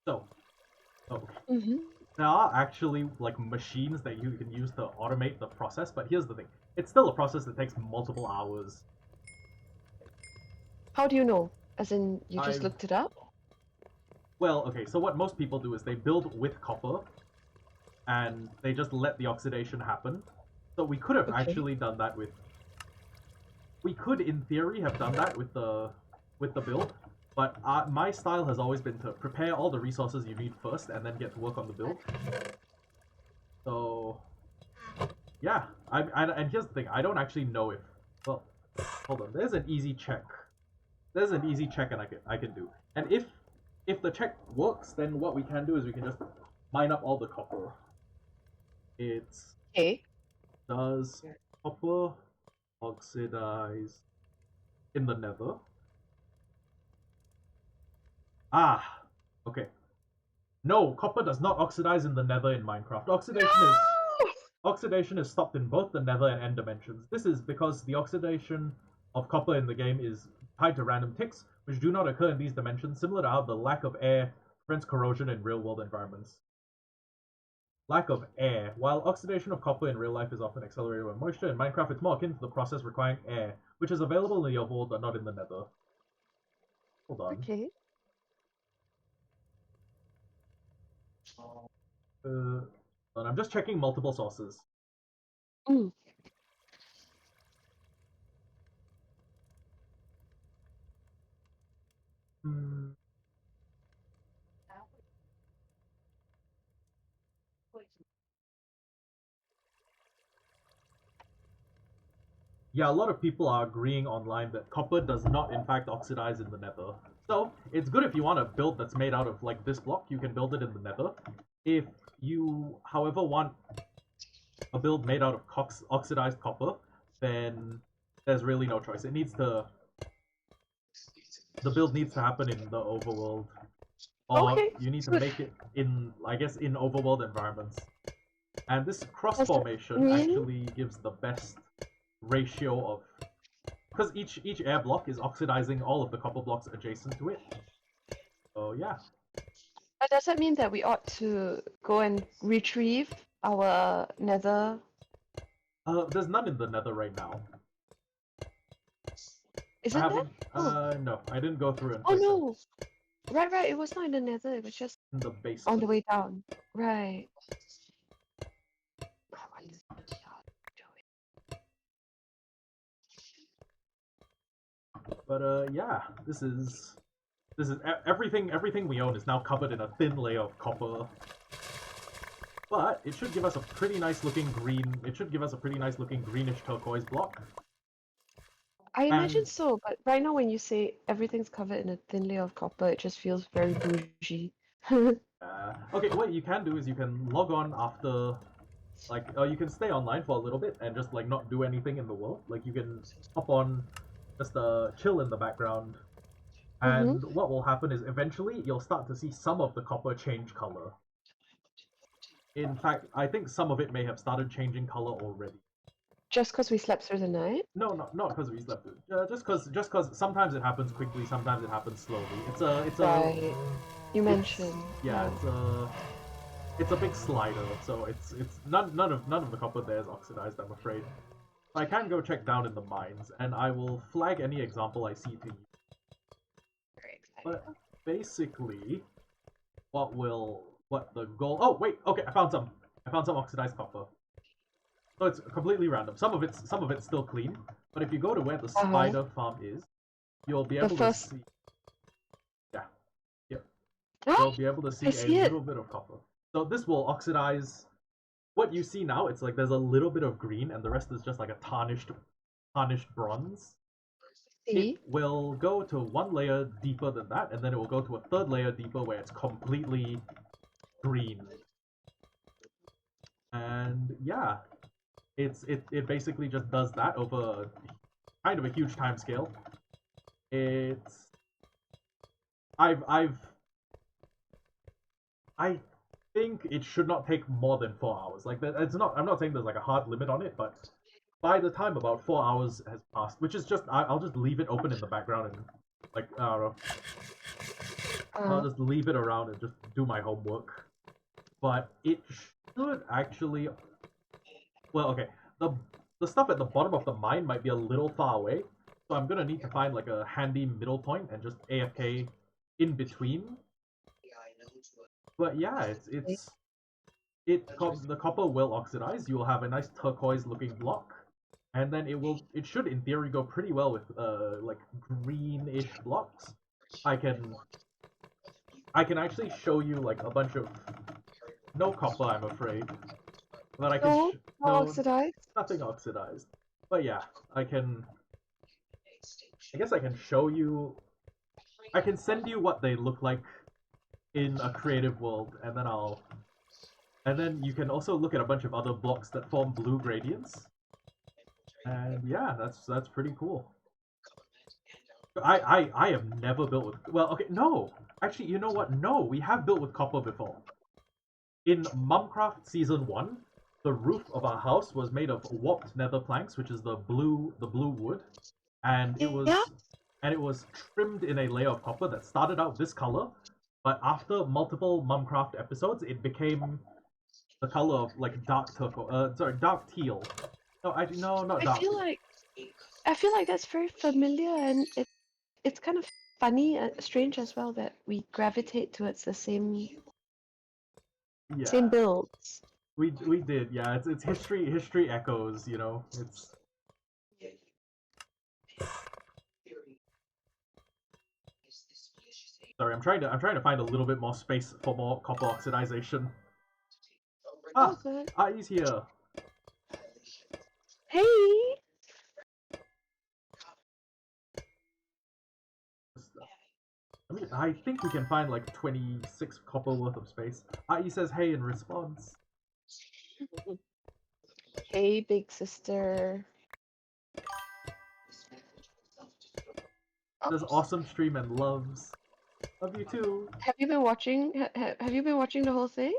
so, there are actually like machines that you can use to automate the process, but here's the thing: it's still a process that takes multiple hours. How do you know? As in, you just I've looked it up? Well, okay, so what most people do is they build with copper, and they just let the oxidation happen. So we could have actually done that with. We could, in theory, have done that with the build, but my style has always been to prepare all the resources you need first, and then get to work on the build. So, yeah, and here's the thing: I don't actually know if. Well, hold on. There's an easy check. There's an easy check, and I can do. And if the check works, then what we can do is we can just mine up all the copper. It's does copper oxidize in the nether? Ah, okay. No, copper does not oxidize in the nether in Minecraft. Oxidation is stopped in both the nether and end dimensions. This is because the oxidation of copper in the game is tied to random ticks, which do not occur in these dimensions, similar to how the lack of air prevents corrosion in real-world environments. Lack of air. While oxidation of copper in real life is often accelerated by moisture, in Minecraft it's more akin to the process requiring air, which is available in the overworld but not in the nether. Hold on. Okay. I'm just checking multiple sources. Mm. Hmm. Yeah, a lot of people are agreeing online that copper does not in fact oxidize in the nether. So, it's good if you want a build that's made out of like this block, you can build it in the nether. If you, however, want a build made out of oxidized copper, then there's really no choice. The build needs to happen in the overworld. Or you need to make it in, I guess, in overworld environments. And this cross formation actually gives the best ratio of, because each air block is oxidizing all of the copper blocks adjacent to it. So yeah. But does that mean that we ought to go and retrieve our nether? There's none in the nether right now. Is I it that? haven't. Oh. No, I didn't go through and Oh check them no! Right, right. It was not in the nether. It was just in the on basement. the way down. Right. Oh, what is But yeah, this is everything. Everything we own is now covered in a thin layer of copper. But it should give us a pretty nice looking green. It should give us a pretty nice looking greenish turquoise block. I imagine And so, but right now when you say everything's covered in a thin layer of copper, it just feels very bougie. okay, what you can do is you can log on after, like, you can stay online for a little bit and just like not do anything in the world. Like you can hop on, just chill in the background. Mm-hmm. And what will happen is eventually you'll start to see some of the copper change color. In fact, I think some of it may have started changing color already. Just because we slept through the night? No, not because we slept. Just cause sometimes it happens quickly, sometimes it happens slowly. It's a Right. You it's mentioned. yeah, Yeah. it's a big slider, so it's none of the copper there is oxidized, I'm afraid. I can go check down in the mines, and I will flag any example I see to you. Very excited. But basically, what the goal? Oh wait, okay, I found some. I found some oxidized copper. So it's completely random. Some of it's still clean, but if you go to where the Uh-huh. spider farm is, you'll be The able to first. see. Yeah, yep. Ah, You'll be able to I see a see it. little bit of copper. So this will oxidize. What you see now, it's like there's a little bit of green, and the rest is just like a tarnished bronze. It See? will go to one layer deeper than that, and then it will go to a third layer deeper where it's completely green. And yeah, it basically just does that over kind of a huge time scale. It's I've I think it should not take more than 4 hours. Like it's not. I'm not saying there's like a hard limit on it, but by the time about 4 hours has passed, which is just I'll just leave it open in the background and like I don't know, I'll Uh, just leave it around and just do my homework. But it should actually. Well, okay. The stuff at the bottom of the mine might be a little far away, so I'm gonna need to find like a handy middle point and just AFK in between. But yeah, the copper will oxidize. You will have a nice turquoise looking block, and then it should in theory go pretty well with like greenish blocks. I can I can actually show you like a bunch of no copper, I'm afraid, but I can no, not no oxidized. nothing oxidized. But yeah, I can. I guess I can show you. I can send you what they look like in a creative world, and then you can also look at a bunch of other blocks that form blue gradients. And yeah, that's pretty cool. I have never built with. Well, okay, no. Actually, you know what? No, we have built with copper before. In Mumcraft Season 1, the roof of our house was made of warped nether planks, which is the blue wood, and it Yeah, was and it was trimmed in a layer of copper that started out this color, but after multiple Mumcraft episodes, it became the color of like dark turquoise. Sorry, dark teal. No, actually, no, not I dark feel teal. like I feel like that's very familiar, and it's kind of funny and strange as well that we gravitate towards the same Yeah, builds. we did. Yeah, it's history echoes. It's sorry. I'm trying to find a little bit more space for more copper oxidization. Oh, Ah, good. he's here. Hey, I think we can find like 26 copper worth of space. He says hey in response. hey, big sister. Says Oops. awesome stream and loves. Love you too. Have you been watching? Have you been watching the whole thing?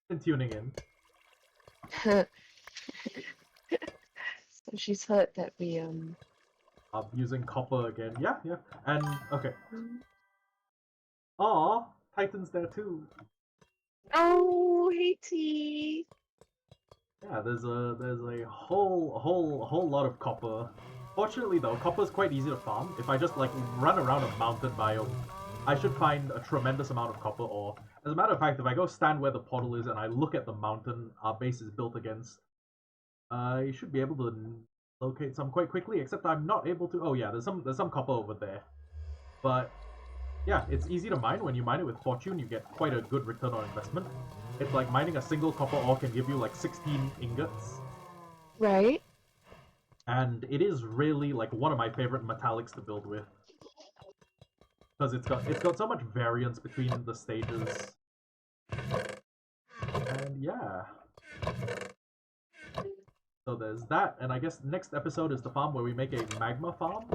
And tuning in. So she's heard that we Using copper again. Yeah, yeah. And okay. Aw, Titan's there too. Oh, Haiti. Yeah, there's a whole lot of copper. Fortunately though, copper is quite easy to farm. If I just like run around a mountain biome, I should find a tremendous amount of copper ore. As a matter of fact, if I go stand where the portal is and I look at the mountain our base is built against, I should be able to locate some quite quickly. Except I'm not able to. Oh yeah, there's some copper over there. But yeah, it's easy to mine. When you mine it with fortune, you get quite a good return on investment. It's like mining a single copper ore can give you like 16 ingots. Right? And it is really like one of my favorite metallics to build with because it's got so much variance between the stages. And yeah, so there's that. And I guess next episode is the farm where we make a magma farm.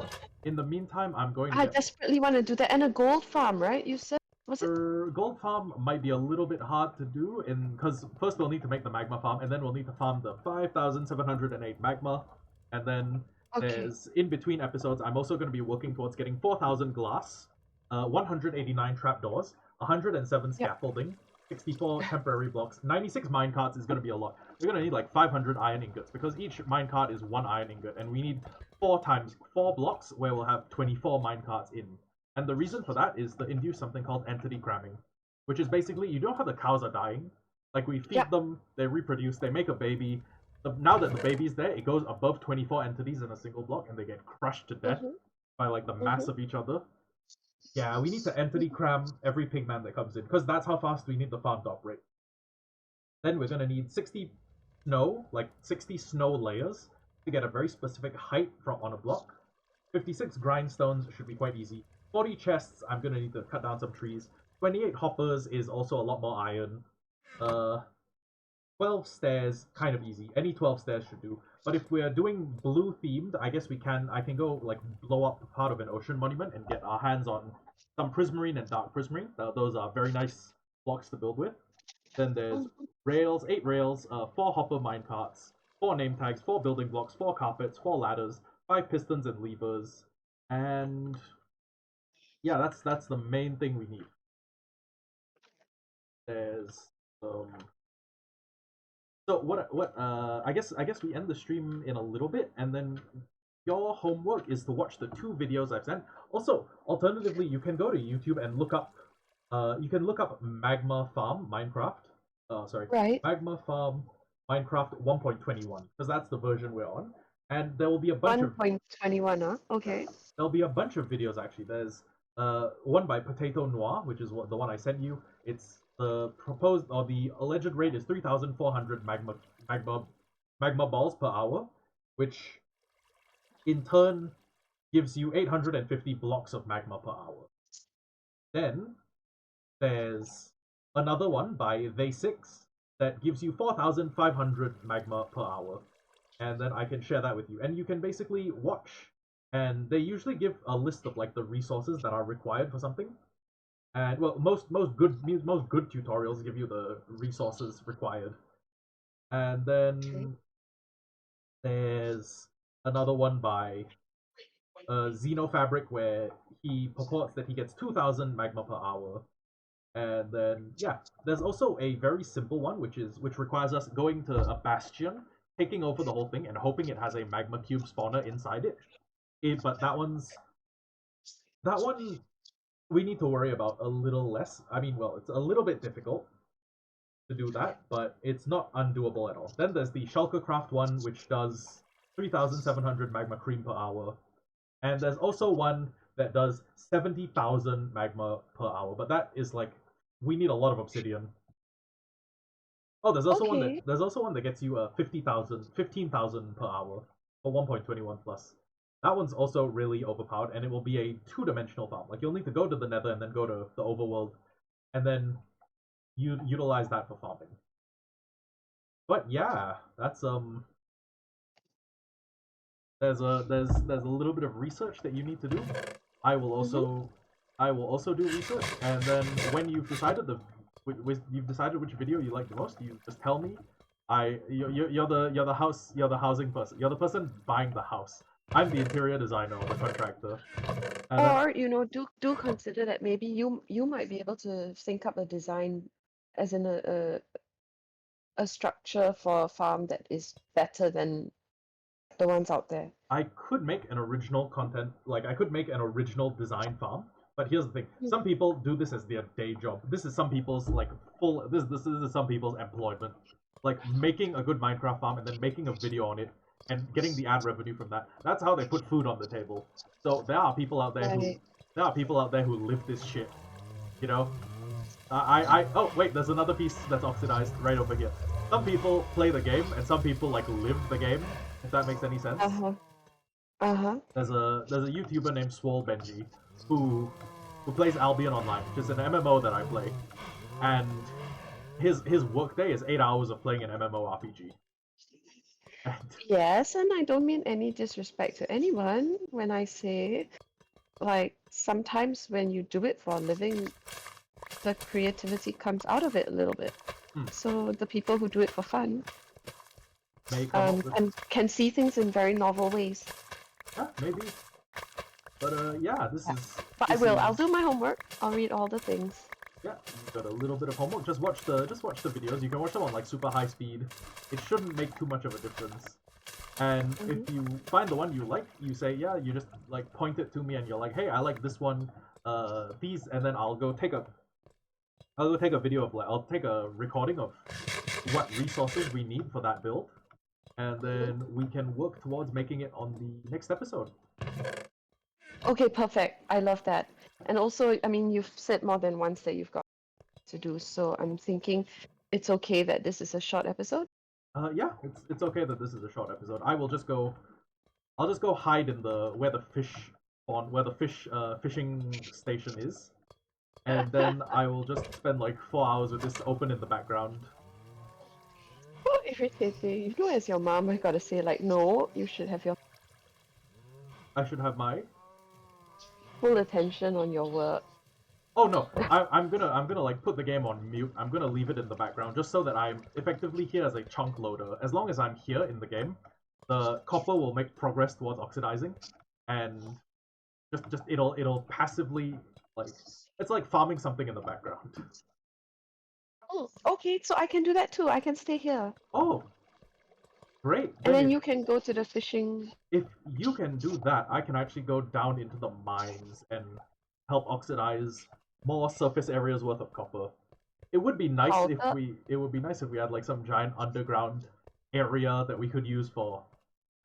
In the meantime, I'm going to I get desperately want to do that. And a gold farm, right? You said, was it? gold farm might be a little bit hard to do in because first we'll need to make the magma farm and then we'll need to farm the 5,708 magma, and then Okay. there's in between episodes I'm also going to be working towards getting 4,000 glass, 189 trapdoors, 107 Yep. scaffolding, 64 temporary blocks, 96 minecarts is going to be a lot. We're going to need like 500 iron ingots because each minecart is one iron ingot, and we need 4 blocks where we'll have 24 minecarts in. And the reason for that is to induce something called entity cramming, which is basically you know how the cows are dying? Like we feed Yep. them, they reproduce, they make a baby. Now that the baby's there, it goes above 24 entities in a single block and they get crushed to death Mm-hmm. by like the mass Mm-hmm. of each other. Yeah, we need to entity cram every pigman that comes in because that's how fast we need the farm to operate. Then we're gonna need 60 snow, like 60 snow layers to get a very specific height from on a block. 56 grindstones should be quite easy. 40 chests, I'm gonna need to cut down some trees. 28 hoppers is also a lot more iron. Uh, 12 stairs, kind of easy. Any 12 stairs should do. But if we're doing blue themed, I guess I can go like blow up part of an ocean monument and get our hands on some prismarine and dark prismarine. Those are very nice blocks to build with. Then there's rails, 8 rails, 4 hopper minecarts, 4 name tags, 4 building blocks, 4 carpets, 4 ladders, 5 pistons and levers, and yeah, that's the main thing we need. There's um. So I guess we end the stream in a little bit, and then your homework is to watch the 2 videos I've sent. Also, alternatively, you can go to YouTube and look up Magma Farm Minecraft. Sorry, Right. Magma Farm Minecraft 1.21 because that's the version we're on, and there will be a bunch of 1.21, huh? Okay. there'll be a bunch of videos actually. There's one by Potato Noir, which is the one I sent you. It's the proposed or the alleged rate is 3,400 magma magma balls per hour, which in turn gives you 850 blocks of magma per hour. Then there's another one by They6 that gives you 4,500 magma per hour, and then I can share that with you. And you can basically watch, and they usually give a list of like the resources that are required for something. And well, most good tutorials give you the resources required. And Okay. then there's another one by Xenofabric where he purports that he gets 2,000 magma per hour. And then yeah, there's also a very simple one which requires us going to a bastion, taking over the whole thing, and hoping it has a magma cube spawner inside it. But that one we need to worry about a little less. I mean, well, it's a little bit difficult to do that, but it's not undoable at all. Then there's the Shulkercraft one, which does 3,700 magma cream per hour, and there's also one that does 70,000 magma per hour, but that is like we need a lot of obsidian. Oh, Okay. there's also one that gets you 15,000 per hour for 1.21 plus. That one's also really overpowered, and it will be a 2-dimensional farm. Like you'll need to go to the Nether and then go to the overworld, and then you utilize that for farming. But yeah, that's there's a little bit of research that you need to do. I will Mm-hmm. also I will also do research, and then when you've decided which video you like the most, you just tell me. You're the housing person. You're the person buying the house. I'm the interior designer or the contractor, and then Or, do consider that maybe you might be able to sync up a design as in a structure for a farm that is better than the ones out there. I could make an original content, like I could make an original design farm. But here's the thing: some people do this as their day job. This is some people's like full. This is some people's employment. Like making a good Minecraft farm and then making a video on it and getting the ad revenue from that. That's how they put food on the table. So there are people out there who Right. live this shit. You know, oh wait, there's another piece that's oxidized right over here. Some people play the game and some people like live the game. If that makes any sense. Uh-huh. Uh-huh. There's a YouTuber named Swole Benji who plays Albion Online, which is an MMO that I play, and his workday is 8 hours of playing an MMORPG. And Yes, and I don't mean any disrespect to anyone when I say, like, sometimes when you do it for a living, the creativity comes out of it a little bit. So the people who do it for fun may come up with can see things in very novel ways. yeah, maybe. But yeah, this is. But this I will. is- I'll do my homework. I'll read all the things. Yeah, you've got a little bit of homework. Just watch the videos. You can watch them on like super high speed. It shouldn't make too much of a difference. And if you find the one you like, you say, yeah, you just like point it to me and you're like, hey, I like this one, these, and then I'll go take a video of like, I'll take a recording of what resources we need for that build, and then we can work towards making it on the next episode. Okay, perfect. I love that. And also, I mean, you've said more than once that you've got to do, so I'm thinking it's okay that this is a short episode. Yeah, it's okay that this is a short episode. I'll just go hide in the where the fishing station is, and then I will just spend like 4 hours with this open in the background. Oh, irritating. You know, as your mom, I gotta say, like, no, you should have your I should have my. full attention on your work. Oh no, I'm gonna like put the game on mute. I'm gonna leave it in the background just so that I'm effectively here as a chunk loader. As long as I'm here in the game, the copper will make progress towards oxidizing, and just it'll passively like it's like farming something in the background. Oh, okay, so I can do that too. I can stay here. Oh, great! And Then then you can go to the fishing. if you can do that, I can actually go down into the mines and help oxidize more surface areas worth of copper. It would be nice if Powder. we had like some giant underground area that we could use for,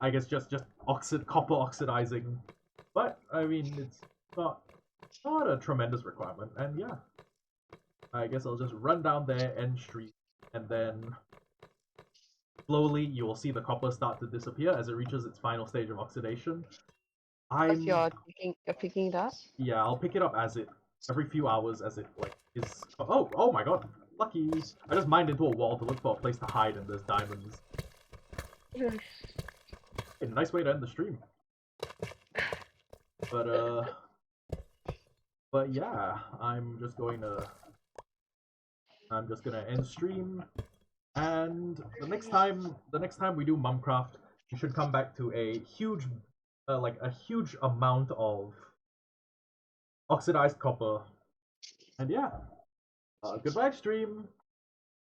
I guess, just copper oxidizing. But I mean, it's not a tremendous requirement. And yeah, I guess I'll just run down there and street, and then slowly you will see the copper start to disappear as it reaches its final stage of oxidation. Because I'm you're picking it up. Yeah, I'll pick it up as it every few hours as it like is. Oh my god, lucky! I just mined into a wall to look for a place to hide, and there's diamonds. Yes. Hey, nice way to end the stream. But yeah, I'm just gonna end stream, and the next time we do Mumcraft, you should come back to a huge, like a huge amount of oxidized copper. And yeah, goodbye stream.